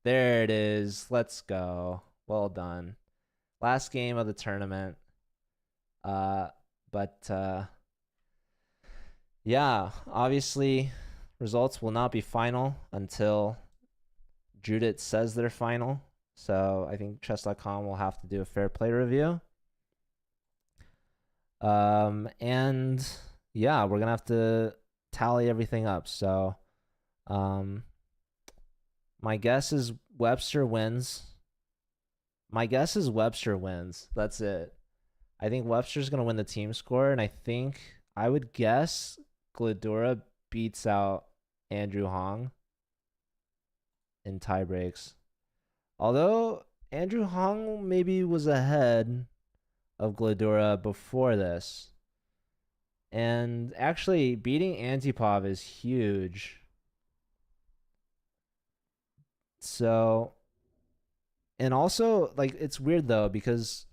There it is. Let's go. Well done. Last game of the tournament. Yeah, obviously results will not be final until Judith says they're final. So I think chess.com will have to do a fair play review. And yeah, we're gonna have to tally everything up. So my guess is Webster wins. That's it. I think Webster's gonna win the team score, and I would guess Gladura beats out Andrew Hong in tie breaks. Although Andrew Hong maybe was ahead of Gladura before this. And actually beating Antipov is huge. So, and also, like, it's weird though, because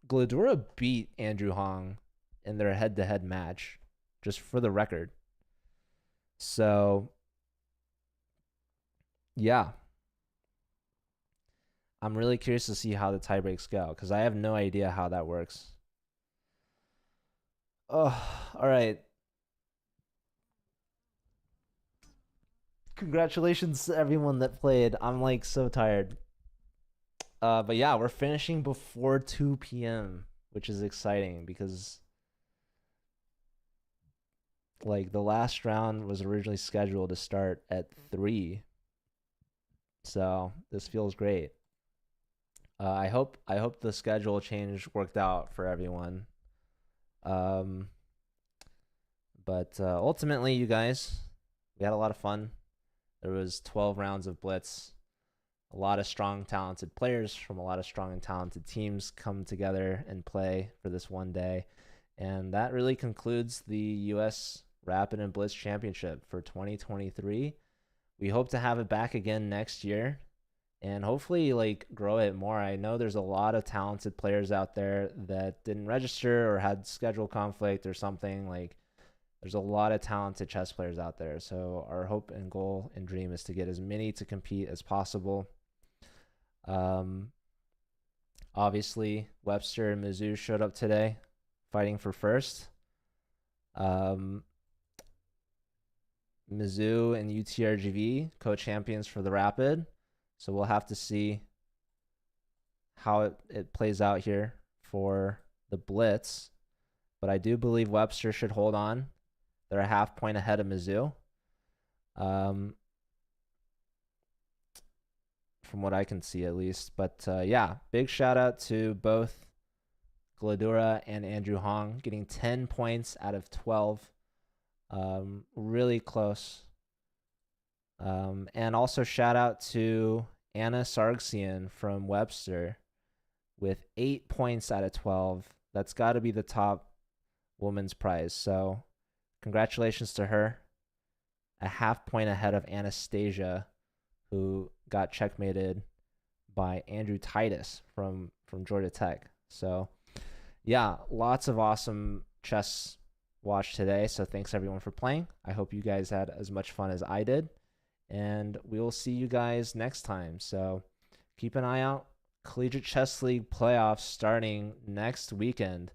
Gladura beat Andrew Hong in their head-to-head match, just for the record. So, yeah. I'm really curious to see how the tiebreaks go, because I have no idea how that works. Oh, all right. Congratulations to everyone that played. I'm like so tired. But yeah, we're finishing before 2 p.m., which is exciting because like the last round was originally scheduled to start at 3. So this feels great. I hope the schedule change worked out for everyone. But ultimately, you guys, we had a lot of fun. There was 12 rounds of Blitz. A lot of strong, talented players from a lot of strong and talented teams come together and play for this one day. And that really concludes the U.S. Rapid and Blitz Championship for 2023. We hope to have it back again next year and hopefully like grow it more. I know there's a lot of talented players out there that didn't register or had schedule conflict or something. Like, there's a lot of talented chess players out there. So our hope and goal and dream is to get as many to compete as possible. Obviously, Webster and Mizzou showed up today fighting for first. Mizzou and UTRGV co-champions for the Rapid. So we'll have to see how it plays out here for the Blitz. But I do believe Webster should hold on. They're a half point ahead of Mizzou. From what I can see, at least. But yeah, big shout out to both Gladura and Andrew Hong getting 10 points out of 12. Really close. And also shout out to Anna Sargsian from Webster with 8 points out of 12. That's got to be the top women's prize. So congratulations to her. A half point ahead of Anastasia, who got checkmated by Andrew Titus from Georgia Tech. So yeah, lots of awesome chess watch today. So thanks everyone for playing. I hope you guys had as much fun as I did. And we will see you guys next time. So keep an eye out. Collegiate Chess League playoffs starting next weekend.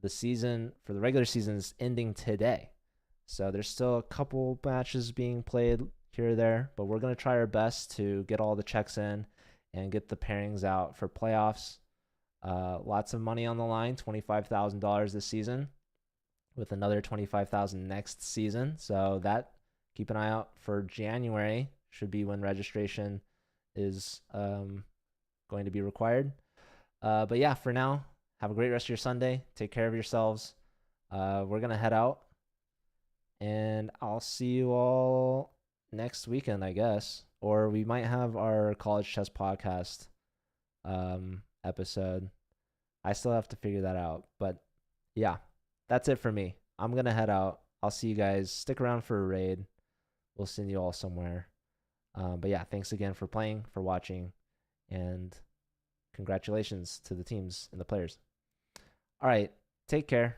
The season for the regular season is ending today. So there's still a couple matches being played here or there, but we're going to try our best to get all the checks in and get the pairings out for playoffs. Lots of money on the line, $25,000 this season with another $25,000 next season. So that, keep an eye out for January, should be when registration is going to be required. But yeah, for now, have a great rest of your Sunday. Take care of yourselves. We're going to head out, and I'll see you all next weekend, I guess. Or we might have our college chess podcast episode. I still have to figure that out. But yeah, that's it for me. I'm going to head out. I'll see you guys. Stick around for a raid. We'll send you all somewhere. But yeah, thanks again for playing, for watching, and congratulations to the teams and the players. All right, take care.